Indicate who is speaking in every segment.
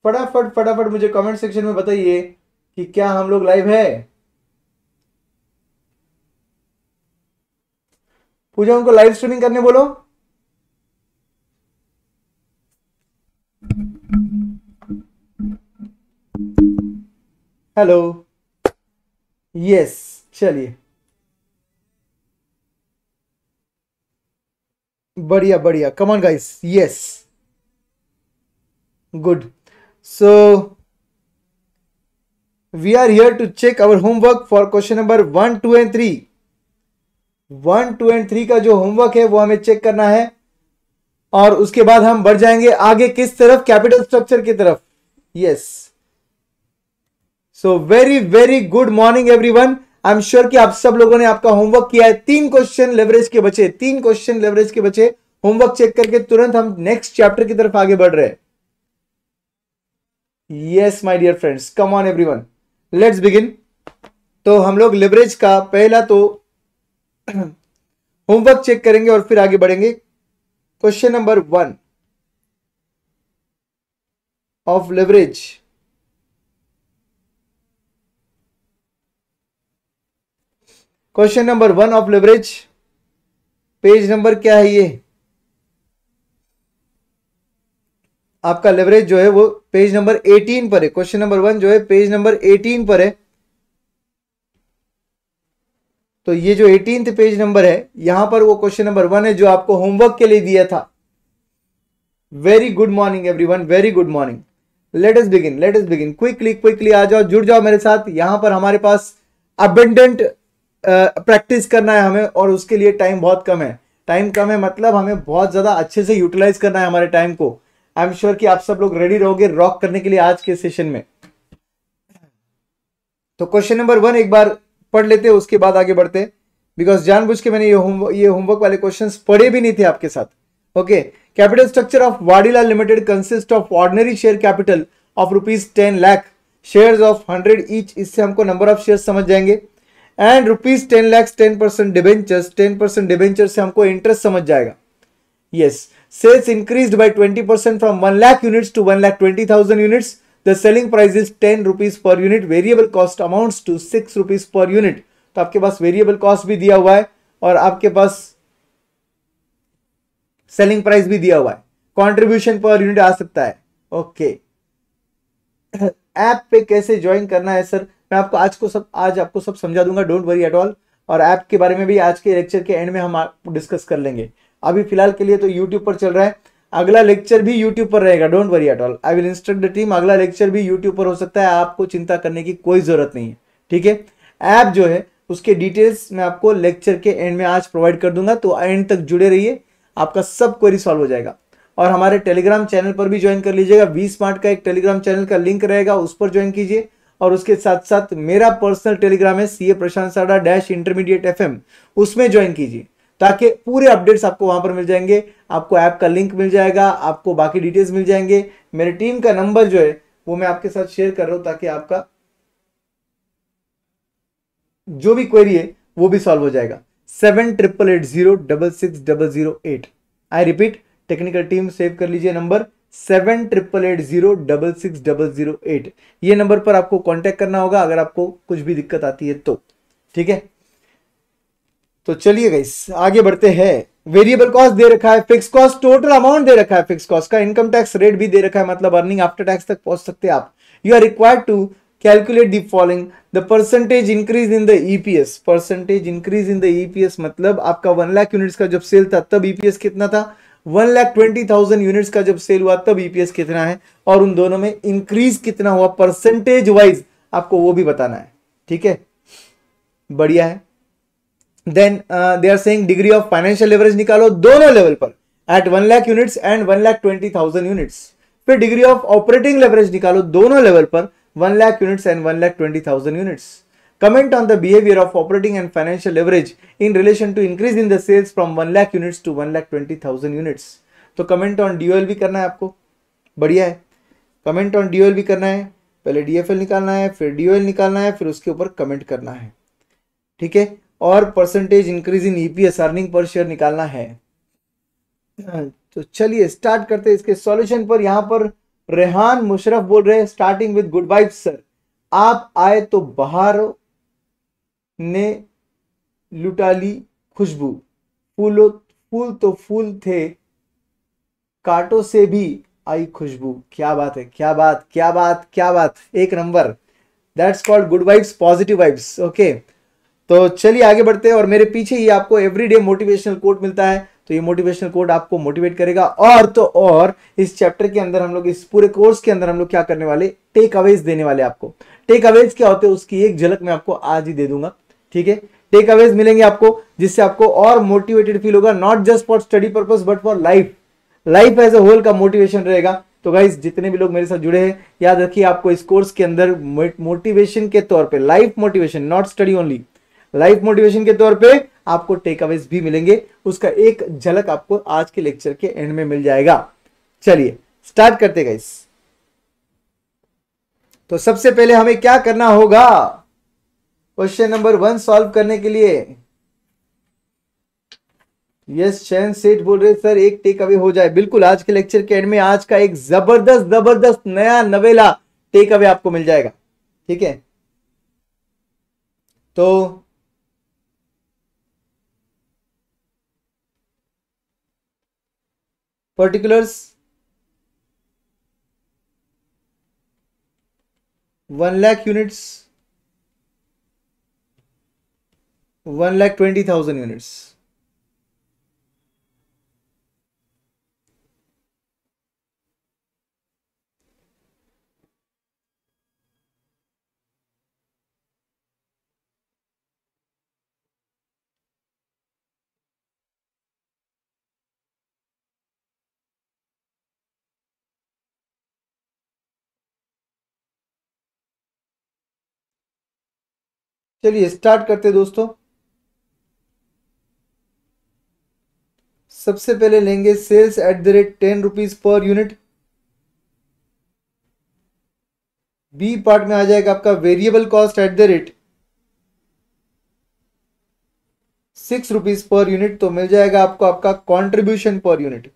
Speaker 1: फटाफट फटाफट मुझे कमेंट सेक्शन में बताइए कि क्या हम लोग लाइव है। पूजा उनको लाइव स्ट्रीमिंग करने बोलो। हेलो। यस, चलिए, बढ़िया बढ़िया, come on guys, yes, good. So we are here to check our homework for question number 1, 2 and 3। 1, 2 and 3 का जो होमवर्क है वो हमें चेक करना है और उसके बाद हम बढ़ जाएंगे आगे किस तरफ, कैपिटल स्ट्रक्चर की तरफ। Yes, so very very good morning everyone. I am sure कि आप सब लोगों ने आपका होमवर्क किया है। 3 क्वेश्चन लेवरेज के बचे, 3 क्वेश्चन लेवरेज के बचे। होमवर्क चेक करके तुरंत हम नेक्स्ट चैप्टर की तरफ आगे बढ़ रहे हैं। Yes my dear friends, come on everyone, let's begin. तो हम लोग लेवरेज का पहला तो होमवर्क चेक करेंगे और फिर आगे बढ़ेंगे। Question number 1 of leverage. Question number 1 of leverage, page number क्या है ये आपका? लेवरेज जो है वो पेज नंबर 18 पर है। क्वेश्चन नंबर 1 जो है पेज नंबर 18 पर है। तो ये जो 18th पेज नंबर है, यहां पर वो क्वेश्चन नंबर 1 है जो आपको होमवर्क के लिए दिया था। Very good morning everyone, very good morning. Let us begin, let us begin, quickly quickly आ जाओ, जुड़ जाओ मेरे साथ। यहां पर हमारे पास अबेंडेंट प्रैक्टिस करना है हमें और उसके लिए टाइम बहुत कम है। टाइम कम है मतलब हमें बहुत ज्यादा अच्छे से यूटिलाइज करना है हमारे टाइम को। आई एम श्योर कि आप सब लोग रेडी रहोगे रॉक करने के लिए आज के सेशन में। तो क्वेश्चन नंबर 1 एक बार पढ़ लेते हैं, उसके बाद आगे बढ़ते हैं, बिकॉज जानबूझ के मैंने ये होमवर्क वाले क्वेश्चंस पढ़े भी नहीं थे आपके साथ। Okay, capital structure of Vadilal limited consist of ordinary share capital of ₹10 lakh, shares of 100 each, इससे हमको नंबर ऑफ शेयर समझ जाएंगे, एंड ₹10 लाख 10% डिबेंचर्स, 10% डिबेंचर से हमको इंटरेस्ट समझ जाएगा। Yes, sales increased by 20% from 1 lakh units to 1,20,000 units. The selling price is 10 rupees per unit. Variable cost amounts to 6 rupees per unit. तो आपके पास वेरिएबल कॉस्ट भी दिया हुआ है और आपके पास सेलिंग प्राइस भी दिया हुआ है। कंट्रीब्यूशन पर यूनिट आ सकता है। ओके, ऐप पे कैसे ज्वाइन करना है सर, मैं आपको आज आपको सब समझा दूंगा, डोंट वरी एट ऑल। और ऐप के बारे में भी आज के लेक्चर के एंड में हम डिस्कस कर लेंगे। अभी फिलहाल के लिए तो यूट्यूब पर चल रहा है, अगला लेक्चर भी यूट्यूब पर रहेगा, don't worry at all. I will instruct the team, अगला लेक्चर भी यूट्यूब पर हो सकता है, आपको चिंता करने की कोई जरूरत नहीं है। ठीक है, ऐप जो है उसके डिटेल्स मैं आपको लेक्चर के एंड में आज प्रोवाइड कर दूंगा, तो एंड तक जुड़े रहिए, आपका सब क्वेरी सॉल्व हो जाएगा। और हमारे टेलीग्राम चैनल पर भी ज्वाइन कर लीजिएगा, वी स्मार्ट का एक टेलीग्राम चैनल का लिंक रहेगा, उस पर ज्वाइन कीजिए। और उसके साथ साथ मेरा पर्सनल टेलीग्राम है CA प्रशांत साडा -intermediate FM, उसमें ज्वाइन कीजिए ताकि पूरे अपडेट्स आपको वहां पर मिल जाएंगे। आपको ऐप का लिंक मिल जाएगा, आपको बाकी डिटेल्स मिल जाएंगे। मेरे टीम का नंबर जो है वो मैं आपके साथ शेयर कर रहा हूं ताकि आपका जो भी क्वेरी है वो भी सॉल्व हो जाएगा। 7880866008। I repeat, technical team save कर लीजिए नंबर 7880866008। ये नंबर पर आपको कांटेक्ट करना होगा अगर आपको कुछ भी दिक्कत आती है तो। ठीक है, तो चलिए गाइस आगे बढ़ते हैं। वेरिएबल कॉस्ट दे रखा है, फिक्स कॉस्ट, टोटल अमाउंट दे रखा है फिक्स कॉस्ट का, इनकम टैक्स रेट भी दे रखा है, मतलब अर्निंग आफ्टर टैक्स तक पहुंच सकते हैं आप। You are required to calculate the following, the percentage increase in the EPS. Percentage increase in the EPS मतलब आपका 1 लाख यूनिट्स का जब सेल था तब ईपीएस कितना था, 1,20,000 यूनिट्स का जब सेल हुआ तब ईपीएस कितना है, और उन दोनों में इंक्रीज कितना हुआ परसेंटेज वाइज आपको वो भी बताना है। ठीक है, बढ़िया है। Then they are saying degree of financial leverage निकालो दोनों लेवल पर, at 1 lakh units and 1,20,000 units. फिर डिग्री ऑफ ऑपरेटिंग लेवरेज निकालो दोनों लेवल पर, 1 lakh units and 1,20,000 units. Comment on the behaviour of operating and financial leverage in relation to increase in the sales from 1 lakh units to 1,20,000 units. तो comment on DOL भी करना है आपको, बढ़िया है। कमेंट ऑन डीओएल भी करना है, पहले डीएफएल निकालना है, फिर डीओएल निकालना है, फिर उसके ऊपर कमेंट करना है। ठीक है, और percentage increase in EPS, earning per share निकालना है। तो चलिए स्टार्ट करते हैं इसके सॉल्यूशन पर। यहां पर रेहान मुशरफ बोल रहे हैं starting with good vibes sir, आप आए तो बाहर ने लुटा ली खुशबू, फूलों फूल तो फूल थे, कांटों से भी आई खुशबू। क्या बात है, क्या बात, क्या बात, क्या बात, एक number. That's called good vibes, positive vibes. Okay, तो चलिए आगे बढ़ते हैं। और मेरे पीछे ही आपको एवरीडे मोटिवेशनल कोट मिलता है, तो ये मोटिवेशनल कोट आपको मोटिवेट करेगा। और तो और इस चैप्टर के अंदर हम लोग, इस पूरे कोर्स के अंदर हम लोग क्या करने वाले, टेक अवेज देने वाले आपको। टेक अवेज क्या होते हैं उसकी एक झलक मैं आपको आज ही दे दूंगा, ठीक है। टेक अवेज मिलेंगे आपको जिससे आपको और मोटिवेटेड फील होगा, not just for study purpose but for life, life as a whole का मोटिवेशन रहेगा। तो गाइस जितने भी लोग मेरे साथ जुड़े हैं, याद रखिए आपको इस कोर्स के अंदर मोटिवेशन के तौर पे, life motivation, not study only, life motivation के तौर पे आपको टेक अवेज भी मिलेंगे। उसका एक झलक आपको आज के लेक्चर के एंड में मिल जाएगा। चलिए स्टार्ट करते गाइस। तो सबसे पहले हमें क्या करना होगा, क्वेश्चन नंबर 1 सॉल्व करने के लिए। यस चैन सेठ बोल रहे सर एक टेक अवे हो जाए। बिल्कुल, आज के लेक्चर के एंड में आज का एक जबरदस्त जबरदस्त नया नवेला टेक अवे आपको मिल जाएगा, ठीक है। तो पर्टिकुलर्स 1 लाख यूनिट्स, 1,20,000 यूनिट्स। चलिए स्टार्ट करते दोस्तों। सबसे पहले लेंगे sales at the rate 10 rupees per unit. B part में आ जाएगा आपका variable cost at the rate 6 rupees per unit. तो मिल जाएगा आपको आपका contribution per unit,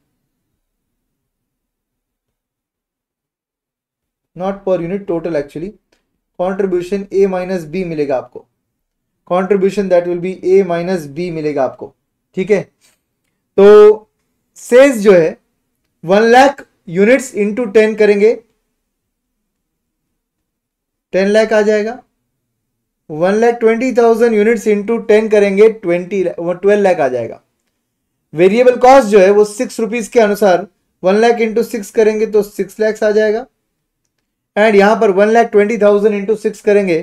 Speaker 1: not per unit, total actually contribution A minus B मिलेगा आपको, contribution that will be A minus B मिलेगा आपको, ठीक है। तो सेल्स जो है 1 लाख यूनिट्स इंटू 10 करेंगे, 10 लाख आ जाएगा। 1,20,000 यूनिट्स इंटू 10 करेंगे 12 लाख आ जाएगा। वेरिएबल कॉस्ट जो है वो 6 रुपीज के अनुसार 1 लाख इंटू 6 करेंगे तो 6 लाख आ जाएगा। एंड यहां पर 1,20,000 इंटू 6 करेंगे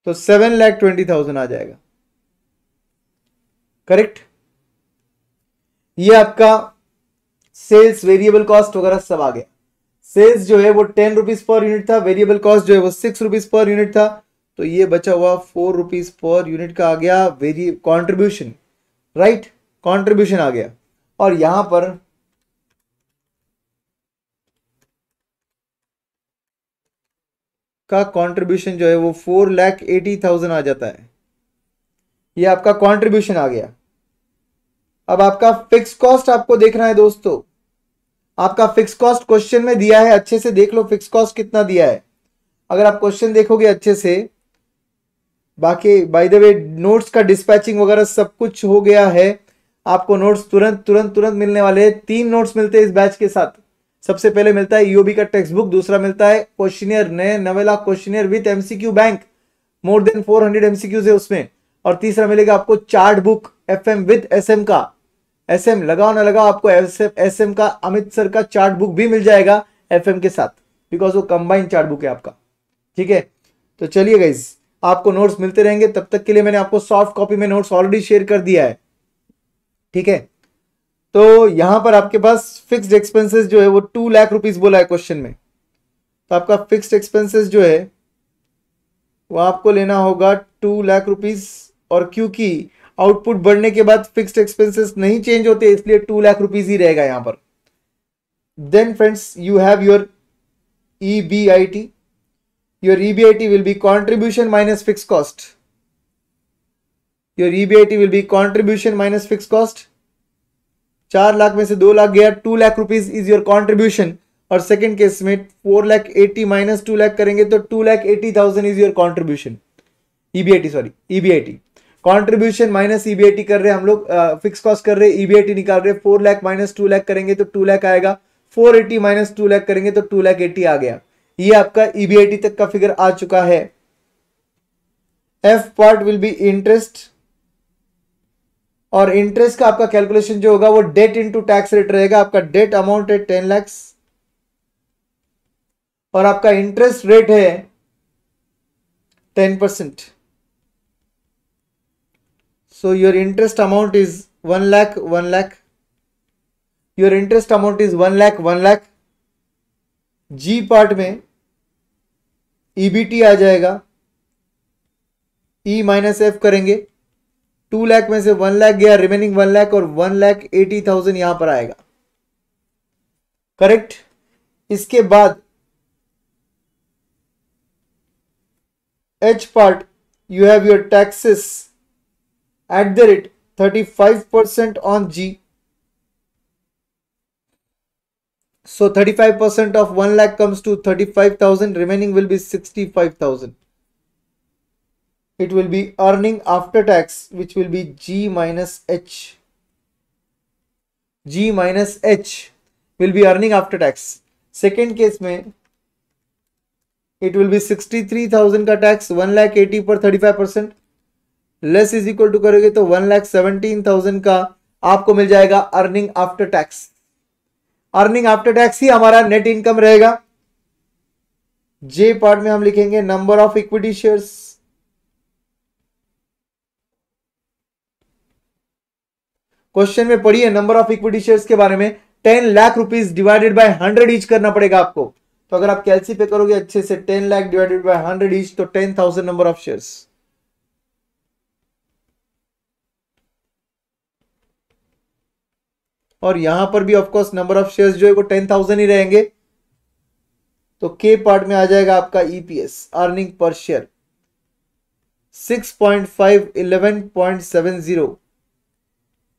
Speaker 1: तो 7,20,000 आ जाएगा, करेक्ट। ये आपका सेल्स वेरिएबल कॉस्ट वगैरह सब आ गया। सेल्स जो है वो 10 रुपीज पर यूनिट था, वेरिएबल कॉस्ट जो है वो 6 रुपीज पर यूनिट था, तो ये बचा हुआ 4 रुपीज पर यूनिट का आ गया कॉन्ट्रीब्यूशन, राइट, कॉन्ट्रीब्यूशन आ गया। और यहां पर का कंट्रीब्यूशन जो है वो 4,80,000 आ जाता है। ये आपका कंट्रीब्यूशन आ गया। अब आपका फिक्स कॉस्ट आपको देखना है दोस्तों। आपका फिक्स कॉस्ट क्वेश्चन में दिया है, अच्छे से देख लो फिक्स कॉस्ट कितना दिया है। अगर आप क्वेश्चन देखोगे अच्छे से, बाकी बाय द वे नोट्स का डिस्पैचिंग वगैरह सब कुछ हो गया है। आपको नोट्स तुरंत तुरंत तुरंत मिलने वाले हैं। 3 नोट्स मिलते हैं इस बैच के साथ। सबसे पहले मिलता है ईओबी का टेक्स्ट बुक, दूसरा मिलता है क्वेश्चनियर, नए नवेला questionnaire with MCQ bank, more than 400 MCQs है उसमें। और तीसरा मिलेगा आपको chart book FM with SM का, एसएम लगाओ ना लगाओ आपको एसएम का अमित सर का चार्ट बुक भी मिल जाएगा एफएम के साथ, बिकॉज वो कंबाइंड चार्ट बुक है आपका, ठीक है। तो चलिए गाइस, आपको नोट्स मिलते रहेंगे। तब तक के लिए मैंने आपको सॉफ्ट कॉपी में नोट्स ऑलरेडी शेयर कर दिया है, ठीक है। तो यहां पर आपके पास फिक्स्ड एक्सपेंसेस जो है वो 2 लाख रुपीस बोला है क्वेश्चन में। तो आपका फिक्स्ड एक्सपेंसेस जो है वो आपको लेना होगा 2 लाख रुपीस। और क्योंकि आउटपुट बढ़ने के बाद फिक्स्ड एक्सपेंसेस नहीं चेंज होते, इसलिए 2 लाख रुपीस ही रहेगा यहां पर। Then friends you have your EBIT. Your EBIT will be contribution minus fixed cost. Your EBIT will be contribution minus fixed cost. 4 lakh में से 2 लाख गया, 2 lakh rupees is your contribution. और सेकंड केस में 4,80,000 माइनस 2 लाख करेंगे तो 2,80,000 is your contribution, EBIT, sorry EBIT. Contribution minus EBIT कर रहे हैं हम लोग, फिक्स कॉस्ट कर रहे हैं, ईबीआईटी निकाल रहे हैं। 4 लाख माइनस 2 लाख करेंगे तो 2 लाख आएगा, 480 माइनस 2 लाख करेंगे तो 2,80,000 आ गया। ये आपका ईबीआईटी तक का फिगर आ चुका है। F part will B interest, और इंटरेस्ट का आपका कैलकुलेशन जो होगा वो डेट इनटू टैक्स रेट रहेगा। आपका डेट अमाउंट है 10 लाख और आपका इंटरेस्ट रेट है 10%। So your interest amount is 1 lakh, 1 lakh. Your interest amount is 1 lakh, 1 lakh. G part में EBT आ जाएगा, E माइनस F करेंगे, 2 लाख में से 1 लाख गया, रिमेनिंग 1 लाख और 1,80,000 यहां पर आएगा, करेक्ट। इसके बाद H part, you have your taxes at the rate 35% on G. So 35% of 1 lakh comes to 35,000, remaining will be 65,000. It will be earning after tax, which will be G minus H. G minus H will be earning after tax. Second case में it will be 63,000 का tax, 1,80,000 पर 35%, less is equal to करोगे तो 1,17,000 का आपको मिल जाएगा earning after tax. Earning after tax ही हमारा नेट इनकम रहेगा। जे पार्ट में हम लिखेंगे number of equity shares. Question में पढ़िए नंबर ऑफ इक्विटी शेयर्स के बारे में, 10 lakh rupees divided by 100 each करना पड़ेगा आपको। तो अगर आप कैलसी पे करोगे अच्छे से, 10 लाख डिवाइडेड बाय 100 ईच तो 10,000 नंबर ऑफ शेयर्स। और यहां पर भी ऑफकोर्स नंबर ऑफ शेयर्स जो है वो 10,000 ही रहेंगे। तो के पार्ट में आ जाएगा आपका ईपीएस, अर्निंग पर शेयर 6.5, 11.70,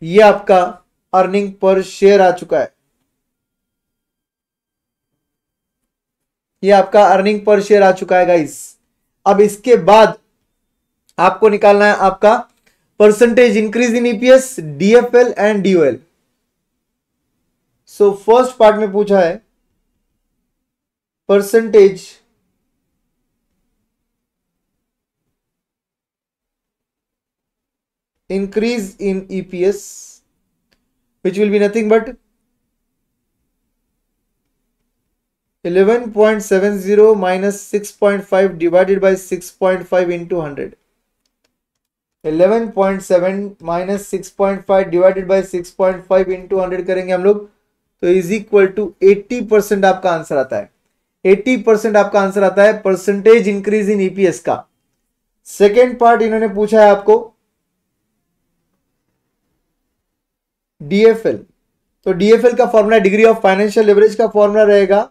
Speaker 1: ये आपका अर्निंग पर शेयर आ चुका है। ये आपका अर्निंग पर शेयर आ चुका है गाइस। अब इसके बाद आपको निकालना है आपका percentage increase in EPS, DFL and DOL. So first part में पूछा है percentage increase in EPS, which will be nothing but 11.70 minus 6.5 divided by 6.5 into 100. 11.7 minus 6.5 divided by 6.5 into 100 करेंगे हम लोग तो इज इक्वल टू 80% आपका आंसर आता है। 80% आपका आंसर आता है परसेंटेज इंक्रीज इन ईपीएस का। सेकेंड पार्ट इन्होंने पूछा है आपको डीएफएल। तो डीएफएल का formula, degree of financial leverage का फॉर्मूला रहेगा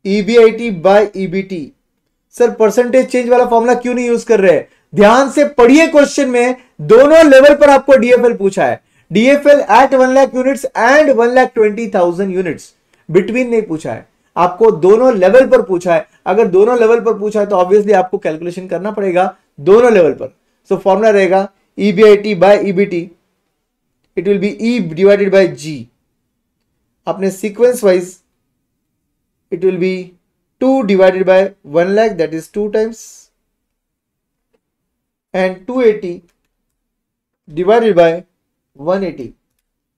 Speaker 1: EBIT by EBT. Sir percentage change वाला फॉर्मूला क्यों नहीं यूज कर रहे हैं? ध्यान से पढ़िए, क्वेश्चन में दोनों लेवल पर आपको डीएफएल पूछा है। DFL at 1 lakh units and 1,20,000 units, between नहीं पूछा है, आपको दोनों लेवल पर पूछा है। अगर दोनों लेवल पर पूछा है तो ऑब्वियसली आपको कैलकुलेशन करना पड़ेगा दोनों लेवल पर। सो फॉर्मूला रहेगा EBIT by EBT, it will be E divided by G. अपने sequence wise it will be 2 divided by 1 lakh, that is 2 times, and 280 divided by 180.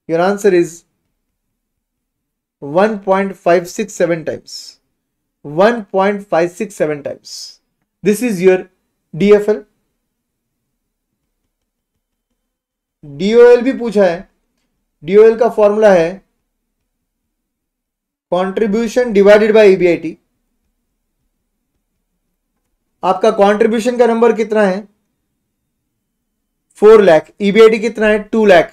Speaker 1: Your answer is 1.567 times. 1.567 times. This is your DFL. DOL भी पूछा है। DOL का formula है contribution divided by EBIT. आपका contribution का number कितना है? 4 lakh. EBIT कितना है? 2 लाख।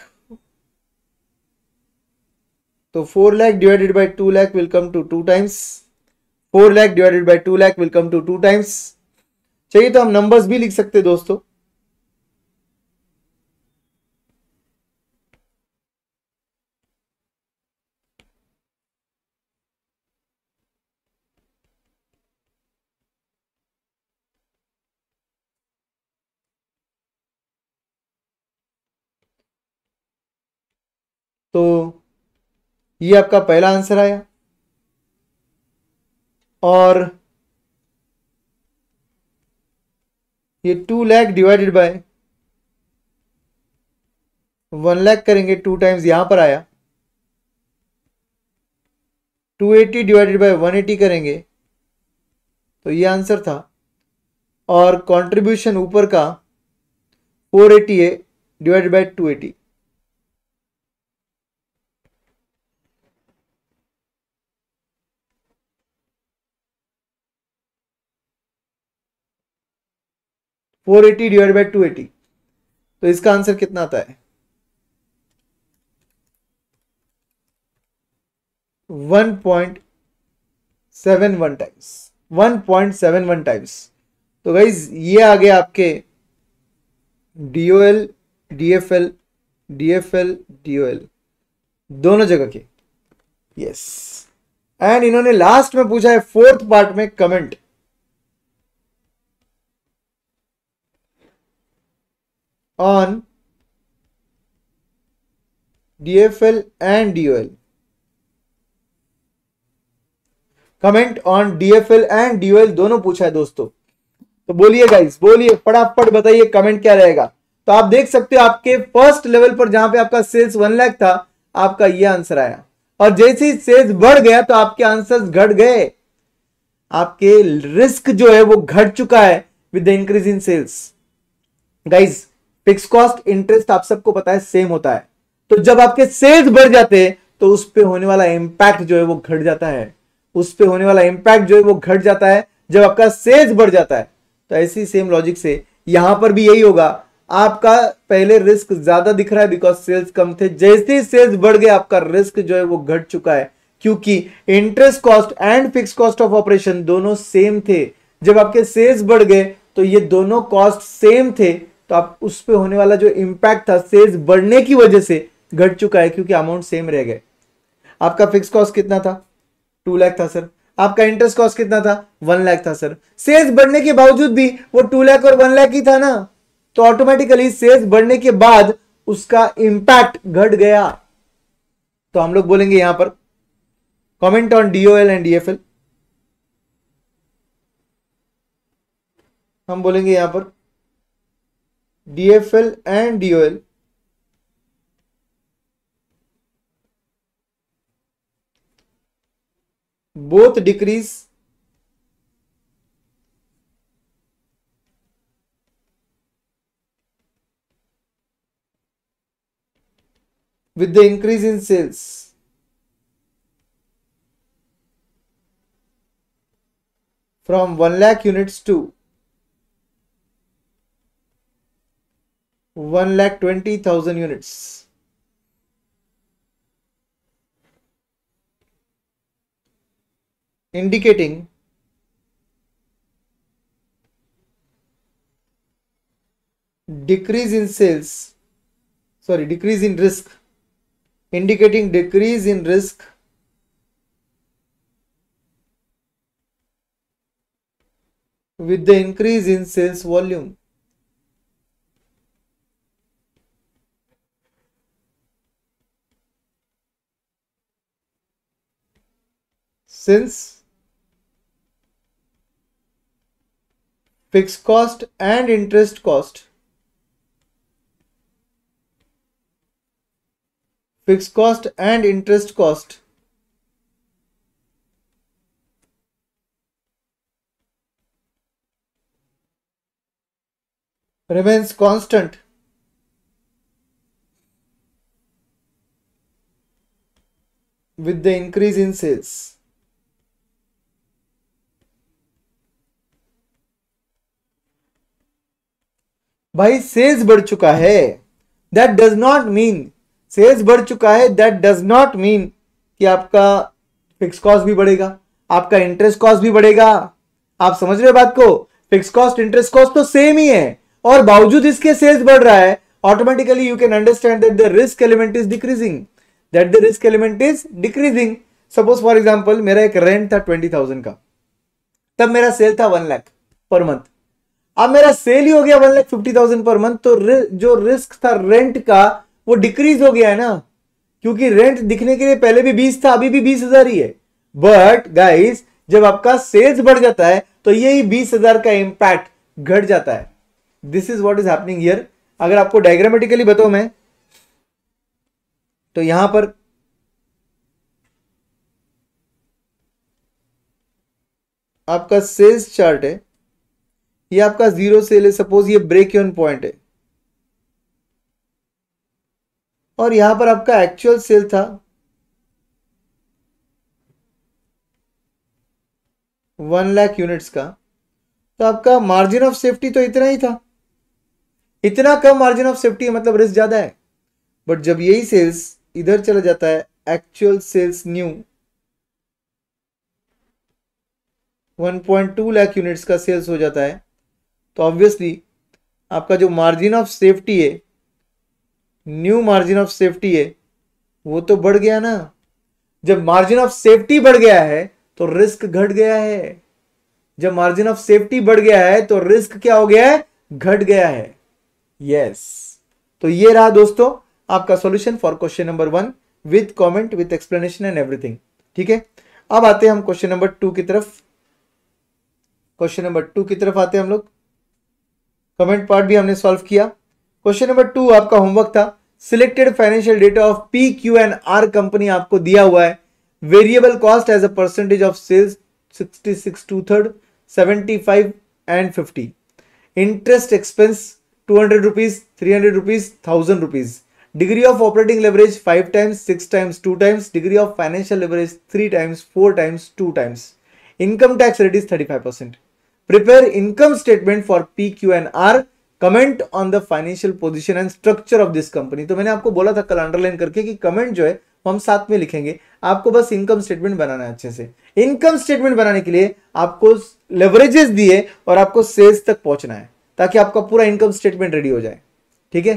Speaker 1: तो 4 lakh divided by 2 lakh will come to 2 times. 4 lakh divided by 2 lakh will come to 2 times. चाहिए तो हम नंबर्स भी लिख सकते दोस्तों। तो ये आपका पहला आंसर आया। और ये 2 लाख डिवाइडेड बाय 1 लाख करेंगे, 2 टाइम्स यहां पर आया। 280 डिवाइडेड बाय 180 करेंगे तो ये आंसर था। और कंट्रीब्यूशन ऊपर का 480 है divided by 280। Four eighty divide by 280, तो इसका आंसर कितना आता है? 1.71 टाइम्स। 1.71 टाइम्स। तो गाइज ये आ गया आपके DOL, DFL, DFL, DOL दोनों जगह के। यस। एंड इन्होंने लास्ट में पूछा है 4th पार्ट में comment on DFL and DOL। Comment on DFL and DOL दोनों पूछा है दोस्तों। तो बोलिए गाइस, बोलिए फटाफट बताइए कमेंट क्या रहेगा। तो आप देख सकते हो आपके फर्स्ट लेवल पर जहां पे आपका सेल्स 1 लाख था, आपका ये आंसर आया। और जैसे ही सेल्स बढ़ गया तो आपके आंसर्स घट गए। आपके रिस्क जो है वो घट चुका है with the increase in sales. Guys fix cost interest आप सबको पता है सेम होता है। तो जब आपके सेल्स बढ़ जाते हैं तो उस पे होने वाला इंपैक्ट जो है वो घट जाता है। उस पे होने वाला इंपैक्ट जो है वो घट जाता है जब आपका सेल्स बढ़ जाता है। तो ऐसी सेम लॉजिक से यहां पर भी यही होगा। आपका पहले रिस्क ज्यादा दिख रहा है बिकॉज सेल्स कम थे। जैसे ही सेल्स बढ़ गए आपका रिस्क जो है वो घट चुका है, क्योंकि interest cost and fix cost of operation दोनों सेम थे। जब आपके सेल्स बढ़ गए तो ये दोनों कॉस्ट सेम थे, तो आप उस पे होने वाला जो इंपैक्ट था सेल्स बढ़ने की वजह से घट चुका है, क्योंकि अमाउंट सेम रह गए। आपका फिक्स कॉस्ट कितना था? 2 लाख था सर। आपका इंटरेस्ट कॉस्ट कितना था? 1 लाख था सर। सेल्स बढ़ने के बावजूद भी वो 2 लाख और 1 लाख ही था ना, तो ऑटोमेटिकली सेल्स बढ़ने के बाद उसका इंपैक्ट घट गया। तो हम लोग बोलेंगे यहां पर comment on DOL and DFL। हम बोलेंगे यहां पर DFL and DOL both decrease with the increase in sales from 1 lakh units to 1,20,000 units, indicating decrease in sales, sorry, decrease in risk, indicating decrease in risk with the increase in sales volume. Since fixed cost and interest cost remains constant with the increase in sales. भाई sales बढ़ चुका है, that does not mean, sales बढ़ चुका है that does not mean कि आपका fix cost भी बढ़ेगा, आपका इंटरेस्ट कॉस्ट भी बढ़ेगा। आप समझ रहे बात को? फिक्स कॉस्ट इंटरेस्ट कॉस्ट तो सेम ही है और बावजूद इसके सेल्स बढ़ रहा है, automatically you can understand that the risk element is decreasing. Suppose for example मेरा एक रेंट था 20,000 का, तब मेरा सेल था 1 लाख पर मंथ। अब मेरा सेल ही हो गया 1,50,000 पर मंथ, तो जो रिस्क था रेंट का वो डिक्रीज हो गया है ना। क्योंकि रेंट दिखने के लिए पहले भी 20 था, अभी भी 20,000 ही है। बट गाइस जब आपका सेल्स बढ़ जाता है तो यही 20,000 का इंपैक्ट घट जाता है। This is what is happening here. अगर आपको डायग्रामेटिकली बताऊं मैं, तो यहां पर आपका सेल्स चार्ट है, ये आपका जीरो सेल है, सपोज ये ब्रेक इवन पॉइंट है, और यहां पर आपका एक्चुअल सेल था 1 लाख यूनिट्स का, तो आपका मार्जिन ऑफ सेफ्टी तो इतना ही था। इतना कम मार्जिन ऑफ सेफ्टी है मतलब रिस्क ज्यादा है। बट जब यही सेल्स इधर चला जाता है, actual sales new 1.2 lakh units का सेल्स हो जाता है, तो ऑब्वियसली आपका जो मार्जिन ऑफ सेफ्टी है, न्यू मार्जिन ऑफ सेफ्टी है, वो तो बढ़ गया ना। जब मार्जिन ऑफ सेफ्टी बढ़ गया है तो रिस्क घट गया है। जब मार्जिन ऑफ सेफ्टी बढ़ गया है तो रिस्क क्या हो गया है, घट गया है। यस तो ये रहा दोस्तों आपका solution for question number 1 with comment with explanation and everything. ठीक है, अब आते हैं हम क्वेश्चन नंबर 2 की तरफ। क्वेश्चन नंबर 2 की तरफ आते हैं हम लोग। कमेंट पार्ट भी हमने सॉल्व किया। क्वेश्चन नंबर 2 आपका होमवर्क था, selected financial data of P Q and R company आपको दिया हुआ है। Variable cost as a percentage of sales 66 2/3, 75 and 50। Interest expense 200 rupees, 300 rupees, 1000 rupees. Degree of operating leverage 5 times, 6 times, 2 times. Degree of financial leverage 3 times, 4 times, 2 times. Income tax rate is 35%। Prepare income statement for P Q and are. Comment on the financial position and structure of this company. तो मैंने आपको बोला था कल underline करके कि comment जो है हम साथ में लिखेंगे, आपको बस इनकम स्टेटमेंट बनाना है अच्छे से। इनकम स्टेटमेंट बनाने के लिए आपको लेवरेजेस दिए और आपको सेल्स तक पहुंचना है ताकि आपका पूरा इनकम स्टेटमेंट रेडी हो जाए। ठीक है,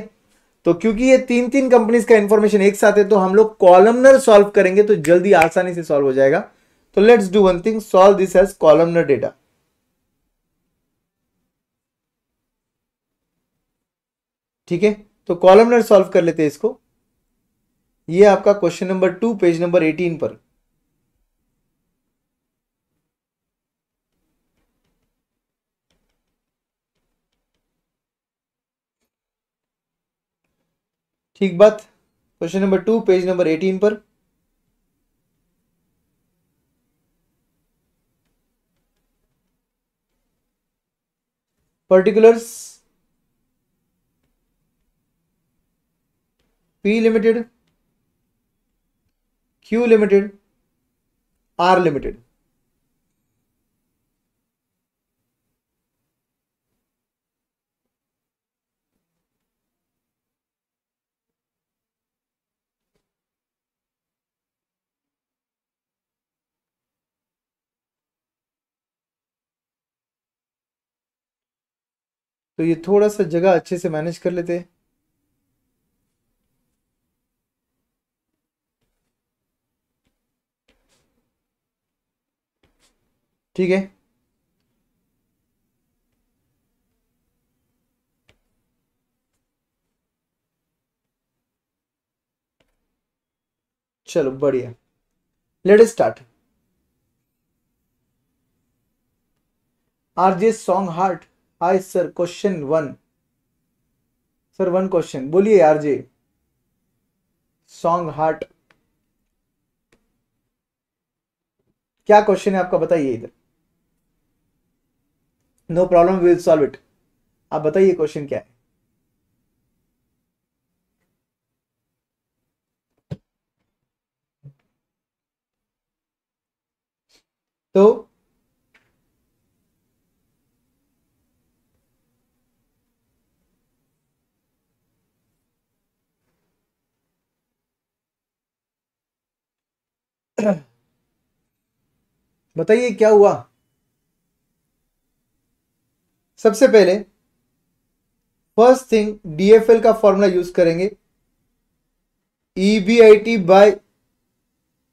Speaker 1: तो क्योंकि ये 3 कंपनीज का इंफॉर्मेशन एक साथ है तो हम लोग कॉलमनर सॉल्व करेंगे तो जल्दी आसानी से सॉल्व हो जाएगा। तो let's do one thing, solve this as columnar data. ठीक है, तो कॉलमनर सॉल्व कर लेते हैं इसको। ये आपका क्वेश्चन नंबर 2 पेज नंबर 18 पर। ठीक बात, क्वेश्चन नंबर 2 पेज नंबर 18 पर। Particulars P limited, Q limited, R limited. तो ये थोड़ा सा जगह अच्छे से मैनेज कर लेते हैं। ठीक है, चलो बढ़िया, let us start. RJ Song Heart, hi sir, question 1 sir, 1 question बोलिए। आरजे सॉन्ग हार्ट, क्या क्वेश्चन है आपका, बताइए इधर। No problem, will solve it. आप बताइए क्वेश्चन क्या है। तो बताइए क्या हुआ। सबसे पहले फर्स्ट थिंग डीएफएल का फॉर्मूला यूज करेंगे, EBIT by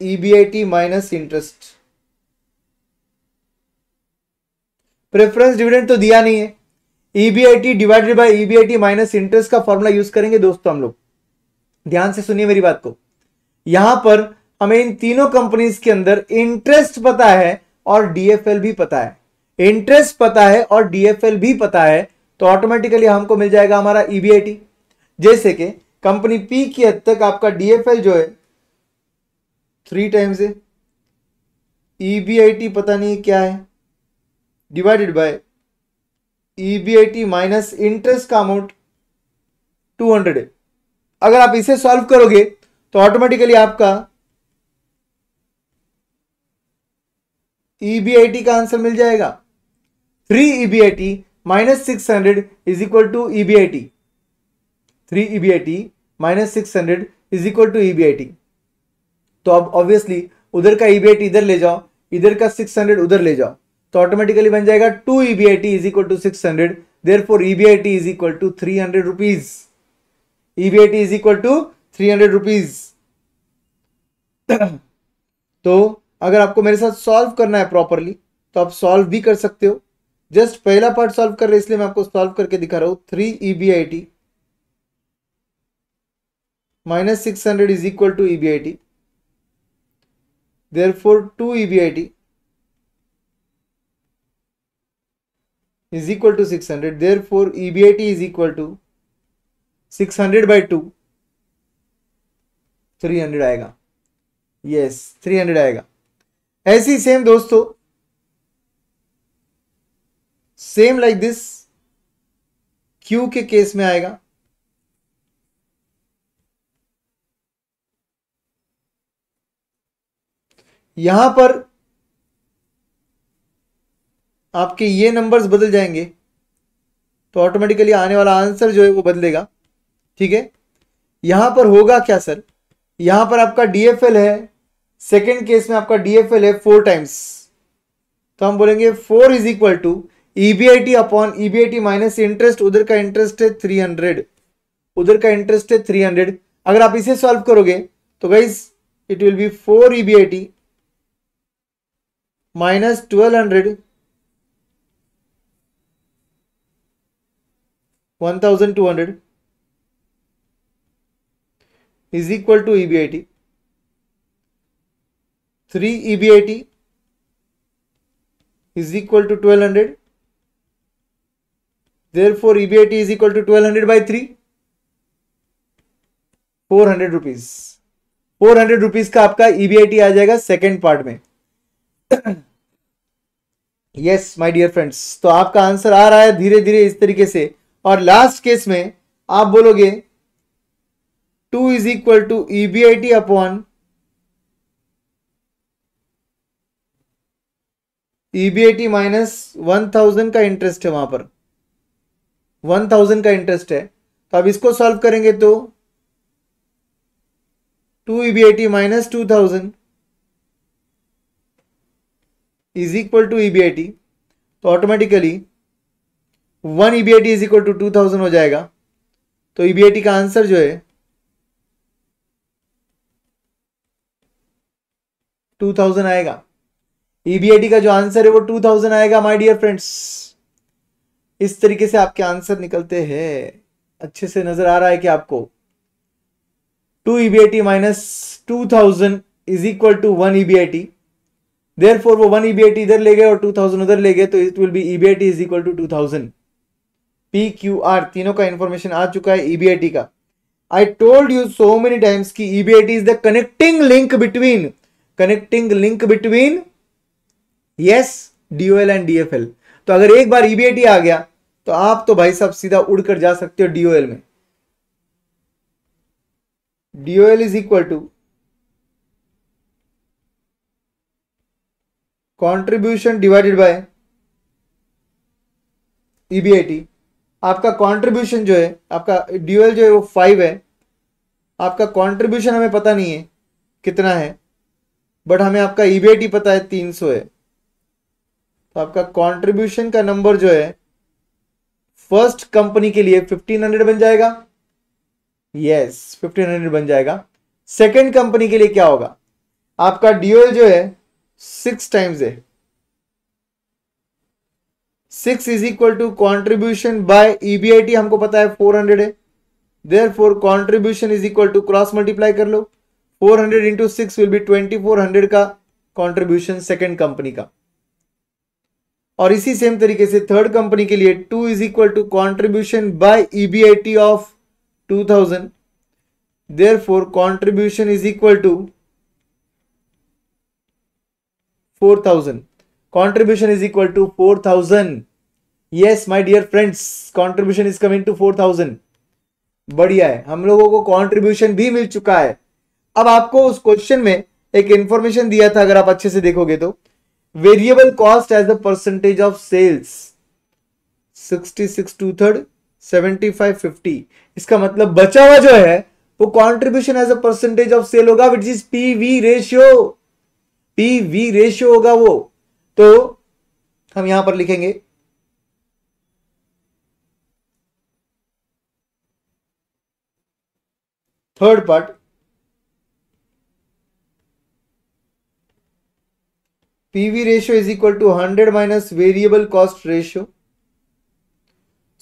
Speaker 1: EBIT minus interest. Preference dividend तो दिया नहीं है, EBIT divided by EBIT minus interest का फॉर्मूला यूज करेंगे दोस्तों हम लोग। ध्यान से सुनिए मेरी बात को। यहां पर हमें इन तीनों कंपनीज के अंदर इंटरेस्ट पता है और डीएफएल भी पता है, इंटरेस्ट पता है और डीएफएल भी पता है, तो ऑटोमेटिकली हमको मिल जाएगा हमारा ईबीआईटी। जैसे कि कंपनी पी की हद तक आपका डीएफएल जो है 3 टाइम्स है, ईबीआईटी पता नहीं क्या है, divided by EBIT minus interest का अमाउंट 200 है। अगर आप इसे सॉल्व करोगे तो ऑटोमेटिकली आपका ईबीआईटी का आंसर मिल जाएगा 3 EBIT minus 600 is equal to EBIT. 3 EBIT minus 600 is equal to EBIT. तो अब ऑब्वियसली उधर का ईबीआईटी इधर ले जाओ, इधर का 600 उधर ले जाओ, तो ऑटोमेटिकली बन जाएगा 2 EBIT is equal to 600, therefore EBIT is equal to 300 rupees. EBIT is equal to 300 rupees. तो अगर आपको मेरे साथ सॉल्व करना है प्रॉपरली तो आप सॉल्व भी कर सकते हो। जस्ट पहला पार्ट सॉल्व कर रहे इसलिए मैं आपको सॉल्व करके दिखा रहा हूं। 3 EBIT minus 600 is equal to EBIT, therefore 2 EBIT is equal to 600, therefore EBIT is equal to 600 by 2, 300 आएगा। यस 300 आएगा। ऐसी सेम दोस्तों, सेम लाइक दिस Q के केस में आएगा। यहां पर आपके ये नंबर्स बदल जाएंगे तो ऑटोमेटिकली आने वाला आंसर जो है वो बदलेगा। ठीक है, यहां पर होगा क्या सर, यहां पर आपका डीएफएल है, सेकेंड केस में आपका डीएफएल है 4 टाइम्स, तो हम बोलेंगे 4 is equal to EBIT upon EBIT minus interest. उधर का इंटरेस्ट है 300, उधर का इंटरेस्ट है 300। अगर आप इसे सॉल्व करोगे तो guys it will B 4 EBIT minus 1200 1200 is equal to EBIT. 3 EBIT is equal to 1200. Therefore, EBIT is equal to 1200 by 3. 400 rupees. 400 rupees का आपका EBIT आ जाएगा सेकेंड पार्ट में। यस माय डियर फ्रेंड्स, तो आपका आंसर आ रहा है धीरे धीरे इस तरीके से। और लास्ट केस में आप बोलोगे 2 is equal to EBIT upon EBIT minus 1000 का इंटरेस्ट है, वहां पर 1000 का इंटरेस्ट है। तो अब इसको सॉल्व करेंगे तो 2 EBIT minus 2000 is equal to EBIT, तो automatically 1 EBIT is equal to 2000 हो जाएगा। तो ईबीआईटी का आंसर जो है 2000 आएगा। ईबीआईटी का जो आंसर है वो 2000 आएगा माय डियर फ्रेंड्स। इस तरीके से आपके आंसर निकलते हैं। अच्छे से नजर आ रहा है कि आपको 2 EBIT minus 2000 is equal to 1 EBIT, therefore वो 1 ईबीआईटी इधर ले गए और 2000 उधर ले गए, तो it will be EBIT is equal to 2000। P Q R तीनों का इंफॉर्मेशन आ चुका है ईबीआईटी का। I told you so many times कि EBIT is the connecting link between yes DOL and DFL. तो अगर एक बार ईबीआईटी आ गया तो आप तो भाई साहब सीधा उड़कर जा सकते हो डीओएल में। DOL is equal to contribution divided by EBIT. आपका कंट्रीब्यूशन जो है, आपका डीओएल जो है वो 5 है, आपका कंट्रीब्यूशन हमें पता नहीं है कितना है, बट हमें आपका ईबीआईटी पता है 300 है। तो आपका कंट्रीब्यूशन का नंबर जो है फर्स्ट कंपनी के लिए 1500 बन जाएगा। यस 1500 बन जाएगा। सेकेंड कंपनी के लिए क्या होगा, आपका डीओएल जो है 6 टाइम्स है, 6 is equal to contribution by EBIT हमको पता है 400 है, therefore contribution is equal to cross multiply कर लो 400 इंटू 6 विल बी 2400 का कंट्रीब्यूशन सेकेंड कंपनी का। और इसी सेम तरीके से थर्ड कंपनी के लिए 2 is equal to contribution by EBIT of 2000, therefore contribution is equal to 4000। Contribution is equal to 4000। Yes my dear friends, contribution is coming to 4000। बढ़िया है, हम लोगों को कॉन्ट्रीब्यूशन भी मिल चुका है। अब आपको उस क्वेश्चन में एक इंफॉर्मेशन दिया था, अगर आप अच्छे से देखोगे तो, variable cost as the percentage of sales 66 2/3 75 50। इसका मतलब बचा हुआ जो है वो contribution as a percentage of sale होगा, which is PV ratio. PV ratio होगा वो। तो हम यहां पर लिखेंगे third part, PV ratio is equal to 100 minus variable cost ratio.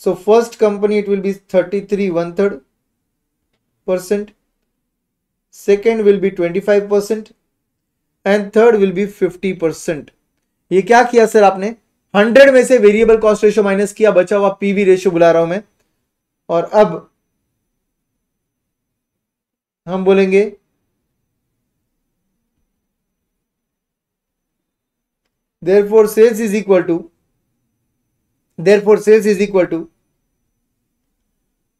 Speaker 1: So first company it will be 33 1/3%, second will be 25% and third will be 50%. ये क्या किया सर आपने? 100 में से वेरिएबल कॉस्ट रेशियो माइनस किया, बचा हुआ पीवी रेशियो बुला रहा हूं मैं। और अब हम बोलेंगे therefore sales is equal to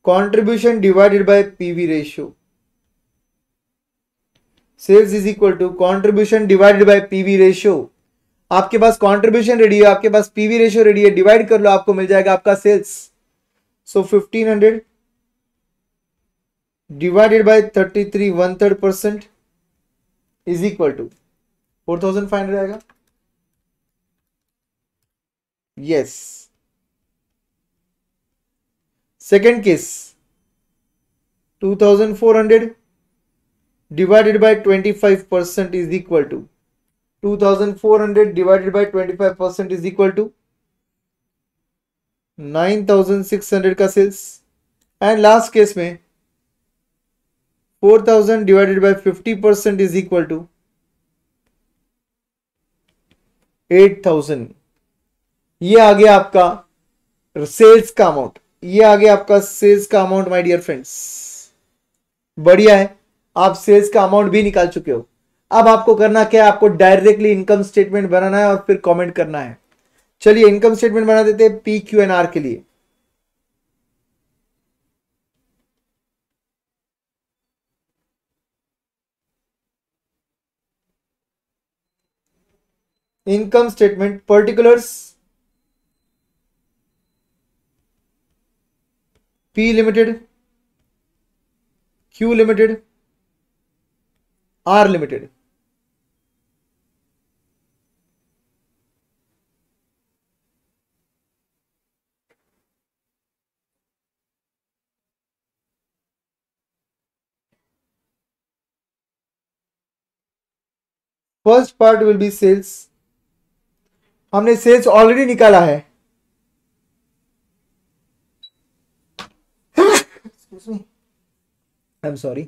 Speaker 1: contribution divided by PV ratio. Sales is equal to contribution divided by PV ratio. आपके पास कंट्रीब्यूशन रेडी है, आपके पास पीवी रेशियो रेडी है, डिवाइड कर लो, आपको मिल जाएगा आपका sales. So 1500 divided by 33 1/3% is equal to 4500 आएगा। Yes. Second case 2400 divided by 25% is equal to 2400 divided by 25% is equal to 9600 का सेल्स। एंड लास्ट केस में 4000 divided by 50% is equal to 8000। ये आ गया आपका सेल्स का अमाउंट, ये आ गया आपका सेल्स का अमाउंट माय डियर फ्रेंड्स। बढ़िया है, आप सेल्स का अमाउंट भी निकाल चुके हो। अब आपको करना क्या है? आपको डायरेक्टली इनकम स्टेटमेंट बनाना है और फिर कमेंट करना है। चलिए इनकम स्टेटमेंट बना देते हैं पी क्यू एन आर के लिए। Income statement particulars P limited, Q limited, R limited. First part will be sales. हमने सेल्स ऑलरेडी निकाला है। I am sorry.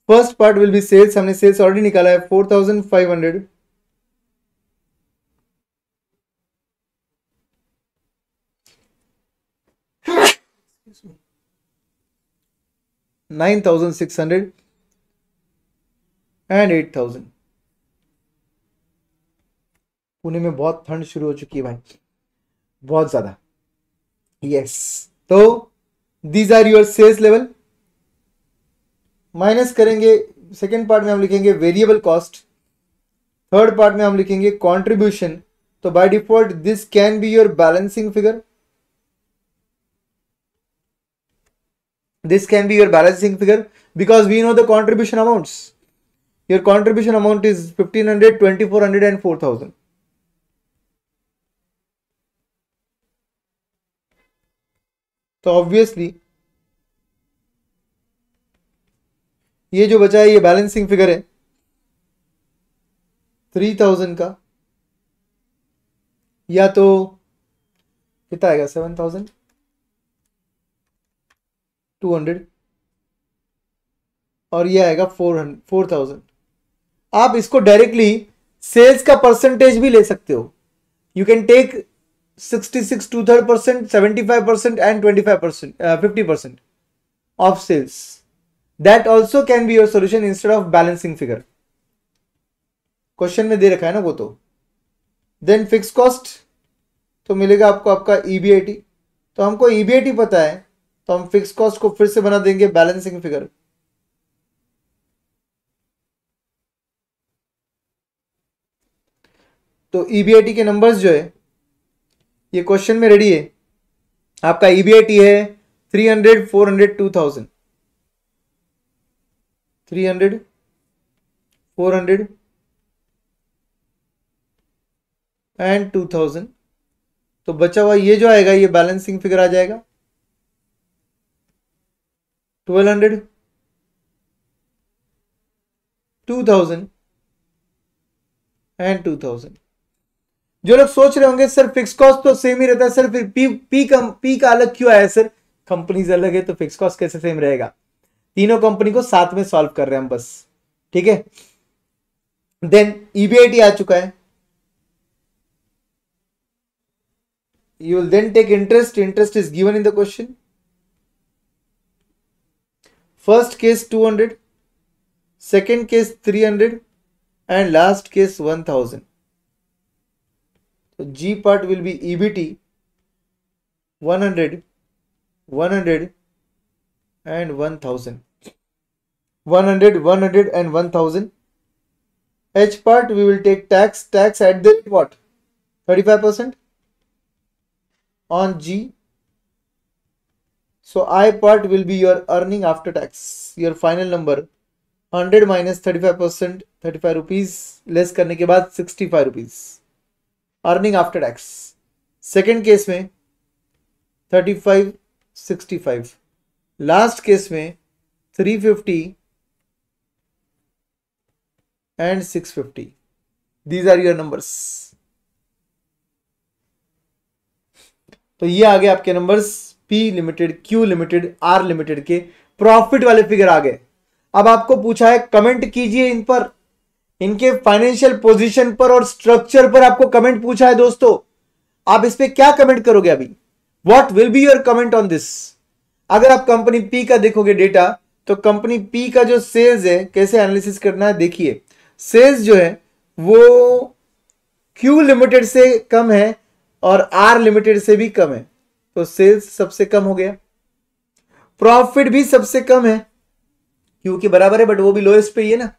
Speaker 1: First part will be sales, हमने सेल्स ऑलरेडी निकाला है 4500 9600 एंड 8000। पुणे में बहुत ठंड शुरू हो चुकी है भाई, बहुत ज्यादा। यस, तो these are your sales level. Minus करेंगे, सेकेंड पार्ट में हम लिखेंगे वेरिएबल कॉस्ट, थर्ड पार्ट में हम लिखेंगे कंट्रीब्यूशन। तो by default this can be your balancing figure, this can be your balancing figure because we know the contribution amounts. Your contribution amount is 1500 2400 and 4000. तो obviously ये जो बचा है ये बैलेंसिंग फिगर है 3000 का, या तो कितना आएगा 7200 और ये आएगा 4,000। आप इसको डायरेक्टली सेल्स का परसेंटेज भी ले सकते हो। You can take 66 2/3%, 75% and 25%, 50% of sales. That also can be your solution instead of balancing figure. Question में दे रखा है ना वो। तो देन फिक्स कॉस्ट तो मिलेगा आपको आपका ईबीआईटी। तो हमको ईबीआईटी पता है, तो हम फिक्स कॉस्ट को फिर से बना देंगे बैलेंसिंग फिगर। तो ईबीआईटी के नंबर्स जो है ये क्वेश्चन में रेडी है। आपका ईबीआईटी है 300, 400, 2000, 300, 400 एंड 2000। तो बचा हुआ ये जो आएगा ये बैलेंसिंग फिगर आ जाएगा 1200, 2000 एंड 2000। जो लोग सोच रहे होंगे सर फिक्स कॉस्ट तो सेम ही रहता है सर, फिर पी का अलग क्यों आया सर? कंपनीज अलग है तो फिक्स कॉस्ट कैसे सेम रहेगा? तीनों कंपनी को साथ में सॉल्व कर रहे हैं हम बस, ठीक है। देन ईबीआईटी आ चुका है। You will then take interest. Interest is given in the question. First case 200, second case 300, and last case 1000. So G part will be EBT 100, 100 and 1000. 100, 100 and 1000. H part we will take tax. Tax at the what? 35% on G. So I part will be your earning after tax. Your final number 100 minus 35%, 35 rupees less करने के बाद 65 rupees earning after tax. Second case में 35, 65। Last case में 350 and 650। These are your numbers. तो ये आ गए आपके numbers P limited, Q limited, R limited के प्रॉफिट वाले फिगर आ गए। अब आपको पूछा है कमेंट कीजिए इन पर, इनके फाइनेंशियल पोजीशन पर और स्ट्रक्चर पर आपको कमेंट पूछा है दोस्तों। आप इस पे क्या कमेंट करोगे अभी? What will be your comment on this? अगर आप कंपनी पी का देखोगे डेटा, तो कंपनी पी का जो सेल्स है कैसे एनालिसिस करना है देखिए। सेल्स जो है वो क्यू लिमिटेड से कम है और आर लिमिटेड से भी कम है, तो सेल्स सबसे कम हो गया। प्रॉफिट भी सबसे कम है, क्योंकि बराबर है बट वो भी लोएस्ट पे ही है ना।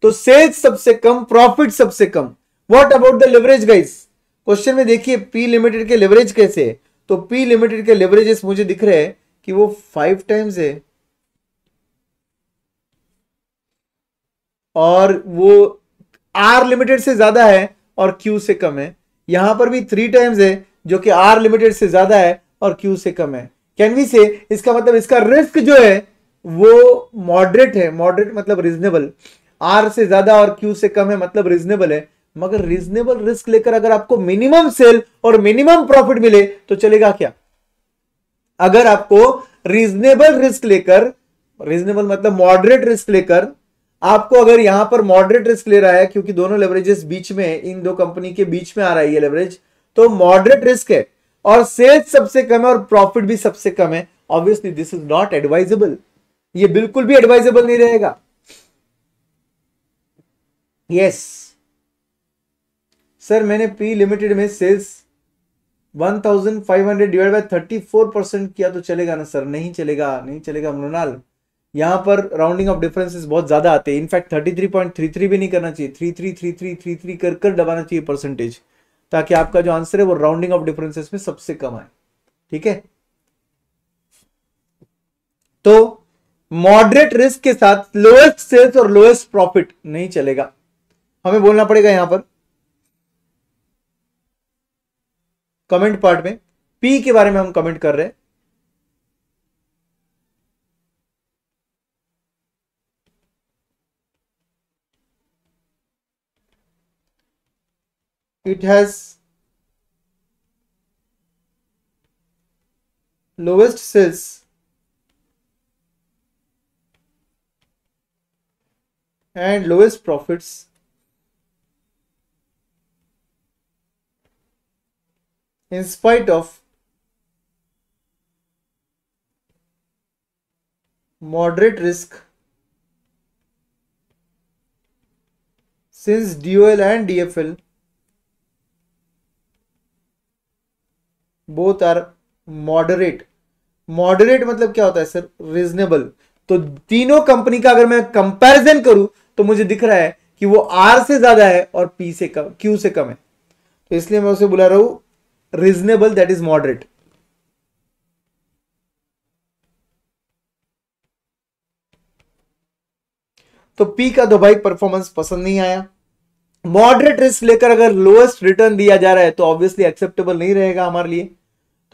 Speaker 1: तो सेल्स सबसे कम, प्रॉफिट सबसे कम। What about the leverage guys? Question में देखिए पी लिमिटेड के लेवरेज कैसे है। तो पी लिमिटेड के लेवरेजेस मुझे दिख रहे हैं कि वो 5 टाइम्स है और वो आर लिमिटेड से ज्यादा है और क्यू से कम है। यहां पर भी 3 टाइम्स है जो कि आर लिमिटेड से ज्यादा है और क्यू से कम है। कैन वी से इसका मतलब इसका रिस्क जो है वो मॉडरेट है। मॉडरेट मतलब रीजनेबल। आर से ज्यादा और क्यू से कम है मतलब रीजनेबल है। मगर रीजनेबल रिस्क लेकर अगर आपको मिनिमम सेल और मिनिमम प्रॉफिट मिले तो चलेगा क्या? अगर आपको रीजनेबल रिस्क लेकर, रीजनेबल मतलब मॉडरेट रिस्क लेकर, आपको अगर यहां पर मॉडरेट रिस्क ले रहा है क्योंकि दोनों लेवरेजेस बीच में, इन दो कंपनी के बीच में आ रहा है ये लेवरेज, तो मॉडरेट रिस्क है और सेल्स सबसे कम है और प्रॉफिट भी सबसे कम है। Obviously this is not advisable. ये बिल्कुल भी एडवाइजेबल नहीं रहेगा। यस सर, मैंने पी लिमिटेड में सेल्स 1500 डिवाइड बाय 34% किया तो चलेगा ना सर? नहीं चलेगा, नहीं चलेगा मृणाल। यहां पर राउंडिंग ऑफ डिफरेंसेस बहुत ज्यादा आते हैं। इनफैक्ट 33.33 भी नहीं करना चाहिए, 333333 कर कर दबाना चाहिए परसेंटेज, ताकि आपका जो आंसर है वो राउंडिंग ऑफ डिफरेंसेस में सबसे कम आए। ठीक है, तो मॉडरेट रिस्क के साथ लोएस्ट सेल्स और लोएस्ट प्रॉफिट नहीं चलेगा। हमें बोलना पड़ेगा यहां पर कमेंट पार्ट में पी के बारे में हम कमेंट कर रहे हैं। It has lowest sales and lowest profits in spite of moderate risk, since DOL and DFL both are moderate. Moderate मतलब क्या होता है सर? रीजनेबल। तो तीनों कंपनी का अगर मैं कंपैरिजन करूं तो मुझे दिख रहा है कि वो आर से ज्यादा है और पी से कम, क्यू से कम है, तो इसलिए मैं उसे बुला रहा हूं रीजनेबल, दैट इज मॉडरेट। तो पी का तो भाई परफॉर्मेंस पसंद नहीं आया। मॉडरेट रिस्क लेकर अगर लोएस्ट रिटर्न दिया जा रहा है तो ऑब्वियसली एक्सेप्टेबल नहीं रहेगा हमारे लिए।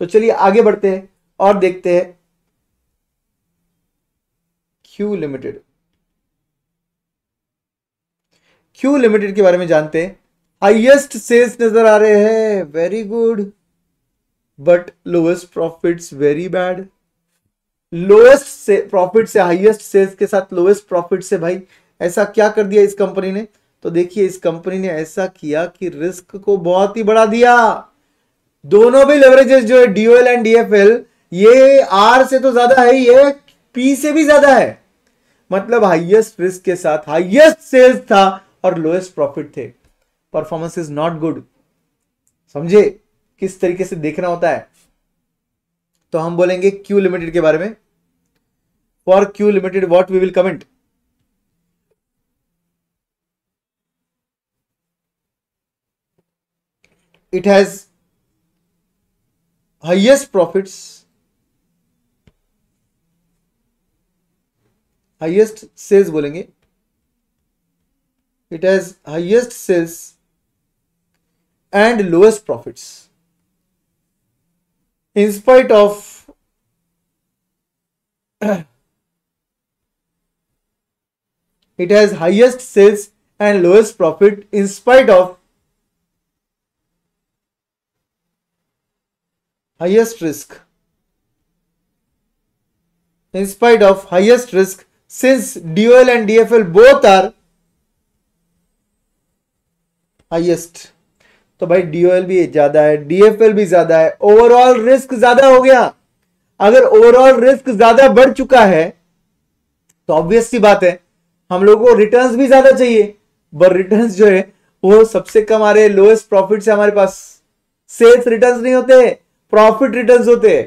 Speaker 1: तो चलिए आगे बढ़ते हैं और देखते हैं क्यू लिमिटेड। क्यू लिमिटेड के बारे में जानते हैं। हाईएस्ट सेल्स नजर आ रहे हैं, very good, but lowest profits very bad. Lowest से प्रॉफिट से हाईएस्ट सेल्स के साथ लोएस्ट प्रॉफिट से, भाई ऐसा क्या कर दिया इस कंपनी ने? तो देखिए इस कंपनी ने ऐसा किया कि रिस्क को बहुत ही बढ़ा दिया। दोनों भी लेवरेजेस जो है डीओएल एंड डीएफएल, ये आर से तो ज्यादा है, ये पी से भी ज्यादा है। मतलब हाईएस्ट रिस्क के साथ हाईएस्ट सेल्स था और लोएस्ट प्रॉफिट थे। Performance is not good. समझे किस तरीके से देखना होता है? तो हम बोलेंगे क्यू लिमिटेड के बारे में। For Q limited what we will comment? it has highest profits, highest sales बोलेंगे, it has highest sales and lowest profits in spite of it has highest sales and lowest profit in spite of highest risk, in spite of highest risk, since DOL and DFL both are highest। तो भाई DOL भी ज्यादा है, DFL भी ज्यादा है, overall risk ज्यादा हो गया। अगर ओवरऑल रिस्क ज्यादा बढ़ चुका है तो ऑब्वियस सी बात है हम लोगों को रिटर्न्स भी ज्यादा चाहिए, पर रिटर्न्स जो है वो सबसे कम आ रहे हैं। लोएस्ट प्रॉफिट से हमारे पास सेल्स रिटर्न्स नहीं होते, प्रॉफिट रिटर्न्स होते हैं।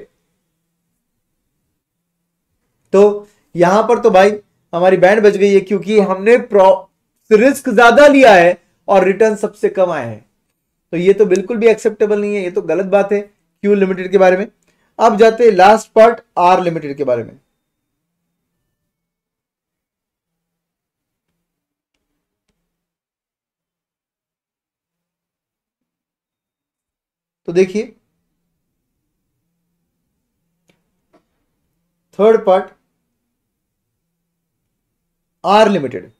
Speaker 1: तो यहां पर तो भाई हमारी बैंड बच गई है, क्योंकि हमने रिस्क ज्यादा लिया है और रिटर्न सबसे कम आए हैं। तो ये तो बिल्कुल भी एक्सेप्टेबल नहीं है, ये तो गलत बात है क्यू लिमिटेड के बारे में। अब जाते हैं लास्ट पार्ट आर लिमिटेड के बारे में। तो देखिए third part R limited.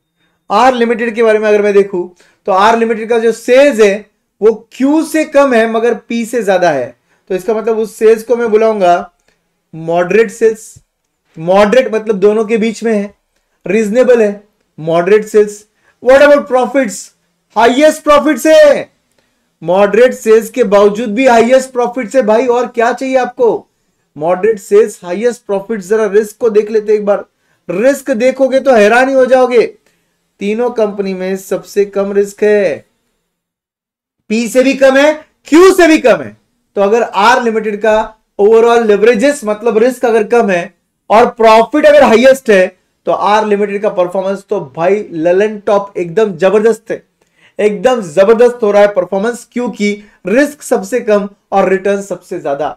Speaker 1: R limited के बारे में अगर मैं देखूं तो आर लिमिटेड का जो सेल्स है वो क्यू से कम है मगर पी से ज्यादा है। तो इसका मतलब उस सेल्स को मैं बुलाऊंगा मॉडरेट सेल्स। मॉडरेट मतलब दोनों के बीच में है, रीजनेबल है, moderate sales. What about profits? Highest profits है, मॉडरेट सेल्स के बावजूद भी हाईएस्ट प्रॉफिट्स है। भाई और क्या चाहिए आपको? Moderate sales, highest profit. जरा रिस्क को देख लेते एक बार। रिस्क देखोगे तो हैरान ही हो जाओगे। तीनों कंपनी में सबसे कम रिस्क है, पी से भी कम है, क्यू से भी कम है। तो अगर आर लिमिटेड का ओवरऑल लेवरेजेस मतलब रिस्क अगर कम है और प्रॉफिट अगर हाईएस्ट है तो आर लिमिटेड का परफॉर्मेंस तो भाई ललन टॉप, एकदम जबरदस्त है, एकदम जबरदस्त हो रहा है परफॉर्मेंस, क्योंकि रिस्क सबसे कम और रिटर्न सबसे ज्यादा।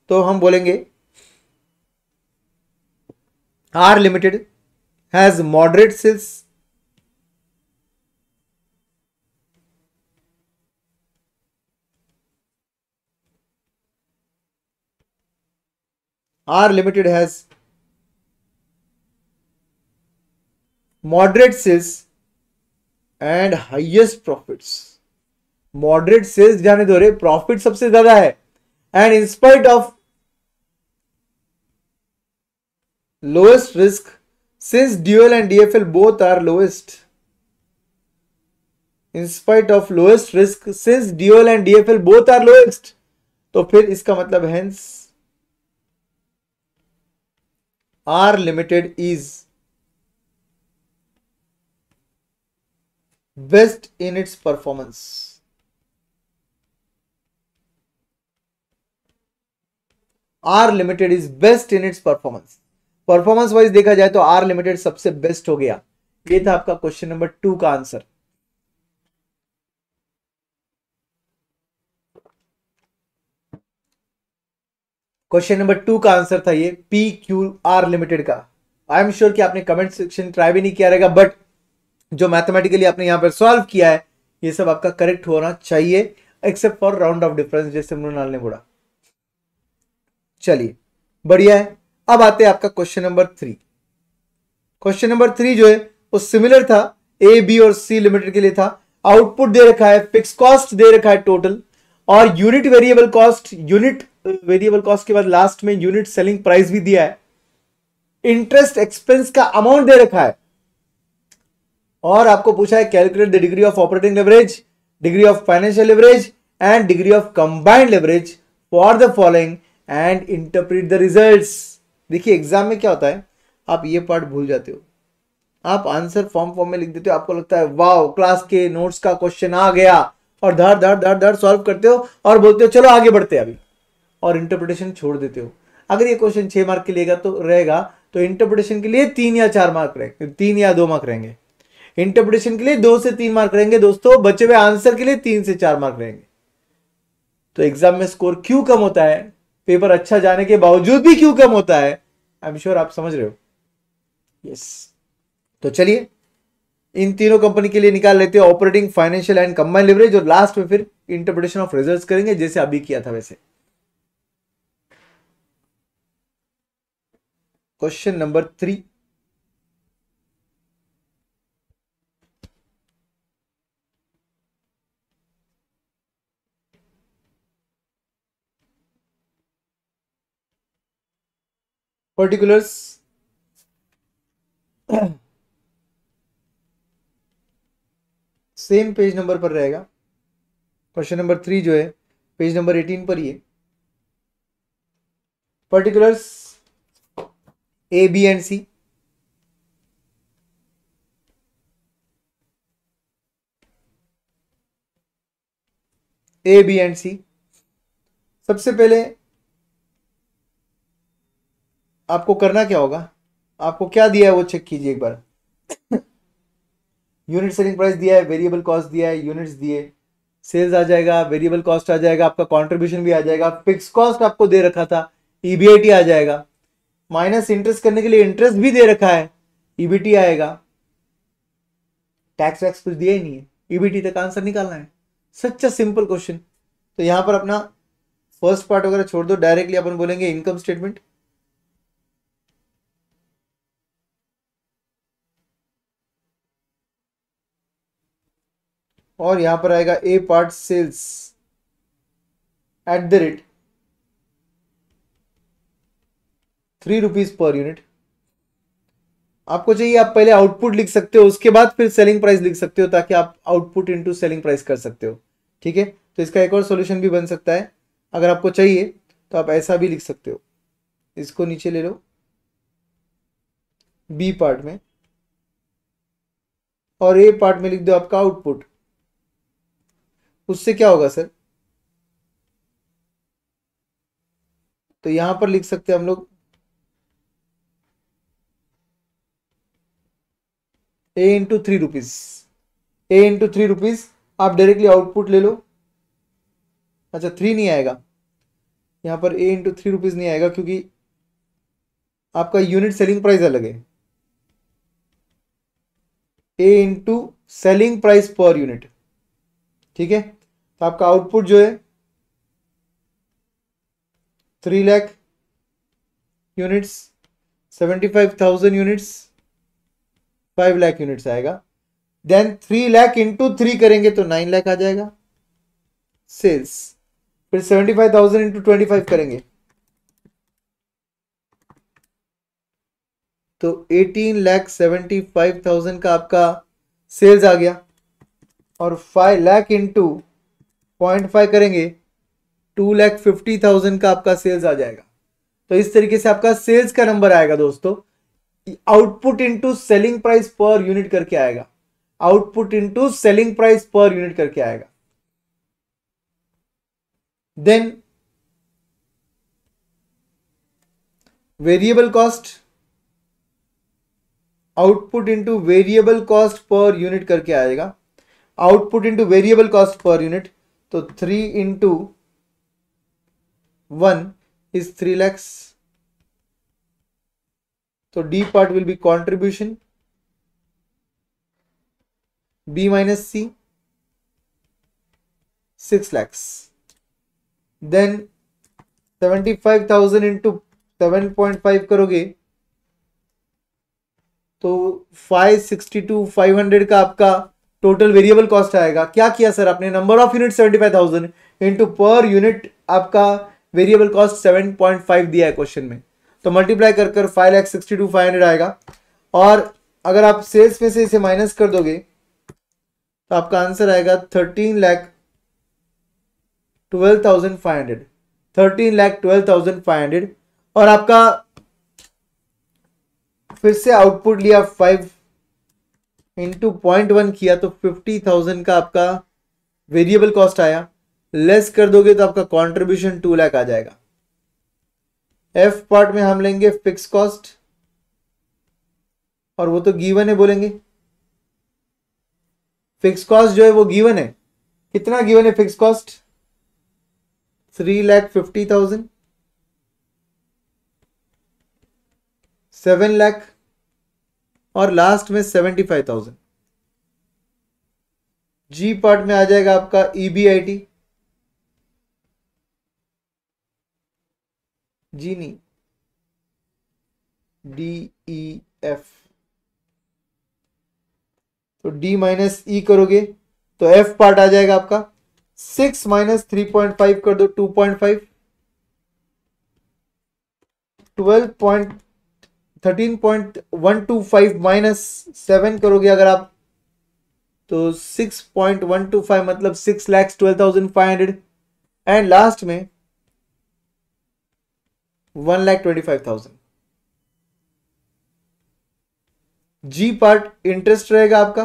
Speaker 1: तो हम बोलेंगे R limited has moderate sales, R Limited has moderate sales and highest profits। moderate sales जाने दो रे, प्रॉफिट सबसे ज्यादा है, and in spite of lowest risk, Since DOL and DFL both are lowest, in spite of lowest risk, since DOL and DFL both are lowest, तो फिर इसका मतलब hence R Limited is best in its performance. R Limited is best in its performance. Performance wise देखा जाए तो are limited सबसे best हो गया। ये था आपका क्वेश्चन नंबर 2 का आंसर। क्वेश्चन नंबर 2 का आंसर था ये पी क्यू आर लिमिटेड का। आई एम श्योर कि आपने कमेंट सेक्शन ट्राई भी नहीं किया रहेगा, बट जो मैथमेटिकली आपने यहां पर सॉल्व किया है ये सब आपका करेक्ट होना चाहिए, except for round of difference जैसे मृणाल ने बोला। चलिए बढ़िया है। अब आते हैं आपका क्वेश्चन नंबर 3। क्वेश्चन नंबर 3 जो है वो सिमिलर था, ए बी और सी लिमिटेड के लिए था। आउटपुट दे रखा है, फिक्स कॉस्ट दे रखा है टोटल, और unit variable cost, unit variable cost के बाद लास्ट में यूनिट सेलिंग प्राइस भी दिया है। इंटरेस्ट एक्सपेंस का अमाउंट दे रखा है, और आपको पूछा है calculate the degree of operating leverage, degree of financial leverage and degree of combined leverage for the following and interpret the results. देखिए एग्जाम में क्या होता है, आप ये पार्ट भूल जाते हो, आप आंसर फॉर्म में लिख देते हो, आपको लगता है वाओ क्लास के नोट्स का क्वेश्चन आ गया, और धड़ धड़ धड़ धड़ सॉल्व करते हो और बोलते हो चलो आगे बढ़ते हैं अभी, और इंटरप्रिटेशन छोड़ देते हो। अगर ये क्वेश्चन 6 मार्क के लिए तो रहेगा, तो इंटरप्रिटेशन के लिए 3 या 4 मार्क रहेंगे, 3 या 2 मार्क रहेंगे। इंटरप्रिटेशन के लिए 2 से 3 मार्क रहेंगे दोस्तों, बचे हुए आंसर के लिए 3 से 4 मार्क रहेंगे। तो एग्जाम में स्कोर क्यों कम होता है, पेपर अच्छा जाने के बावजूद भी क्यों कम होता है, आई एम श्योर आप समझ रहे हो। यस तो चलिए इन तीनों कंपनी के लिए निकाल लेते हैं operating, financial and combined leverage, और लास्ट में फिर इंटरप्रिटेशन ऑफ रिजल्ट्स करेंगे जैसे अभी किया था वैसे। Question number 3, particulars same page number पर रहेगा। क्वेश्चन नंबर 3 जो है पेज नंबर 18 पर ही है। Particulars A B and C, A B and C. सबसे पहले आपको करना क्या होगा, आपको क्या दिया है वो चेक कीजिए एक बार। यूनिट सेलिंग प्राइस दिया है, वेरिएबल कॉस्ट दिया है, यूनिट्स दिए, सेल्स आ जाएगा, वेरिएबल कॉस्ट आ जाएगा, आपका कंट्रीब्यूशन भी आ जाएगा, फिक्स कॉस्ट आपको दे रखा था, ईबीआईटी आ जाएगा, माइनस इंटरेस्ट करने के लिए इंटरेस्ट भी दे रखा है, ईबीटी आएगा, टैक्स वैक्स कुछ दिया ही नहीं है, ईबीटी तक आंसर निकालना है। सच अ सिंपल क्वेश्चन। तो यहां पर अपना फर्स्ट पार्ट वगैरह छोड़ दो, डायरेक्टली अपन बोलेंगे इनकम स्टेटमेंट। और यहां पर आएगा A part sales at the rate 3 rupees per unit. आपको चाहिए आप पहले आउटपुट लिख सकते हो, उसके बाद फिर सेलिंग प्राइस लिख सकते हो, ताकि आप आउटपुट इनटू सेलिंग प्राइस कर सकते हो। ठीक है, तो इसका एक और सॉल्यूशन भी बन सकता है, अगर आपको चाहिए तो आप ऐसा भी लिख सकते हो। इसको नीचे ले लो बी पार्ट में, और ए पार्ट में लिख दो आपका आउटपुट। उससे क्या होगा सर, तो यहां पर लिख सकते हैं हम लोग ए इंटू 3 रुपीज, ए इंटू 3 रुपीज। आप डायरेक्टली आउटपुट ले लो। अच्छा 3 नहीं आएगा यहां पर, ए इंटू 3 रुपीज नहीं आएगा, क्योंकि आपका यूनिट सेलिंग प्राइस अलग है। A into selling price per unit. ठीक है, तो आपका आउटपुट जो है 3 lakh units, 75,000 units, 5 lakh units आएगा। देन 3 लाख इंटू 3 करेंगे तो 9 लाख आ जाएगा सेल्स। फिर 75,000 इंटू 25 करेंगे तो 18,75,000 का आपका सेल्स आ गया, और 5 लाख इंटू 0.5 करेंगे 2,50,000 का आपका सेल्स आ जाएगा। तो इस तरीके से आपका सेल्स का नंबर आएगा दोस्तों, output into selling price per unit करके आएगा, output into selling price per unit करके आएगा। Then variable cost, output into variable cost per unit करके आएगा, output into variable cost per unit, तो 3 इंटू 1 इज 3 lakhs। तो D part will be contribution, B minus C 6 lakhs। Then 75,000 into 7.5 करोगे तो 562,500 का आपका टोटल वेरिएबल कॉस्ट आएगा। क्या किया सर आपने, number of unit 75,000 into per unit आपका वेरिएबल कॉस्ट 7.5 दिया है क्वेश्चन में, तो मल्टीप्लाई कर 5,62,500 आएगा। और अगर आप सेल्स में से इसे माइनस कर दोगे तो आपका आंसर आएगा 13,12,500, 13,12,500। और आपका फिर से आउटपुट लिया 5 इंटू 0.1 किया तो 50,000 का आपका वेरिएबल कॉस्ट आया, लेस कर दोगे तो आपका कंट्रीब्यूशन 2 लाख आ जाएगा। एफ पार्ट में हम लेंगे फिक्स कॉस्ट, और वो तो गिवन है बोलेंगे, फिक्स कॉस्ट जो है वो गिवन है। कितना गिवन है फिक्स कॉस्ट, 3,50,000, 7 लाख, और लास्ट में 75,000। जी पार्ट में आ जाएगा आपका ईबीआईटी, जी नहीं, DEF। तो डी माइनस ई करोगे तो एफ पार्ट आ जाएगा आपका 6 माइनस 3.5 कर दो 2.5, 13.125 माइनस 7 करोगे अगर आप तो 6.125 मतलब 6,12,500, एंड लास्ट में 1,25,000। जी पार्ट इंटरेस्ट रहेगा आपका।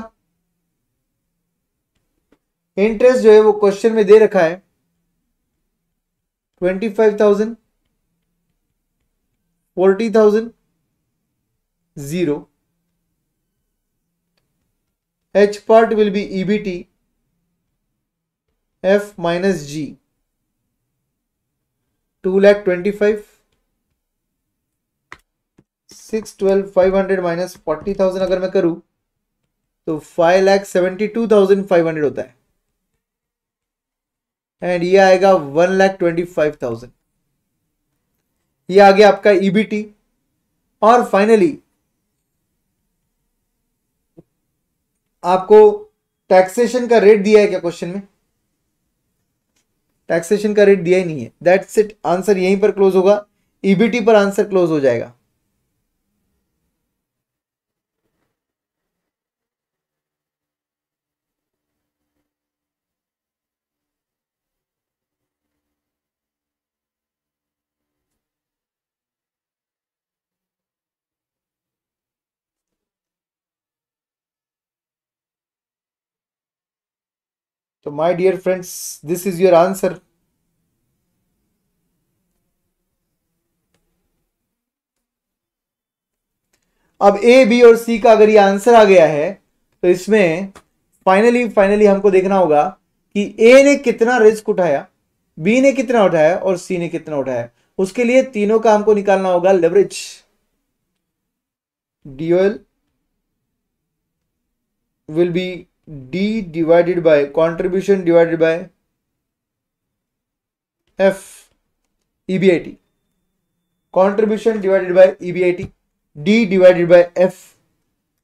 Speaker 1: इंटरेस्ट जो है वो क्वेश्चन में दे रखा है 25,000, 40,000, 0। H part will be EBT, F minus G, 2,25,000, 612,500 minus 40,000 अगर मैं करूं तो 5,72,500 होता है, एंड ये आएगा 1,25,000। ये आ गया आपका EBT। और फाइनली आपको टैक्सेशन का रेट दिया है क्या क्वेश्चन में, टैक्सेशन का रेट दिया ही नहीं है। दैट्स इट, आंसर यहीं पर क्लोज होगा, EBT पर आंसर क्लोज हो जाएगा। तो my dear friends, this is your answer. अब ए बी और सी का अगर ये आंसर आ गया है तो इसमें फाइनली हमको देखना होगा कि ए ने कितना रिस्क उठाया, बी ने कितना उठाया और सी ने कितना उठाया। उसके लिए तीनों का हमको निकालना होगा leverage. Dual will be D divided by contribution divided by F EBIT, contribution divided by EBIT, D divided by F,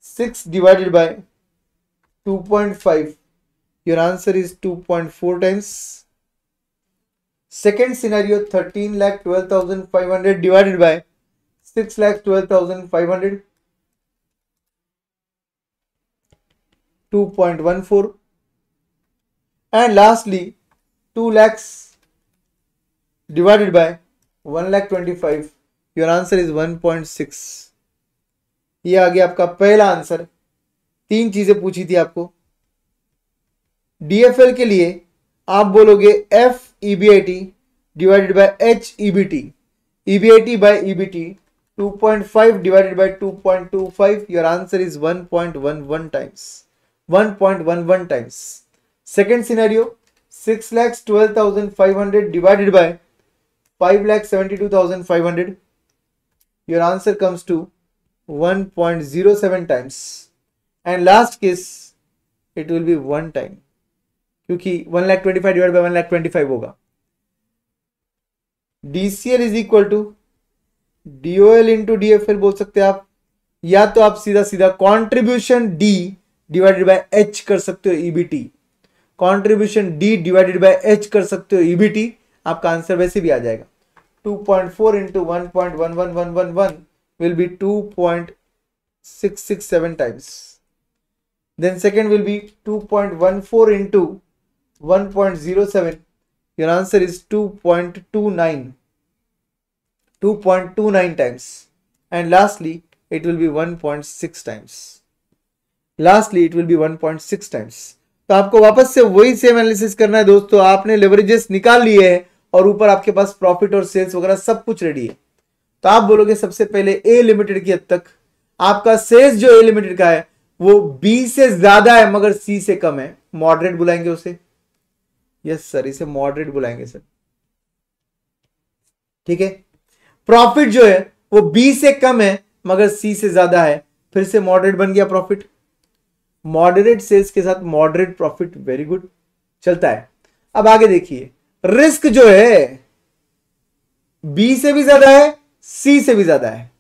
Speaker 1: 6 divided by 2.5, your answer is 2.4 times. Second scenario 13,12,500 divided by 6,12,500, 2.14, and lastly 2 lakhs divided by 1,25,000, your answer is 1.6। ये आ गया आपका पहला answer. 3 चीजें पूछी थी आपको। DFL के लिए आप बोलोगे F EBIT divided by H EBT, EBIT by EBT 2.5 divided by 2.25, your answer is 1.11 times, 1.11 times। Second scenario, 6,12,500 divided by 5,72,500, your answer comes to 1.07 times, and last case it will be 1 time, क्योंकि 1,25,000 divided by 1,25,000 होगा। DCL is equal to DOL into DFL बोल सकते हैं आप, या तो आप सीधा सीधा contribution D divided by H कर सकते हो EBT, contribution D divided by H कर सकते हो EBT, आपका आंसर वैसे भी आ जाएगा। 2.4 into 1.11111 will be 2.667 times, then second will be 2.14 into 1.07, your answer is 2.29 times, and lastly it will be 1.6 times, lastly it will be 1.6 times। तो आपको वापस से वही सेम एनालिसिस करना है दोस्तों। आपने लेवरेजेस निकाल लिए हैं और ऊपर आपके पास प्रॉफिट और सेल्स वगैरह सब कुछ रेडी है। तो आप बोलोगे सबसे पहले ए लिमिटेड की हद तक आपका सेल्स जो ए लिमिटेड का है वो बी से ज्यादा है मगर सी से कम है, मॉडरेट बुलाएंगे उसे। यस सर, इसे मॉडरेट बुलाएंगे सर, ठीक है। प्रॉफिट जो है वो बी से कम है मगर सी से ज्यादा है, फिर से मॉडरेट बन गया प्रॉफिट। मॉडरेट सेल्स के साथ मॉडरेट प्रॉफिट, वेरी गुड, चलता है। अब आगे देखिए, रिस्क जो है बी से भी ज्यादा है, सी से भी ज्यादा है।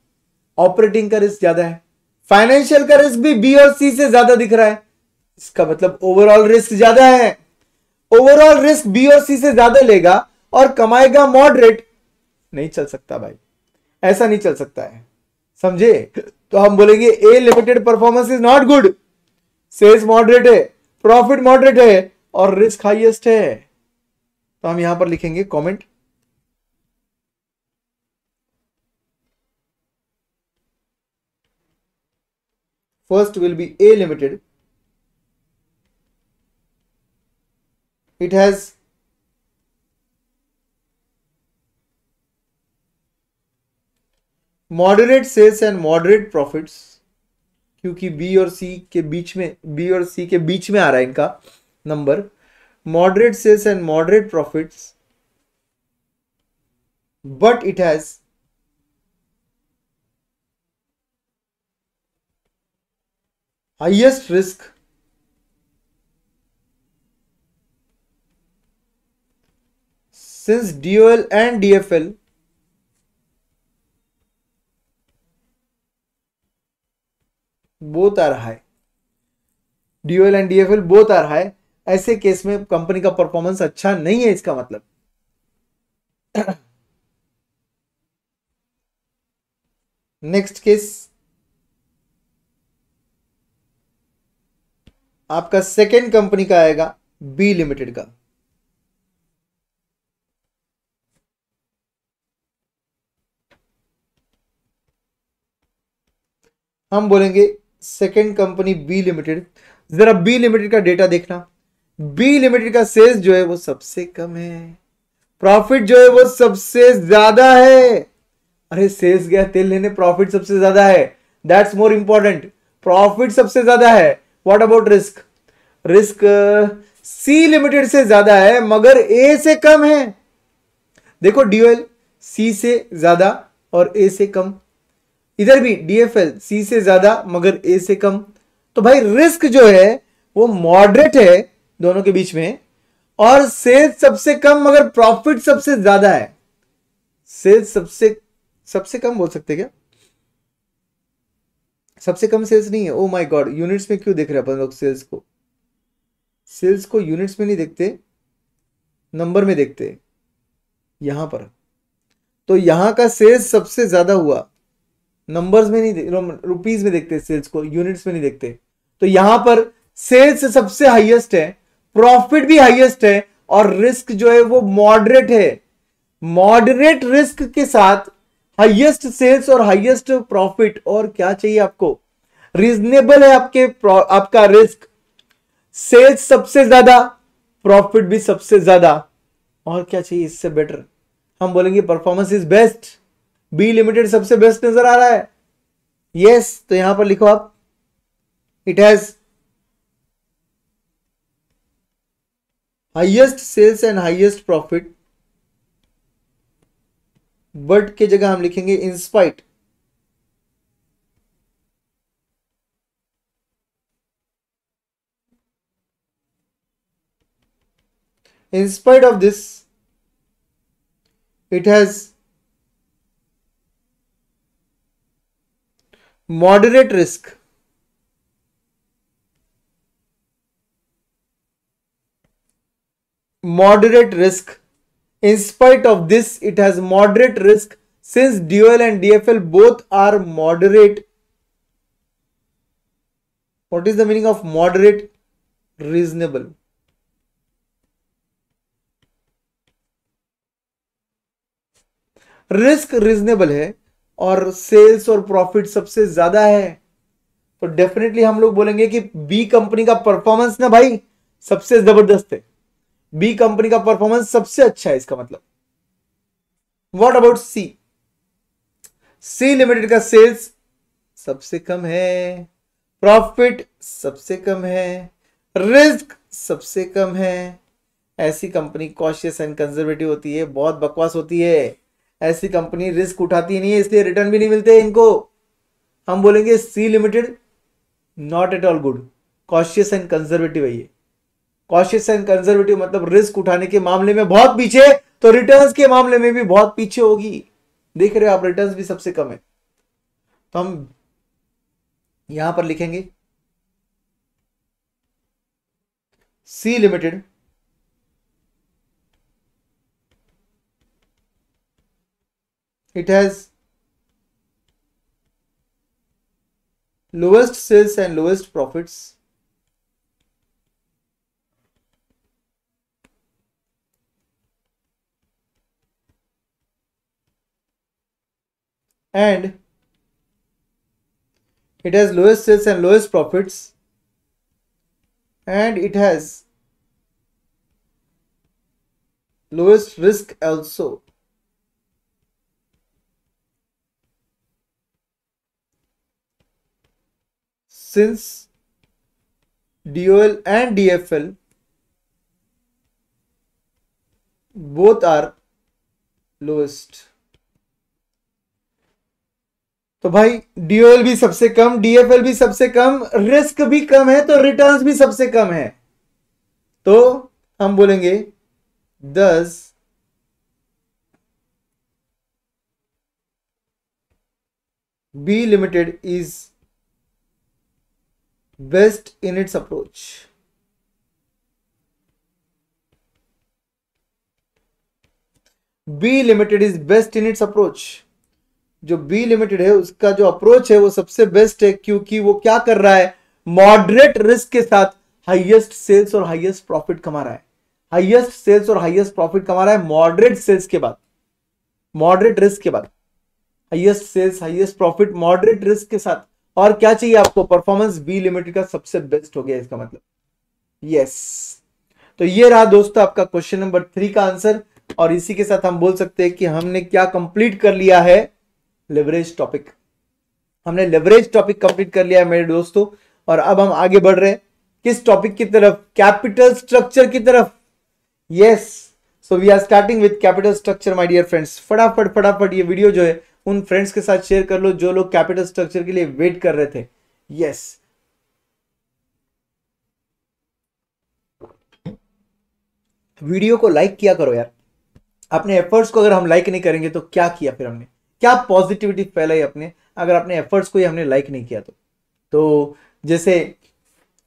Speaker 1: ऑपरेटिंग का रिस्क ज्यादा है, फाइनेंशियल का रिस्क भी बी और सी से ज्यादा दिख रहा है, इसका मतलब ओवरऑल रिस्क ज्यादा है। ओवरऑल रिस्क बी और सी से ज्यादा लेगा और कमाएगा मॉडरेट, नहीं चल सकता भाई, ऐसा नहीं चल सकता है, समझे। तो हम बोलेंगे A limited performance is not good, sales moderate है, प्रॉफिट मॉडरेट है और रिस्क हाईएस्ट है। तो हम यहां पर लिखेंगे comment, first will be A limited, it has moderate sales and moderate profits, क्योंकि बी और सी के बीच में, बी और सी के बीच में आ रहा है इनका number. moderate sales and moderate profits, but it has highest risk since DOL and DFL both are high, DOL and DFL both are high, ऐसे केस में कंपनी का परफॉर्मेंस अच्छा नहीं है, इसका मतलब। नेक्स्ट केस आपका सेकेंड कंपनी का आएगा बी लिमिटेड का। हम बोलेंगे सेकेंड कंपनी बी लिमिटेड। जरा बी लिमिटेड का डेटा देखना, बी लिमिटेड का सेल्स जो है वो सबसे कम है, प्रॉफिट जो है वो सबसे ज्यादा है। अरे सेल्स गया तेल लेने, प्रॉफिट सबसे ज्यादा है, दैट्स मोर इंपॉर्टेंट, प्रॉफिट सबसे ज्यादा है। What about risk, risk C limited से ज्यादा है मगर ए से कम है। देखो डीओएल सी से ज्यादा और ए से कम, इधर भी डीएफएल सी से ज्यादा मगर ए से कम। तो भाई रिस्क जो है वो मॉडरेट है दोनों के बीच में, और सेल्स सबसे कम मगर प्रॉफिट सबसे ज्यादा है। सेल्स सबसे कम बोल सकते क्या, सबसे कम सेल्स नहीं है। ओ माय गॉड, यूनिट्स में क्यों देख रहे हैं अपन लोग सेल्स को, सेल्स को यूनिट्स में नहीं देखते, नंबर में देखते यहां पर। तो यहां का सेल्स सबसे ज्यादा हुआ, नंबर्स में नहीं, रुपीज में देखते सेल्स को, यूनिट्स में नहीं देखते। तो यहां पर सेल्स सबसे हाईएस्ट है, प्रॉफिट भी हाईएस्ट है, और रिस्क जो है वो मॉडरेट है। मॉडरेट रिस्क के साथ हाईएस्ट सेल्स और हाईएस्ट प्रॉफिट, और क्या चाहिए आपको? रीजनेबल है आपका रिस्क, सेल्स सबसे ज्यादा, प्रॉफिट भी सबसे ज्यादा, और क्या चाहिए इससे बेटर? हम बोलेंगे performance is best. B limited सबसे बेस्ट नजर आ रहा है। यस, तो यहां पर लिखो आप, it has highest sales and highest profit, but के जगह हम लिखेंगे in spite of this, it has moderate risk. Moderate risk. In spite of this, it has moderate risk since DOL and DFL both are moderate. What is the meaning of moderate? Reasonable. Risk reasonable है और sales और profit सबसे ज्यादा है, तो definitely हम लोग बोलेंगे कि बी कंपनी का परफॉर्मेंस ना भाई सबसे जबरदस्त है। बी कंपनी का परफॉर्मेंस सबसे अच्छा है इसका मतलब। What about C? C limited का सेल्स सबसे कम है, प्रॉफिट सबसे कम है, रिस्क सबसे कम है। ऐसी कंपनी कॉशियस एंड कंजर्वेटिव होती है, बहुत बकवास होती है। ऐसी कंपनी रिस्क उठाती नहीं है, इसलिए रिटर्न भी नहीं मिलते इनको। हम बोलेंगे C limited not at all good, cautious and conservative है ये। कॉशियस एंड कंजर्वेटिव मतलब रिस्क उठाने के मामले में बहुत पीछे, तो रिटर्न्स के मामले में भी बहुत पीछे होगी। देख रहे हो आप, रिटर्न्स भी सबसे कम है। तो हम यहां पर लिखेंगे C limited it has lowest sales and lowest profits, and it has lowest sales and lowest profits, and it has lowest risk also. Since DOL and DFL both are lowest. तो भाई DOL भी सबसे कम, DFL भी सबसे कम, risk भी कम है, तो returns भी सबसे कम है। तो हम बोलेंगे thus B Limited is best in its approach. B Limited is best in its approach. जो B Limited है उसका जो अप्रोच है वो सबसे बेस्ट है, क्योंकि वो क्या कर रहा है? मॉडरेट रिस्क के साथ हाईएस्ट सेल्स और हाईएस्ट प्रॉफिट कमा रहा है। हाईएस्ट सेल्स और हाईएस्ट प्रॉफिट कमा रहा है मॉडरेट सेल्स के बाद, मॉडरेट रिस्क के बाद। Highest sales, highest profit, moderate risk के साथ। और क्या चाहिए आपको? परफॉर्मेंस बी लिमिटेड का सबसे बेस्ट हो गया इसका मतलब। यस, तो ये रहा दोस्तों आपका क्वेश्चन नंबर 3 का आंसर। और इसी के साथ हम बोल सकते हैं कि हमने क्या कंप्लीट कर लिया है? Leverage topic. हमने लेवरेज टॉपिक कंप्लीट कर लिया है मेरे दोस्तों। और अब हम आगे बढ़ रहे हैं किस टॉपिक की तरफ? कैपिटल स्ट्रक्चर की तरफ। Yes, so we are starting with capital structure my dear friends. फटाफट फटाफट ये वीडियो जो है उन फ्रेंड्स के साथ शेयर कर लो जो लोग कैपिटल स्ट्रक्चर के लिए वेट कर रहे थे। यस, वीडियो को लाइक किया करो यार। अपने एफर्ट्स को अगर हम लाइक नहीं करेंगे तो क्या किया फिर हमने? क्या पॉजिटिविटी फैलाई अपने, अगर अपने एफर्ट्स को ही हमने लाइक नहीं किया तो जैसे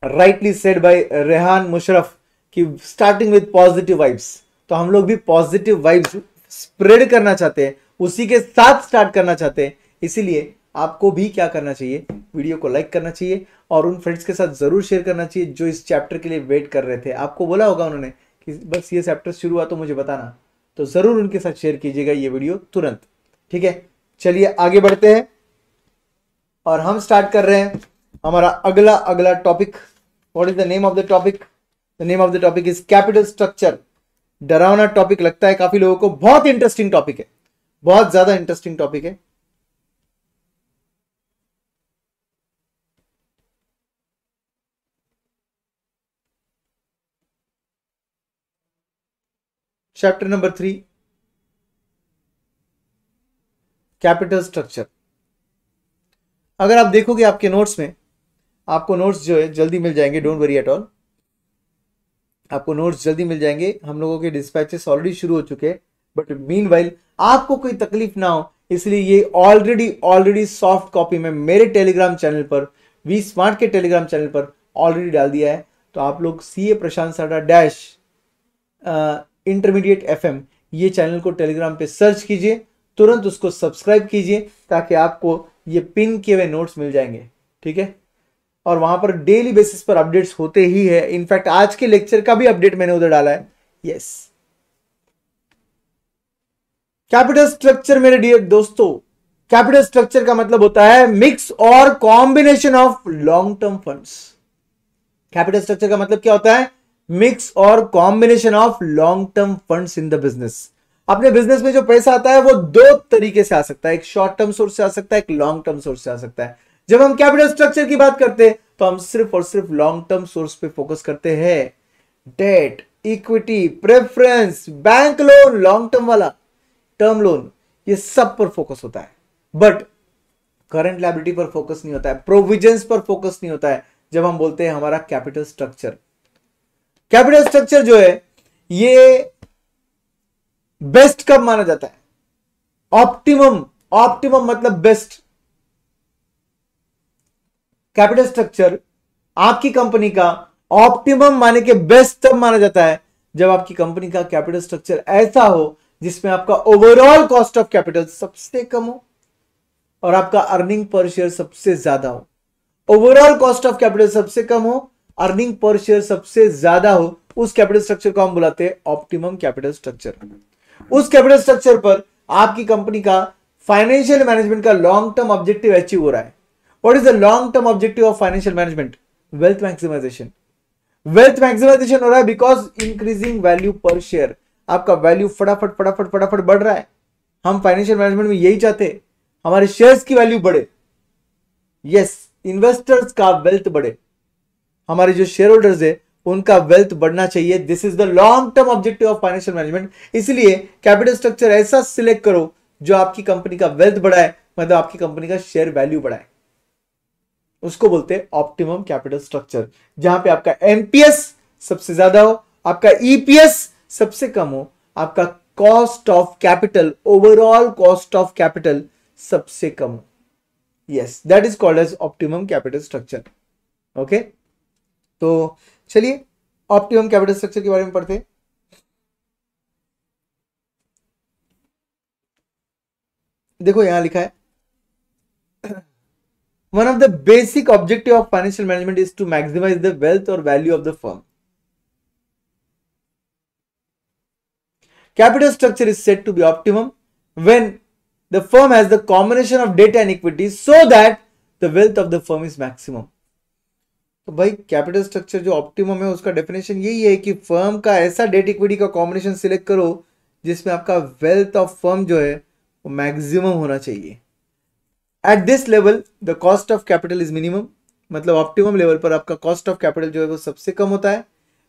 Speaker 1: rightly said bye Rehan Musharraf कि स्टार्टिंग विद पॉजिटिव वाइब्स, तो हम लोग भी पॉजिटिव वाइब्स स्प्रेड करना चाहते हैं, उसी के साथ स्टार्ट करना चाहते हैं। इसीलिए आपको भी क्या करना चाहिए, वीडियो को लाइक करना चाहिए और उन फ्रेंड्स के साथ जरूर शेयर करना चाहिए जो इस चैप्टर के लिए वेट कर रहे थे। आपको बोला होगा उन्होंने कि बस ये चैप्टर शुरू हुआ तो मुझे बताना, तो जरूर उनके साथ शेयर कीजिएगा ये वीडियो तुरंत। ठीक है, चलिए आगे बढ़ते हैं और हम स्टार्ट कर रहे हैं हमारा अगला topic. What is the name of the topic? The name of the topic is capital structure. डरावना टॉपिक लगता है काफी लोगों को, बहुत इंटरेस्टिंग टॉपिक है, बहुत ज्यादा इंटरेस्टिंग टॉपिक है। Chapter number 3, capital structure. अगर आप देखोगे आपके नोट्स में, आपको नोट्स जो है जल्दी मिल जाएंगे, डोंट वरी एट ऑल, आपको नोट्स जल्दी मिल जाएंगे। हम लोगों के डिस्पैचेस ऑलरेडी शुरू हो चुके हैं, बट मीनवाइल आपको कोई तकलीफ ना हो इसलिए ये ऑलरेडी सॉफ्ट कॉपी में मेरे टेलीग्राम चैनल पर, वी स्मार्ट के टेलीग्राम चैनल पर ऑलरेडी डाल दिया है। तो आप लोग CA प्रशांत साडा डैश इंटरमीडिएट FM ये चैनल को टेलीग्राम पे सर्च कीजिए, तुरंत उसको सब्सक्राइब कीजिए ताकि आपको ये पिन किए हुए नोट्स मिल जाएंगे। ठीक है, और वहां पर डेली बेसिस पर अपडेट्स होते ही है। इनफैक्ट आज के लेक्चर का भी अपडेट मैंने उधर डाला है। यस, कैपिटल स्ट्रक्चर मेरे डियर दोस्तों, कैपिटल स्ट्रक्चर का मतलब होता है मिक्स और combination of long term funds. Capital structure का मतलब क्या होता है? मिक्स और combination of long term funds in the business. अपने बिजनेस में जो पैसा आता है वो दो तरीके से आ सकता है, एक शॉर्ट टर्म सोर्स से आ सकता है, एक लॉन्ग टर्म सोर्स से आ सकता है। जब हम कैपिटल स्ट्रक्चर की बात करते हैं तो हम सिर्फ और सिर्फ लॉन्ग टर्म सोर्स पे फोकस करते हैं। Debt, equity, preference, bank loan, long term वाला, टर्म लोन, ये सब पर फोकस होता है। बट करंट लायबिलिटी पर फोकस नहीं होता है, प्रोविजंस पर फोकस नहीं होता है जब हम बोलते हैं हमारा कैपिटल स्ट्रक्चर। कैपिटल स्ट्रक्चर जो है ये बेस्ट कब माना जाता है? ऑप्टिमम मतलब बेस्ट। कैपिटल स्ट्रक्चर आपकी कंपनी का ऑप्टिमम माने के बेस्ट तब माना जाता है जब आपकी कंपनी का कैपिटल स्ट्रक्चर ऐसा हो जिसमें आपका ओवरऑल कॉस्ट ऑफ कैपिटल सबसे कम हो और आपका अर्निंग पर शेयर सबसे ज्यादा हो। ओवरऑल कॉस्ट ऑफ कैपिटल सबसे कम हो, अर्निंग पर शेयर सबसे ज्यादा हो, उस कैपिटल स्ट्रक्चर को हम बुलाते हैं ऑप्टिमम कैपिटल स्ट्रक्चर। उस कैपिटल स्ट्रक्चर पर आपकी कंपनी का फाइनेंशियल मैनेजमेंट का लॉन्ग टर्म ऑब्जेक्टिव अचीव हो रहा है। What is the long term objective of financial management? Wealth maximization. Wealth maximization हो रहा है because increasing value per share. आपका वैल्यू फटाफट बढ़ रहा है। हम फाइनेंशियल मैनेजमेंट में यही चाहते हैं, हमारे शेयर्स की वैल्यू बढ़े। यस, इन्वेस्टर्स का वेल्थ बढ़े, हमारे जो शेयर होल्डर्स है उनका वेल्थ बढ़ना चाहिए। This is the long term objective of financial management. इसलिए कैपिटल स्ट्रक्चर ऐसा सिलेक्ट करो जो आपकी कंपनी का वेल्थ बढ़ाए, मतलब आपकी कंपनी का शेयर वैल्यू बढ़ाए, उसको बोलते हैं ऑप्टिमम कैपिटल स्ट्रक्चर। जहां पे आपका एमपीएस सबसे ज्यादा हो, आपका ईपीएस सबसे कम हो, आपका cost of capital, overall cost of capital सबसे कम हो। Yes, that is called as optimum capital structure. Okay, तो चलिए ऑप्टिमम कैपिटल स्ट्रक्चर के बारे में पढ़ते हैं। देखो यहां लिखा है, one of the basic objective of financial management is to maximize the wealth or value of the firm. Capital structure is said to be optimum when the firm has the combination of debt and equity so that the wealth of the firm is maximum. तो भाई capital structure जो optimum है उसका definition यही है कि firm का ऐसा डेट इक्विटी का कॉम्बिनेशन सिलेक्ट करो जिसमें आपका वेल्थ ऑफ फर्म जो है वो मैक्सिमम होना चाहिए। At this level the cost of capital is minimum, मतलब ऑप्टिमम लेवल पर आपका कॉस्ट ऑफ कैपिटल जो है वो सबसे कम होता है।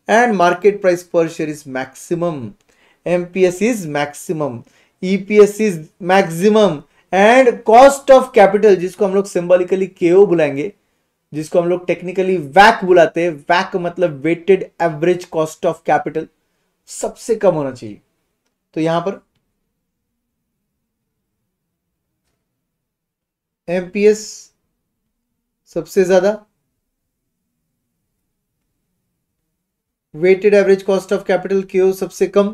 Speaker 1: एंड मार्केट प्राइस पर share is maximum, MPS is maximum, EPS is maximum, and cost of capital जिसको हम लोग सिंबॉलिकली केओ बुलाएंगे, जिसको हम लोग टेक्निकली वैक बुलाते हैं, वैक मतलब weighted average cost of capital, सबसे कम होना चाहिए। तो यहां पर एमपीएस सबसे ज्यादा, weighted average cost of capital क्यू सबसे कम,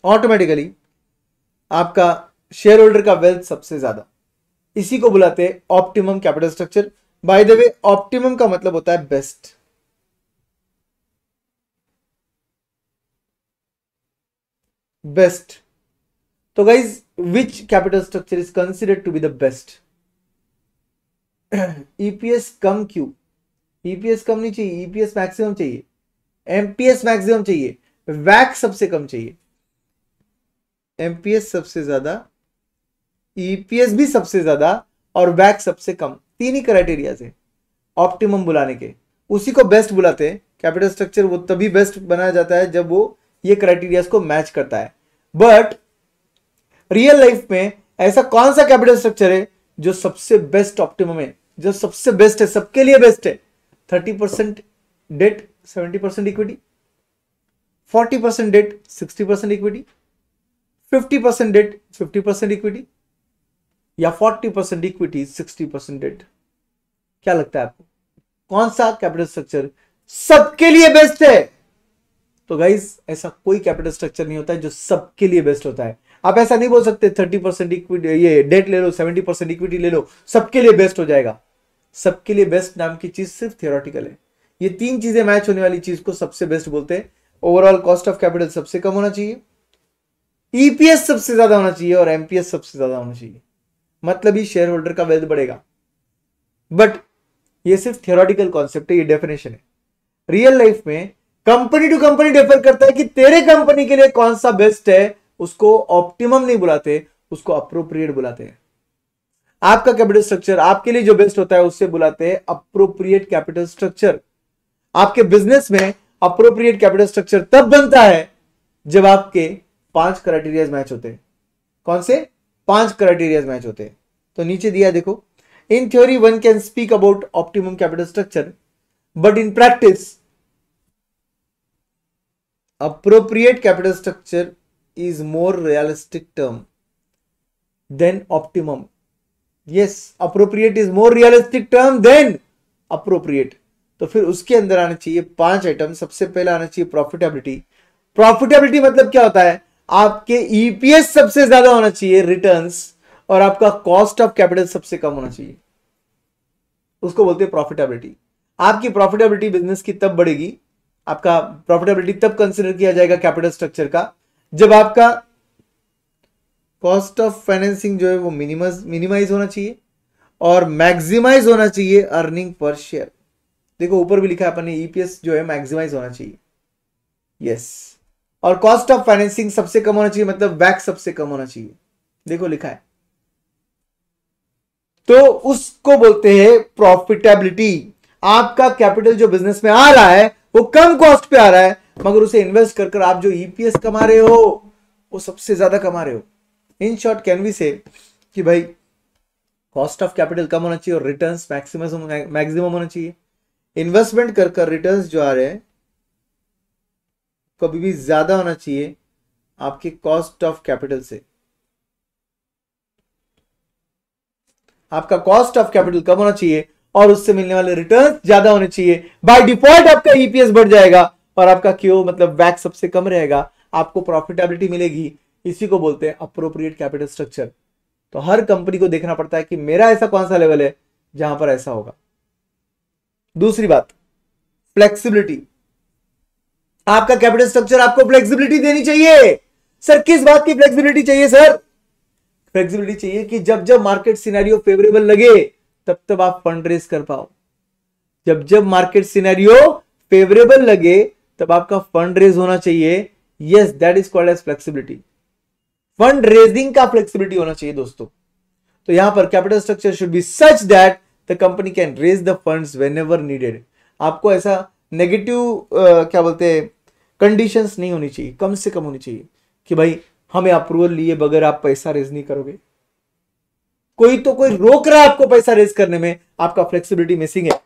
Speaker 1: ऑटोमेटिकली आपका शेयर होल्डर का वेल्थ सबसे ज्यादा, इसी को बुलाते हैं optimum capital structure. By the way optimum का मतलब होता है बेस्ट। बेस्ट। तो guys which capital structure is considered to be the best? EPS कम क्यों? ईपीएस कम नहीं चाहिए, ईपीएस मैक्सिमम चाहिए, एमपीएस मैक्सिमम चाहिए, वैक सबसे कम चाहिए। एमपीएस सबसे ज्यादा, ईपीएस भी सबसे ज्यादा और वैक सबसे कम, तीन ही क्राइटेरिया है ऑप्टिमम बुलाने के। उसी को बेस्ट बुलाते हैं। कैपिटल स्ट्रक्चर वो तभी बेस्ट बनाया जाता है जब वो ये क्राइटेरिया को मैच करता है। बट रियल लाइफ में ऐसा कौन सा कैपिटल स्ट्रक्चर है जो सबसे बेस्ट ऑप्टिमम है, जो सबसे बेस्ट है, सबके लिए बेस्ट है? 30% debt 70% equity, 40% debt 60% equity, 50% debt 50% equity, या 40% इक्विटी 60% डेट? क्या लगता है आपको कौन सा कैपिटल स्ट्रक्चर सबके लिए बेस्ट है? तो गाइस ऐसा कोई कैपिटल स्ट्रक्चर नहीं होता है जो सबके लिए बेस्ट होता है। आप ऐसा नहीं बोल सकते 30% इक्विटी ये डेट ले लो, 70% इक्विटी ले लो, सबके लिए बेस्ट हो जाएगा। सबके लिए बेस्ट नाम की चीज सिर्फ थियोरेटिकल है। ये तीन चीजें मैच होने वाली चीज को सबसे बेस्ट बोलते हैं। ओवरऑल कॉस्ट ऑफ कैपिटल सबसे कम होना चाहिए, ईपीएस सबसे ज्यादा होना चाहिए और एमपीएस सबसे ज्यादा होना चाहिए, मतलब ही शेयर होल्डर का वेल्थ बढ़ेगा। बट ये सिर्फ थियोरेटिकल कॉन्सेप्ट है, ये डेफिनेशन है। रियल लाइफ में कंपनी टू कंपनी डिफर करता है कि तेरे कंपनी के लिए कौन सा बेस्ट है। उसको ऑप्टिमम नहीं बुलाते, उसको अप्रोप्रिएट बुलाते हैं। आपका कैपिटल स्ट्रक्चर आपके लिए जो बेस्ट होता है उससे बुलाते हैं अप्रोप्रिएट कैपिटल स्ट्रक्चर। आपके बिजनेस में अप्रोप्रिएट कैपिटल स्ट्रक्चर तब बनता है जब आपके 5 क्राइटेरिया मैच होते हैं। कौन से 5 क्राइटेरिया मैच होते हैं? तो नीचे दिया देखो, in theory one can speak about optimum capital structure but in practice appropriate capital structure is more realistic term than optimum. Yes, appropriate is more realistic term than appropriate. तो फिर उसके अंदर आना चाहिए 5 आइटम। सबसे पहला आना चाहिए प्रॉफिटेबिलिटी। प्रॉफिटेबिलिटी मतलब क्या होता है? आपके ईपीएस सबसे ज्यादा होना चाहिए, रिटर्न्स, और आपका कॉस्ट ऑफ कैपिटल सबसे कम होना चाहिए, उसको बोलते हैं प्रॉफिटेबिलिटी। आपकी प्रॉफिटेबिलिटी बिजनेस की तब बढ़ेगी, आपका प्रॉफिटेबिलिटी तब कंसिडर किया जाएगा कैपिटल स्ट्रक्चर का जब आपका कॉस्ट ऑफ फाइनेंसिंग जो है वो मिनिमाइज होना चाहिए और मैक्सिमाइज होना चाहिए अर्निंग पर शेयर। देखो ऊपर भी लिखा है अपन ने, ईपीएस जो है मैक्सिमाइज होना चाहिए। यस, और कॉस्ट ऑफ फाइनेंसिंग सबसे कम होना चाहिए, मतलब वैक सबसे कम होना चाहिए। देखो लिखा है, तो उसको बोलते हैं प्रॉफिटेबिलिटी। आपका कैपिटल जो बिजनेस में आ रहा है वो कम कॉस्ट पे आ रहा है, मगर उसे इन्वेस्ट कर कर आप जो ईपीएस कमा रहे हो वो सबसे ज्यादा कमा रहे हो। इन शॉर्ट कैन वी से कि भाई कॉस्ट ऑफ कैपिटल कम होना चाहिए और रिटर्न्स मैक्सिमम होना चाहिए। इन्वेस्टमेंट कर कर रिटर्न्स जो आ रहे हैं कभी भी ज्यादा होना चाहिए आपके कॉस्ट ऑफ कैपिटल से। आपका कॉस्ट ऑफ कैपिटल कम होना चाहिए और उससे मिलने वाले रिटर्न ज्यादा होने चाहिए। बाय डिफॉल्ट आपका ईपीएस बढ़ जाएगा और आपका क्यों मतलब वैक सबसे कम रहेगा, आपको प्रॉफिटेबिलिटी मिलेगी। इसी को बोलते हैं अप्रोप्रिएट कैपिटल स्ट्रक्चर। तो हर कंपनी को देखना पड़ता है कि मेरा ऐसा कौन सा लेवल है जहां पर ऐसा होगा। दूसरी बात, फ्लेक्सिबिलिटी। आपका कैपिटल स्ट्रक्चर आपको फ्लेक्सिबिलिटी देनी चाहिए। सर किस बात की फ्लेक्सिबिलिटी चाहिए? सर फ्लेक्सिबिलिटी चाहिए कि जब जब मार्केट सिनेरियो फेवरेबल लगे तब तब आप फंड रेज कर पाओ। जब जब मार्केट सिनेरियो फेवरेबल लगे तब आपका फंड रेज होना चाहिए। Yes, that is called as flexibility. Fund raising का फ्लेक्सिबिलिटी होना चाहिए दोस्तों। तो यहां पर capital structure should be such that the company can raise the funds whenever needed. आपको ऐसा नेगेटिव क्या बोलते हैं कंडीशंस नहीं होनी चाहिए, कम से कम होनी चाहिए कि भाई हमें अप्रूवल लिए बगैर आप पैसा रेज नहीं करोगे। कोई रोक रहा है आपको पैसा रेज करने में, आपका फ्लेक्सिबिलिटी मिसिंग है।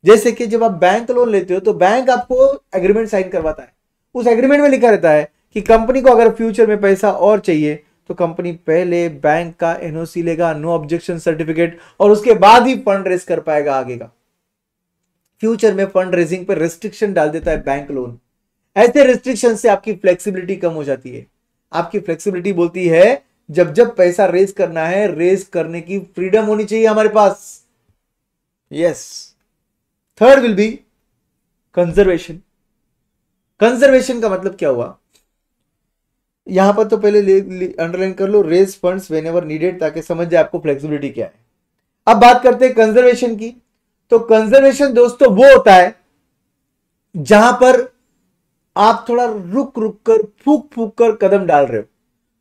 Speaker 1: जैसे कि जब आप बैंक लोन लेते हो तो बैंक आपको एग्रीमेंट साइन करवाता है। उस एग्रीमेंट में लिखा रहता है कि कंपनी को अगर फ्यूचर में पैसा और चाहिए तो कंपनी पहले बैंक का एनओसी लेगा, नो ऑब्जेक्शन सर्टिफिकेट, और उसके बाद ही फंड रेज कर पाएगा आगे का। फ्यूचर में फंड रेजिंग पर रेस्ट्रिक्शन डाल देता है बैंक लोन। ऐसे रेस्ट्रिक्शन से आपकी फ्लेक्सिबिलिटी कम हो जाती है। आपकी फ्लेक्सिबिलिटी बोलती है जब जब पैसा रेज करना है, रेज करने की फ्रीडम होनी चाहिए हमारे पास। Yes. Third will be conservation. Conservation का मतलब क्या हुआ, यहां पर तो पहले अंडरलाइन कर लो, raise funds whenever needed, ताकि समझ जाए आपको फ्लेक्सिबिलिटी क्या है। अब बात करते हैं कंजर्वेशन की। तो कंजर्वेशन दोस्तों वो होता है जहां पर आप थोड़ा रुक रुक कर, फूक फूक कर कदम डाल रहे हो,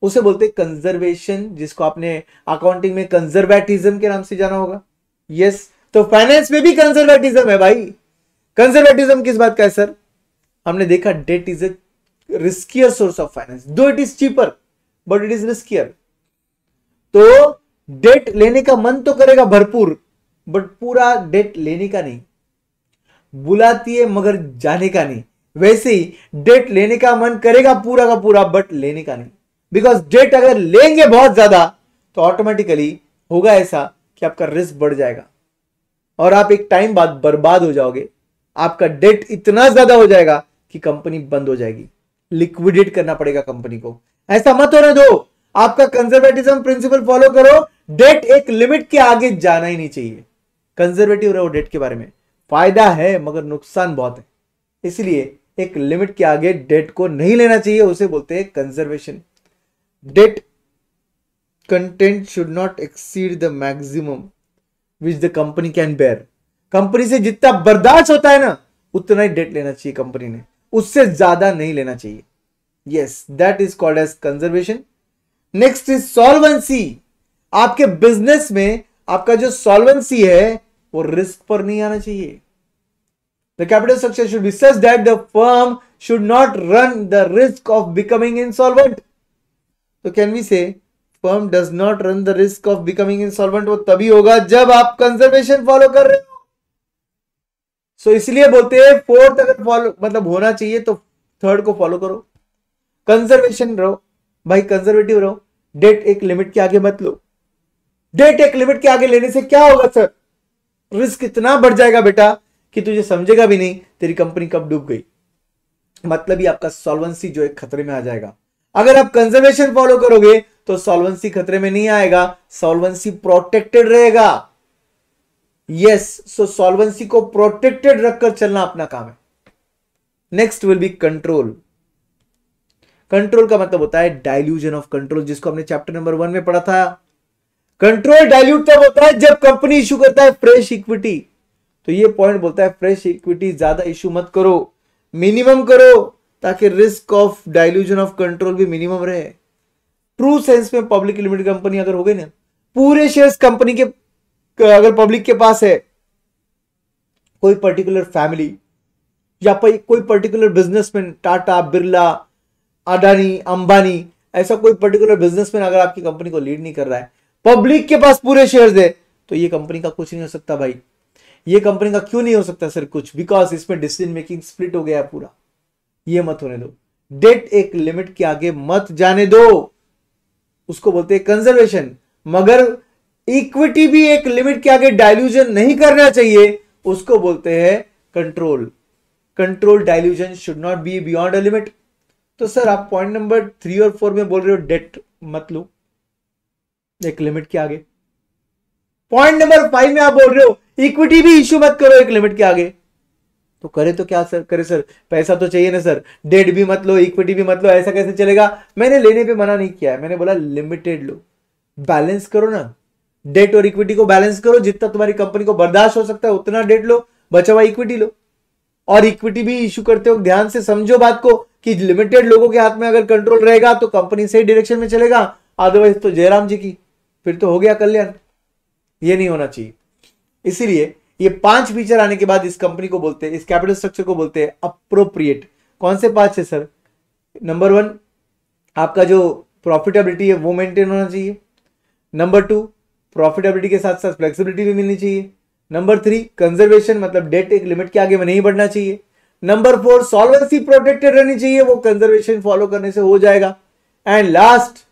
Speaker 1: उसे बोलते हैं कंजर्वेशन, जिसको आपने अकाउंटिंग में कंजर्वेटिज्म के नाम से जाना होगा। यस। तो फाइनेंस में भी कंजर्वेटिज्म है भाई। कंजर्वेटिज्म किस बात का है सर? हमने देखा debt is a riskier source of finance, though it is cheaper but it is riskier. तो डेट लेने का मन तो करेगा भरपूर, बट पूरा डेट लेने का नहीं, बुलाती है मगर जाने का नहीं। वैसे ही डेट लेने का मन करेगा पूरा का पूरा, बट लेने का नहीं। बिकॉज डेट अगर लेंगे बहुत ज्यादा तो ऑटोमेटिकली होगा ऐसा कि आपका रिस्क बढ़ जाएगा और आप एक टाइम बाद बर्बाद हो जाओगे। आपका डेट इतना ज्यादा हो जाएगा कि कंपनी बंद हो जाएगी, लिक्विडेट करना पड़ेगा कंपनी को। ऐसा मत होने दो। आपका कंजर्वेटिज्म प्रिंसिपल फॉलो करो। डेट एक लिमिट के आगे जाना ही नहीं चाहिए। कंजर्वेटिव रहो डेट के बारे में। फायदा है मगर नुकसान बहुत है, इसलिए एक लिमिट के आगे डेट को नहीं लेना चाहिए, उसे बोलते हैं conservation. Debt content should not exceed the maximum which the company can bear. Company से जितना बर्दाश्त होता है ना, उतना ही डेट लेना चाहिए कंपनी ने, उससे ज्यादा नहीं लेना चाहिए। Yes, that is called as conservation. Next is solvency. आपके बिजनेस में आपका जो सॉल्वेंसी है वो रिस्क पर नहीं आना चाहिए। The capital structure should be such that the firm should not run the risk of becoming insolvent. तो कैन वी से firm does not run the risk of becoming insolvent वो तभी होगा जब आप कंजर्वेशन फॉलो कर रहे हो। सो इसलिए बोलते हैं फोर्थ अगर फॉलो मतलब होना चाहिए तो थर्ड को फॉलो करो। कंजर्वेशन रहो भाई, कंजर्वेटिव रहो। डेट एक लिमिट के आगे मत लो। डेट एक लिमिट के आगे लेने से क्या होगा सर? रिस्क इतना बढ़ जाएगा बेटा कि तुझे समझेगा भी नहीं तेरी कंपनी कब डूब गई। मतलब ही आपका सॉल्वेंसी जो है खतरे में आ जाएगा। अगर आप कंजर्वेशन फॉलो करोगे तो सॉल्वेंसी खतरे में नहीं आएगा, सॉल्वेंसी प्रोटेक्टेड रहेगा। यस, सो सॉल्वेंसी को प्रोटेक्टेड रखकर चलना अपना काम है। Next will be control. Control का मतलब होता है डाइल्यूजन ऑफ कंट्रोल, जिसको हमने चैप्टर नंबर 1 में पढ़ा था। कंट्रोल डाइल्यूट तब होता है जब कंपनी इशू करता है फ्रेश इक्विटी। तो ये पॉइंट बोलता है फ्रेश इक्विटी ज्यादा इशू मत करो, मिनिमम करो, ताकि risk of dilution of control भी मिनिमम रहे। ट्रू सेंस में पब्लिक लिमिटेड कंपनी अगर हो गई ना, पूरे शेयर्स कंपनी के अगर पब्लिक के पास है, कोई पर्टिकुलर फैमिली या कोई पर्टिकुलर बिजनेसमैन, टाटा, बिरला, अडानी, अंबानी, ऐसा कोई पर्टिकुलर बिजनेसमैन अगर आपकी कंपनी को लीड नहीं कर रहा है, पब्लिक के पास पूरे शेयर्स है, तो ये कंपनी का कुछ नहीं हो सकता भाई। ये कंपनी का क्यों नहीं हो सकता सर कुछ? बिकॉज इसमें डिसीजन मेकिंग स्प्लिट हो गया है पूरा। ये मत होने दो। डेट एक लिमिट के आगे मत जाने दो, उसको बोलते हैं कंजर्वेशन। मगर इक्विटी भी एक लिमिट के आगे डाइल्यूजन नहीं करना चाहिए, उसको बोलते हैं control. Control dilution should not be beyond a limit. तो सर आप पॉइंट नंबर 3 और 4 में बोल रहे हो डेट मत लो एक लिमिट के आगे। पॉइंट नंबर 5 में आप बोल रहे हो इक्विटी भी इश्यू मत करो एक लिमिट के आगे। तो करे तो क्या सर करे? सर पैसा तो चाहिए ना सर। डेट भी मत लो, इक्विटी भी मत लो, ऐसा कैसे चलेगा? मैंने लेने पे मना नहीं किया है, मैंने बोला लिमिटेड लो, बैलेंस करो ना। डेट और इक्विटी को बैलेंस करो, जितना तुम्हारी कंपनी को बर्दाश्त हो सकता है उतना डेट लो, बचा हुआ इक्विटी लो। और इक्विटी भी इश्यू करते हो ध्यान से समझो बात को कि लिमिटेड लोगों के हाथ में अगर कंट्रोल रहेगा तो कंपनी सही डायरेक्शन में चलेगा, अदरवाइज तो जयराम जी की फिर तो हो गया कल्याण। ये नहीं होना चाहिए। इसीलिए ये 5 फीचर आने के बाद इस कंपनी को बोलते हैं, इस कैपिटल स्ट्रक्चर को बोलते हैं अप्रोप्रिएट। कौन से 5 है सर? नंबर 1 आपका जो प्रॉफिटेबिलिटी है वो मेंटेन होना चाहिए। नंबर 2 प्रॉफिटेबिलिटी के साथ साथ फ्लेक्सिबिलिटी भी मिलनी चाहिए। नंबर 3 कंजर्वेशन, मतलब डेट एक लिमिट के आगे में नहीं बढ़ना चाहिए। नंबर 4 सॉल्वेंसी प्रोटेक्टेड रहनी चाहिए, वो कंजर्वेशन फॉलो करने से हो जाएगा। And last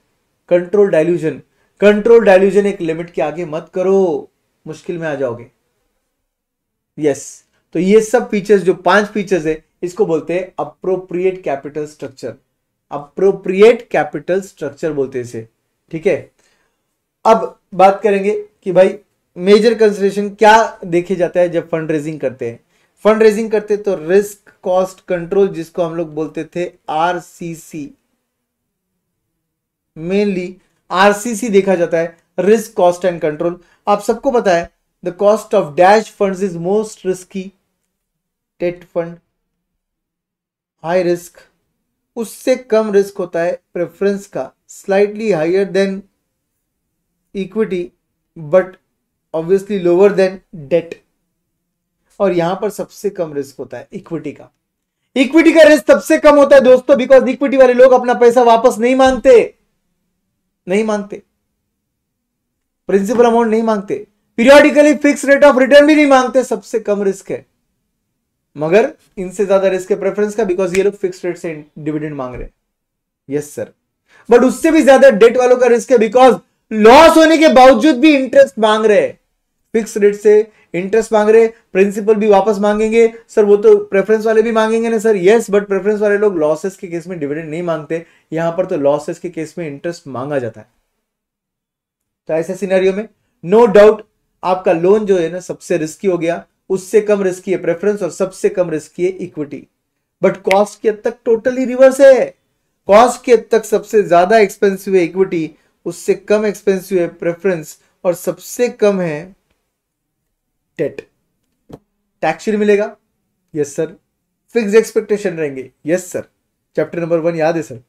Speaker 1: control dilution. Control dilution एक लिमिट के आगे मत करो, मुश्किल में आ जाओगे। यस, तो ये सब फीचर्स जो 5 फीचर्स है इसको बोलते हैं appropriate capital structure. Appropriate capital structure बोलते हैं इसे, ठीक है। अब बात करेंगे कि भाई मेजर कंसिडरेशन क्या देखे जाता है जब फंड रेजिंग करते हैं। फंड रेजिंग करते तो रिस्क कॉस्ट कंट्रोल, जिसको हम लोग बोलते थे आरसीसी, मेनली आरसीसी देखा जाता है, रिस्क कॉस्ट एंड कंट्रोल। आप सबको पता है the cost of dash funds is most risky, debt fund high risk, उससे कम रिस्क होता है प्रेफरेंस का, slightly higher than equity but obviously lower than debt, और यहां पर सबसे कम रिस्क होता है इक्विटी का। इक्विटी का रिस्क सबसे कम होता है दोस्तों, बिकॉज इक्विटी वाले लोग अपना पैसा वापस नहीं मांगते, प्रिंसिपल अमाउंट नहीं मांगते, periodically fix rate of return भी नहीं मांगते, सबसे कम रिस्क है। मगर इनसे ज्यादा रिस्क है प्रेफरेंस का, बिकॉज ये लोग फिक्स रेट से डिविडेंड मांग रहे हैं। यस सर, बट उससे भी ज्यादा डेट वालों का रिस्क है, बिकॉज लॉस होने के बावजूद भी इंटरेस्ट मांग रहे हैं, फिक्स रेट से इंटरेस्ट मांग रहे, प्रिंसिपल भी वापस मांगेंगे। सर वो तो प्रेफरेंस वाले भी मांगेंगे ना सर, यस, बट प्रेफरेंस वाले लोग लॉसेस के केस में डिविडेंड नहीं मांगते, यहां पर तो लॉसेस के केस में इंटरेस्ट मांगा जाता है। तो ऐसे सिनेरियो में नो डाउट आपका लोन जो है ना सबसे रिस्की हो गया, उससे कम रिस्की है प्रेफरेंस और सबसे कम रिस्की है इक्विटी। बट कॉस्ट की हद तक टोटली रिवर्स है, कॉस्ट की हद तक सबसे ज्यादा एक्सपेंसिव है इक्विटी, उससे कम एक्सपेंसिव है प्रेफरेंस और सबसे कम है डेट। टैक्स शील्ड मिलेगा, यस सर। फिक्स्ड एक्सपेक्टेशन रहेंगे, यस सर, चैप्टर नंबर 1 याद है सर,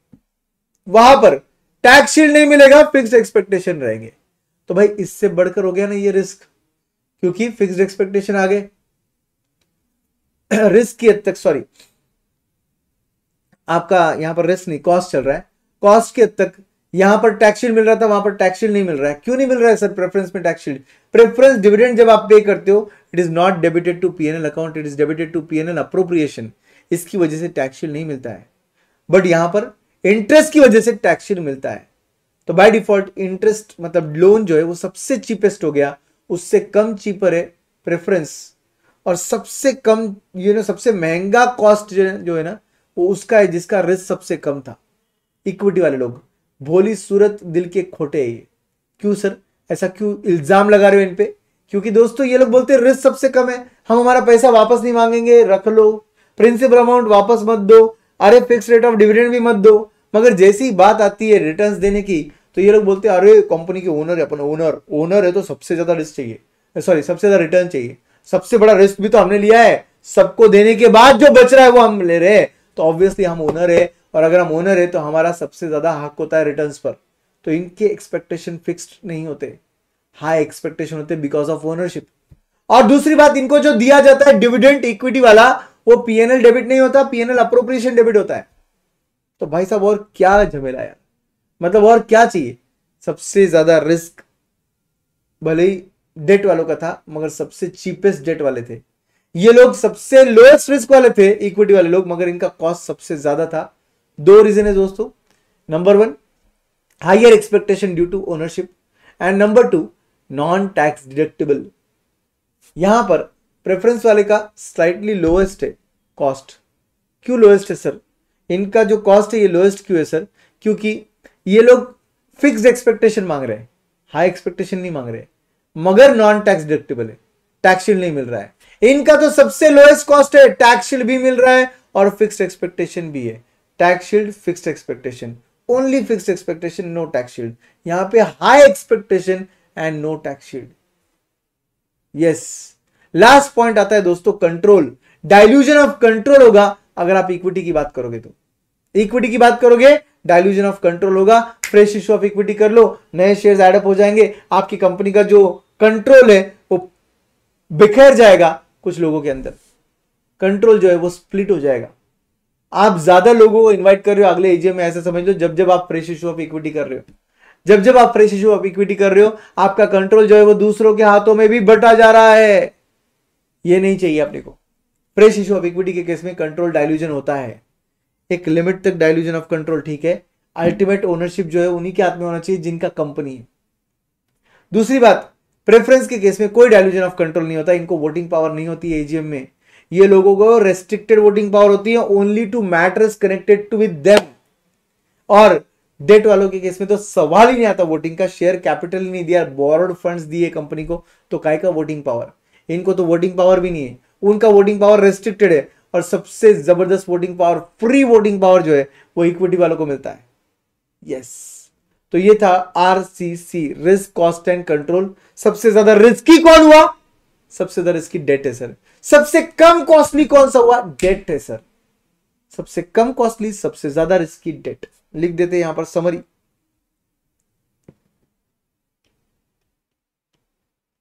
Speaker 1: वहां पर टैक्स शील्ड नहीं मिलेगा, फिक्स्ड एक्सपेक्टेशन रहेंगे। तो भाई इससे बढ़कर हो गया ना ये रिस्क, क्योंकि फिक्स्ड एक्सपेक्टेशन आ गए, रिस्क की हद तक, सॉरी आपका यहां पर रिस्क नहीं कॉस्ट चल रहा है, कॉस्ट की हद तक यहां पर टैक्स शील्ड मिल रहा था, वहां पर टैक्स शील्ड नहीं मिल रहा है। क्यों नहीं मिल रहा है सर प्रेफरेंस में टैक्स शील्ड? प्रेफरेंस डिविडेंड जब आप पे करते हो it is not debited to PNL account, it is debited to PNL appropriation, इसकी वजह से टैक्स शील्ड नहीं मिलता है। बट यहां पर इंटरेस्ट की वजह से टैक्स शील्ड मिलता है। तो बाय डिफॉल्ट इंटरेस्ट मतलब लोन जो है वो सबसे चीपेस्ट हो गया, उससे कम चीपर है प्रेफरेंस, और सबसे कम सबसे महंगा कॉस्ट जो है ना वो उसका है जिसका रिस्क सबसे कम था, इक्विटी वाले लोग। भोली सूरत दिल के खोटे है ये। क्यों सर, ऐसा क्यों इल्जाम लगा रहे हो इन पे? क्योंकि दोस्तों ये लोग बोलते हैं रिस्क सबसे कम है, हम हमारा पैसा वापस नहीं मांगेंगे, रख लो, प्रिंसिपल अमाउंट वापस मत दो, अरे फिक्स रेट ऑफ डिविडेंड भी मत दो। मगर जैसी बात आती है रिटर्न्स देने की तो ये लोग बोलते हैं अरे कंपनी के ओनर है, अपन ओनर है तो सबसे ज्यादा रिस्क चाहिए, सॉरी सबसे ज्यादा रिटर्न चाहिए, सबसे बड़ा रिस्क भी तो हमने लिया है, सबको देने के बाद जो बच रहा है वो हम ले रहे हैं, तो ऑब्वियसली हम ओनर है, और अगर हम ओनर है तो हमारा सबसे ज्यादा हक होता है रिटर्न्स पर। तो इनके एक्सपेक्टेशन फिक्स्ड नहीं होते, हाई एक्सपेक्टेशन होते बिकॉज ऑफ ओनरशिप। और दूसरी बात, इनको जो दिया जाता है डिविडेंड इक्विटी वाला वो पीएनएल डेबिट नहीं होता, पीएनएल अप्रोप्रिएशन डेबिट होता है। तो भाई साहब और क्या झमेला यार, मतलब और क्या चाहिए? सबसे ज्यादा रिस्क भले ही डेट वालों का था मगर सबसे चीपेस्ट डेट वाले थे ये लोग, सबसे लोएस्ट रिस्क वाले थे इक्विटी वाले लोग, मगर इनका कॉस्ट सबसे ज्यादा था। दो रीजन है दोस्तों, number 1 higher expectation due to ownership and number 2 non tax deductible. यहां पर प्रेफरेंस वाले का स्लाइटली लोएस्ट है कॉस्ट। क्यों लोएस्ट है सर? इनका जो कॉस्ट है ये लोएस्ट क्यों है सर? क्योंकि ये लोग फिक्स्ड एक्सपेक्टेशन मांग रहे हैं, हाई एक्सपेक्टेशन नहीं मांग रहे, मगर नॉन टैक्स डिडक्टेबल है, टैक्स शील्ड नहीं मिल रहा है। इनका तो सबसे लोएस्ट कॉस्ट है, टैक्स शील्ड भी मिल रहा है और फिक्स्ड एक्सपेक्टेशन भी है। Tax shield fixed expectation, only fixed expectation, no tax shield. यहां पे high expectation and no tax shield. Yes, last point आता है दोस्तों कंट्रोल। डाइल्यूजन ऑफ कंट्रोल होगा अगर आप इक्विटी की बात करोगे, तो इक्विटी की बात करोगे डाइल्यूजन ऑफ कंट्रोल होगा। फ्रेश इश्यू ऑफ इक्विटी कर लो, नए शेयर्स एडअप हो जाएंगे, आपकी कंपनी का जो कंट्रोल है वो बिखर जाएगा, कुछ लोगों के अंदर कंट्रोल जो है वो स्प्लिट हो जाएगा। आप ज्यादा लोगों को इनवाइट कर रहे हो अगले एजीएम में, ऐसा समझ लो जब जब आप फ्रेश इश्यू ऑफ इक्विटी कर रहे हो, जब जब आप फ्रेश इश्यू ऑफ इक्विटी कर रहे हो आपका कंट्रोल जो है वो दूसरों के हाथों में भी बटा जा रहा है। ये नहीं चाहिए अपने को। फ्रेश इश्यू ऑफ इक्विटी के केस में कंट्रोल डाइल्यूजन होता है, एक लिमिट तक डाइल्यूजन ऑफ कंट्रोल, ठीक है। अल्टीमेट ओनरशिप जो है उन्हीं के हाथ में होना चाहिए जिनका कंपनी है। दूसरी बात, प्रेफरेंस के केस में कोई डाइल्यूजन ऑफ कंट्रोल नहीं होता, इनको वोटिंग पावर नहीं होती है एजीएम में। ये लोगों को रेस्ट्रिक्टेड वोटिंग पावर होती है only to matters connected to with them. और डेट वालों के केस में तो सवाल ही नहीं आता वोटिंग का, शेयर कैपिटल ही नहीं दिया, बोरोड फंड्स दिए कंपनी को, तो काय का वोटिंग पावर, इनको तो वोटिंग पावर भी नहीं है, उनका वोटिंग पावर रेस्ट्रिक्टेड है। और सबसे जबरदस्त voting power, free voting power जो है वो इक्विटी वालों को मिलता है। यस, तो ये था RCC, risk cost and control. सबसे ज्यादा रिस्की कौन हुआ? सबसे ज्यादा रिस्की डेट है सर। सबसे कम कॉस्टली कौन सा हुआ? डेट है सर। सबसे कम कॉस्टली, सबसे ज्यादा रिस्की डेट। लिख देते हैं यहां पर summary.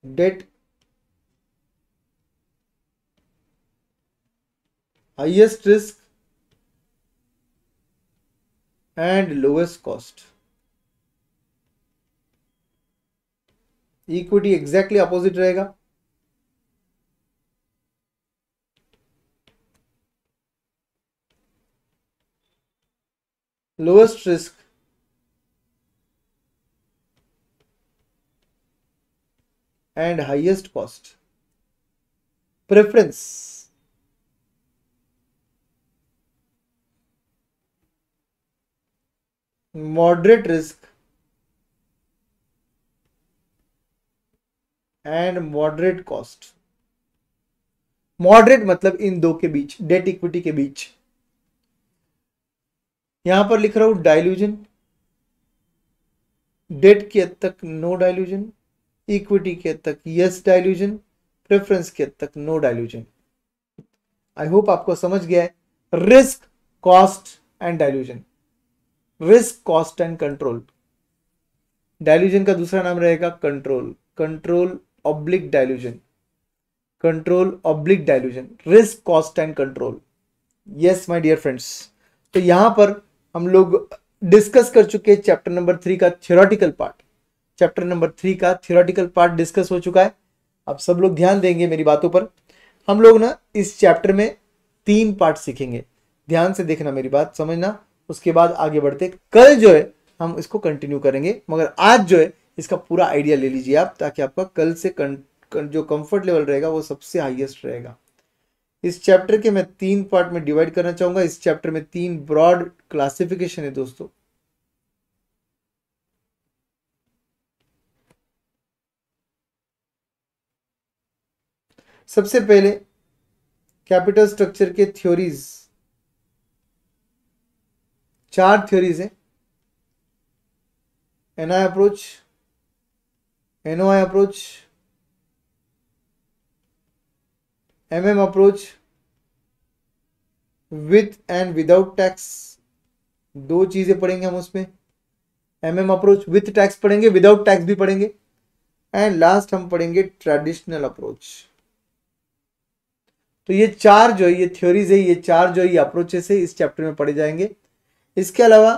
Speaker 1: Debt highest risk and lowest cost. Equity exactly opposite रहेगा। Lowest risk and highest cost. Preference moderate risk and moderate cost. Moderate मतलब इन दो के बीच, डेट इक्विटी के बीच। यहां पर लिख रहा हूं डाइल्यूजन, डेट की हद तक नो डाइल्यूजन, इक्विटी की हद तक यस डाइल्यूजन, प्रेफरेंस की हद तक नो डाइल्यूजन। आई होप आपको समझ गया है। Risk, cost and dilution, risk cost and control. Dilution का दूसरा नाम रहेगा control, control oblique dilution, control oblique dilution, risk cost and control. Yes my dear friends, तो यहां पर हम लोग डिस्कस कर चुके हैं चैप्टर नंबर 3 का थ्योरेटिकल पार्ट। चैप्टर नंबर 3 का थ्योरेटिकल पार्ट डिस्कस हो चुका है। अब सब लोग ध्यान देंगे मेरी बातों पर। हम लोग ना इस चैप्टर में 3 पार्ट सीखेंगे, ध्यान से देखना मेरी बात, समझना। उसके बाद आगे बढ़ते, कल जो है हम इसको कंटिन्यू करेंगे, मगर आज जो है इसका पूरा आइडिया ले लीजिए आप, ताकि आपका कल से जो कंफर्ट लेवल रहेगा वो सबसे हाईएस्ट रहेगा। इस चैप्टर के मैं 3 पार्ट में डिवाइड करना चाहूंगा। इस चैप्टर में 3 ब्रॉड क्लासिफिकेशन है दोस्तों। सबसे पहले कैपिटल स्ट्रक्चर के थ्योरीज, 4 थ्योरीज है। NI approach, NOI approach, MM approach, with and without tax. 2 चीजें पढ़ेंगे हम उसमें। एमएम अप्रोच विथ टैक्स पढ़ेंगे, विदाउट टैक्स भी पढ़ेंगे, एंड लास्ट हम पढ़ेंगे ट्रेडिशनल अप्रोच। तो ये 4 जो ये थ्योरीज है, ये 4 जो ये अप्रोचेस है इस चैप्टर में पढ़े जाएंगे। इसके अलावा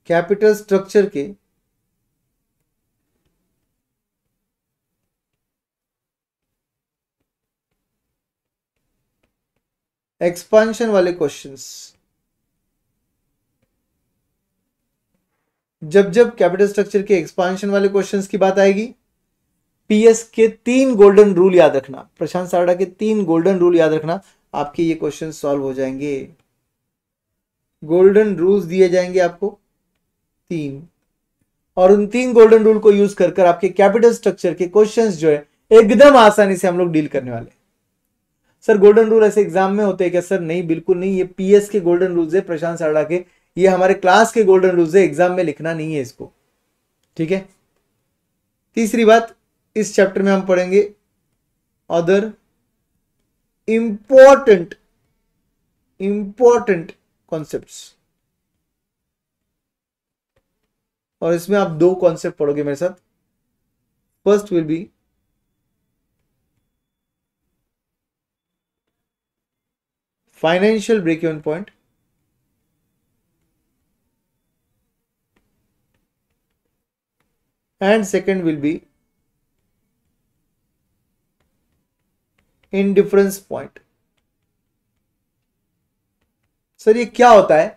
Speaker 1: कैपिटल स्ट्रक्चर के एक्सपांशन वाले क्वेश्चंस, जब जब कैपिटल स्ट्रक्चर के एक्सपांशन वाले क्वेश्चंस की बात आएगी, पीएस के 3 गोल्डन रूल याद रखना, प्रशांत सारड़ा के 3 गोल्डन रूल याद रखना, आपके ये क्वेश्चन सॉल्व हो जाएंगे। गोल्डन रूल्स दिए जाएंगे आपको 3, और उन 3 गोल्डन रूल को यूज कर आपके कैपिटल स्ट्रक्चर के क्वेश्चंस जो है एकदम आसानी से हम लोग डील करने वाले। सर गोल्डन रूल ऐसे एग्जाम में होते हैं क्या? सर नहीं, बिल्कुल नहीं। ये पीएस के गोल्डन रूल्स है, प्रशांत सारड़ा के, ये हमारे क्लास के गोल्डन रूल्स है, एग्जाम में लिखना नहीं है इसको, ठीक है। तीसरी बात, इस चैप्टर में हम पढ़ेंगे अदर इंपॉर्टेंट कॉन्सेप्ट्स, और इसमें आप 2 कॉन्सेप्ट पढ़ोगे मेरे साथ। First will be financial break even point, and second will be indifference point। Sir ये क्या होता है?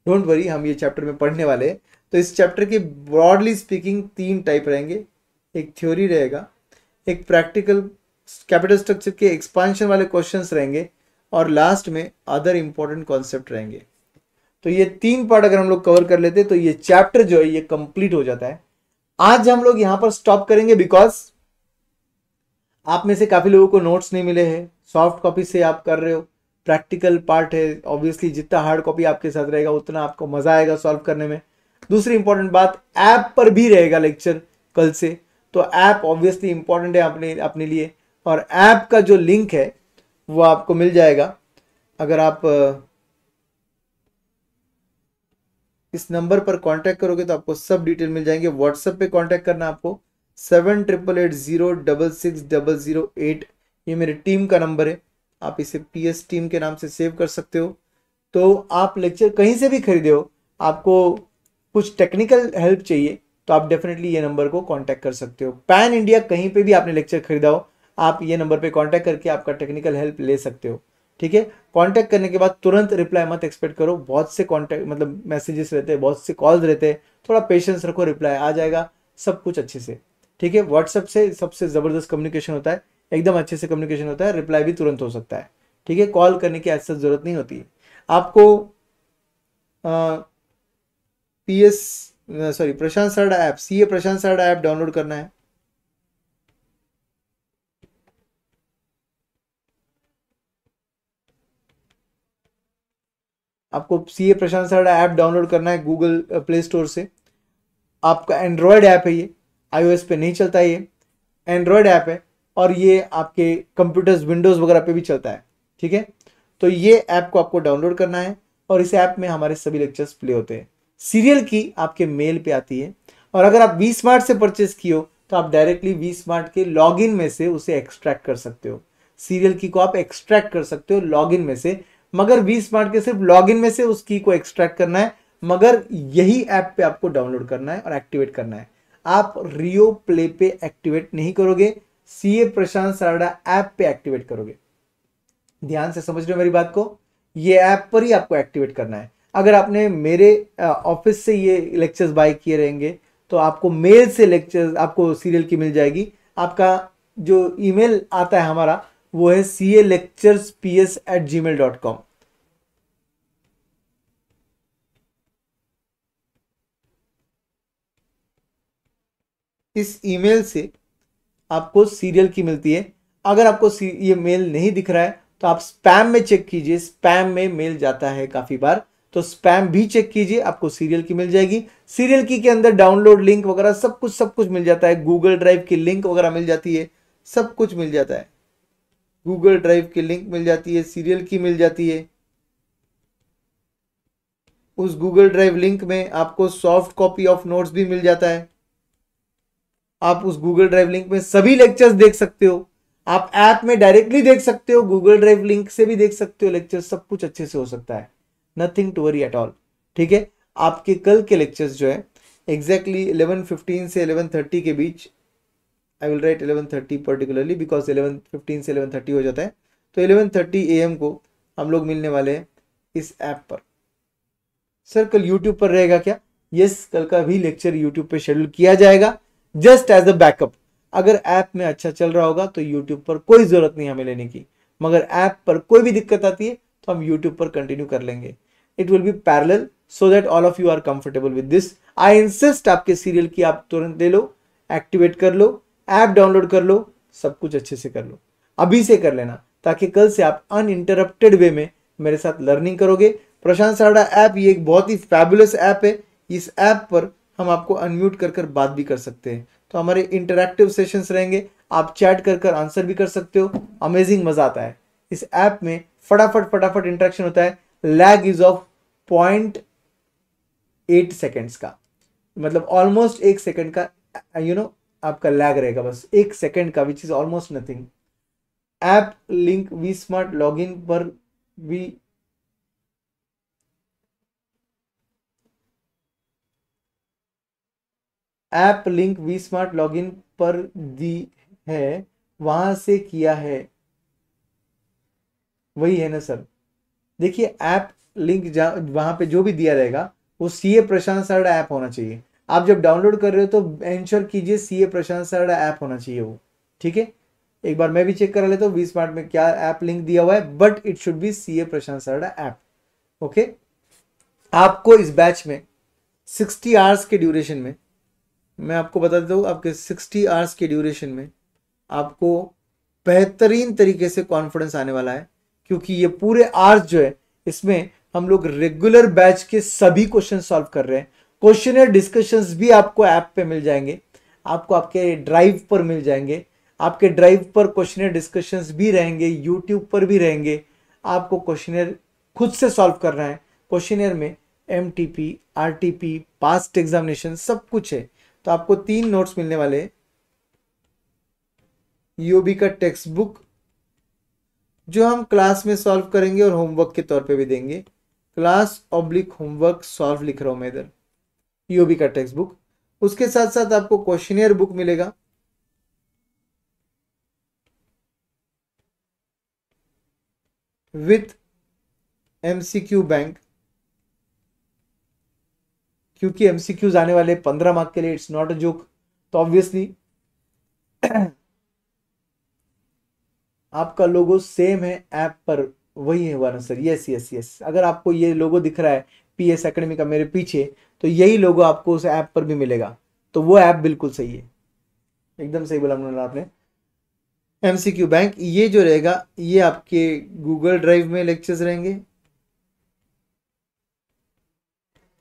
Speaker 1: डोंट वरी, हम ये चैप्टर में पढ़ने वाले हैं। तो इस चैप्टर के ब्रॉडली स्पीकिंग 3 टाइप रहेंगे, एक थ्योरी रहेगा, एक प्रैक्टिकल कैपिटल स्ट्रक्चर के एक्सपांशन वाले क्वेश्चंस रहेंगे, और लास्ट में अदर इंपॉर्टेंट कॉन्सेप्ट रहेंगे। तो ये 3 पार्ट अगर हम लोग कवर कर लेते तो ये चैप्टर जो है ये कंप्लीट हो जाता है। आज हम लोग यहां पर स्टॉप करेंगे बिकॉज आप में से काफी लोगों को नोट्स नहीं मिले हैं, सॉफ्ट कॉपी से आप कर रहे हो, प्रैक्टिकल पार्ट है, ऑब्वियसली जितना हार्ड कॉपी आपके साथ रहेगा उतना आपको मजा आएगा सॉल्व करने में। दूसरी इंपॉर्टेंट बात, ऐप पर भी रहेगा लेक्चर कल से, तो ऐप ऑब्वियसली इंपॉर्टेंट है अपने लिए, और ऐप का जो लिंक है वो आपको मिल जाएगा। अगर आप इस नंबर पर कांटेक्ट करोगे तो आपको सब डिटेल मिल जाएंगे। व्हाट्सएप पे कांटेक्ट करना आपको 7888060008, ये मेरी टीम का नंबर है, आप इसे PS टीम के नाम से सेव कर सकते हो। तो आप लेक्चर कहीं से भी खरीदे हो, आपको कुछ टेक्निकल हेल्प चाहिए तो आप डेफिनेटली ये नंबर को कांटेक्ट कर सकते हो। पैन इंडिया कहीं पे भी आपने लेक्चर खरीदा हो, आप ये नंबर पे कांटेक्ट करके आपका टेक्निकल हेल्प ले सकते हो। ठीक है, कांटेक्ट करने के बाद तुरंत रिप्लाई मत एक्सपेक्ट करो, बहुत से कांटेक्ट मतलब मैसेजेस रहते हैं, बहुत से कॉल्स रहते हैं, थोड़ा पेशेंस रखो, रिप्लाई आ जाएगा सब कुछ अच्छे से। ठीक है, व्हाट्सएप से सबसे ज़बरदस्त कम्युनिकेशन होता है, एकदम अच्छे से कम्युनिकेशन होता है, रिप्लाई भी तुरंत हो सकता है। ठीक है, कॉल करने की ऐसा ज़रूरत नहीं होती है आपको। प्रशांत Sarda app, CA Prashant Sarda app download करना है। आपको CA Prashant Sarda app download करना है गूगल प्ले स्टोर से। आपका एंड्रॉयड ऐप है ये, iOS पे नहीं चलता, ये एंड्रॉयड ऐप है और ये आपके कंप्यूटर्स विंडोज़ वगैरह पे भी चलता है। ठीक है, तो ये ऐप को आपको डाउनलोड करना है और इस ऐप में हमारे सभी लेक्चर्स प्ले होते हैं। सीरियल की आपके मेल पे आती है, और अगर आप वी स्मार्ट से परचेस किए हो तो आप डायरेक्टली वी स्मार्ट के लॉगिन में से उसे एक्सट्रैक्ट कर सकते हो। सीरियल की को आप एक्सट्रैक्ट कर सकते हो लॉगिन में से, मगर वी स्मार्ट के सिर्फ लॉगिन में से उस की को एक्सट्रैक्ट करना है, मगर यही ऐप पे आपको डाउनलोड करना है और एक्टिवेट करना है। आप रियो प्ले पे एक्टिवेट नहीं करोगे, CA प्रशांत सरडा ऐप पे एक्टिवेट करोगे। ध्यान से समझ रहे हो मेरी बात को, ये ऐप पर ही आपको एक्टिवेट करना है। अगर आपने मेरे ऑफिस से ये लेक्चर्स बाय किए रहेंगे तो आपको मेल से लेक्चर्स, आपको सीरियल की मिल जाएगी। आपका जो ईमेल आता है हमारा वो है calecturesps@gmail.com। इस ईमेल से आपको सीरियल की मिलती है। अगर आपको ये मेल नहीं दिख रहा है तो आप स्पैम में चेक कीजिए, स्पैम में मेल जाता है काफी बार, तो स्पैम भी चेक कीजिए, आपको सीरियल की मिल जाएगी। सीरियल की के अंदर डाउनलोड लिंक वगैरह सब कुछ मिल जाता है, गूगल ड्राइव की लिंक वगैरह मिल जाती है, सब कुछ मिल जाता है। गूगल ड्राइव की लिंक मिल जाती है, सीरियल की मिल जाती है। उस गूगल ड्राइव लिंक में आपको सॉफ्ट कॉपी ऑफ नोट्स भी मिल जाता है। आप उस गूगल ड्राइव लिंक में सभी लेक्चर्स देख सकते हो, आप ऐप में डायरेक्टली देख सकते हो, गूगल ड्राइव लिंक से भी देख सकते हो लेक्चर, सब कुछ अच्छे से हो सकता है, nothing to worry at all. ठीक है, आपके कल के लेक्चर्स जो है एग्जैक्टली 11:15 से 11:30 के बीच, I will write 11:30 particularly because 11:15 से 11:30 हो जाता है, तो 11:30 AM को हम लोग मिलने वाले हैं इस ऐप पर। सर कल यूट्यूब पर रहेगा क्या? यस, कल का भी लेक्चर यूट्यूब पे शेड्यूल किया जाएगा जस्ट एज अ बैकअप। अगर ऐप में अच्छा चल रहा होगा तो यूट्यूब पर कोई जरूरत नहीं हमें लेने की, मगर ऐप पर कोई भी दिक्कत आती है तो हम यूट्यूब पर कंटिन्यू कर लेंगे। It will be parallel so that all of you are comfortable with this. I insist आपके सीरियल की आप तुरंत ले लो, एक्टिवेट कर लो, ऐप डाउनलोड कर लो, सब कुछ अच्छे से कर लो, अभी से कर लेना, ताकि कल से आप अनइंटरप्टेड वे में मेरे साथ लर्निंग करोगे। प्रशांत सरडा ऐप ये एक बहुत ही फैबुलस ऐप है। इस ऐप पर हम आपको अनम्यूट कर कर बात भी कर सकते हैं, तो हमारे इंटरैक्टिव सेशंस रहेंगे, आप चैट कर कर आंसर भी कर सकते हो, अमेजिंग मजा आता है इस ऐप में। फटाफट इंटरेक्शन होता है। लैग इज ऑफ 0.8 सेकेंड्स का, मतलब ऑलमोस्ट 1 सेकेंड का आपका लैग रहेगा, बस 1 सेकेंड का, which is almost nothing. App link V smart login पर भी app link V smart login पर दी है, वहां से किया है, वही है ना सर? देखिए ऐप लिंक वहां पे जो भी दिया रहेगा वो CA प्रशांत सरडा ऐप होना चाहिए। आप जब डाउनलोड कर रहे हो तो एंश्योर कीजिए CA प्रशांत सरडा ऐप होना चाहिए वो। ठीक है, एक बार मैं भी चेक करा लेता हूँ वी स्मार्ट में क्या ऐप लिंक दिया हुआ है, but it should be CA Prashant Sarda app. Okay, आपको इस बैच में 60 आवर्स के ड्यूरेशन में, मैं आपको बता देता हूँ, आपके 60 आवर्स के ड्यूरेशन में आपको बेहतरीन तरीके से कॉन्फिडेंस आने वाला है, क्योंकि ये पूरे आवर्स जो है इसमें हम लोग रेगुलर बैच के सभी क्वेश्चन सॉल्व कर रहे हैं। क्वेश्चनर डिस्कशंस भी आपको ऐप पे मिल जाएंगे, आपको आपके ड्राइव पर मिल जाएंगे, आपके ड्राइव पर क्वेश्चनर डिस्कशंस भी रहेंगे, यूट्यूब पर भी रहेंगे। आपको क्वेश्चनर खुद से सॉल्व करना है। क्वेश्चनर में MTP, RTP, पास्ट एग्जामिनेशन सब कुछ है। तो आपको 3 नोट्स मिलने वाले हैं। यूओबी का टेक्स्ट बुक जो हम क्लास में सॉल्व करेंगे और होमवर्क के तौर पे भी देंगे। क्लास ऑब्लिक होमवर्क सॉल्व लिख रहा हूं मैं इधर, यूओबी का टेक्स्ट बुक। उसके साथ साथ आपको क्वेश्चनियर बुक मिलेगा, विथ MCQ बैंक, क्योंकि MCQs आने वाले 15 मार्क के लिए, इट्स नॉट अ जोक। तो ऑब्वियसली आपका लोगो सेम है ऐप पर, वही है ना सर? Yes yes yes. अगर आपको ये लोगो दिख रहा है PS एकेडमी का मेरे पीछे, तो यही लोगो आपको उस ऐप पर भी मिलेगा। तो वो ऐप बिल्कुल सही है, एकदम सही बोला आपने। MCQ बैंक ये जो रहेगा, ये आपके गूगल ड्राइव में लेक्चर्स रहेंगे,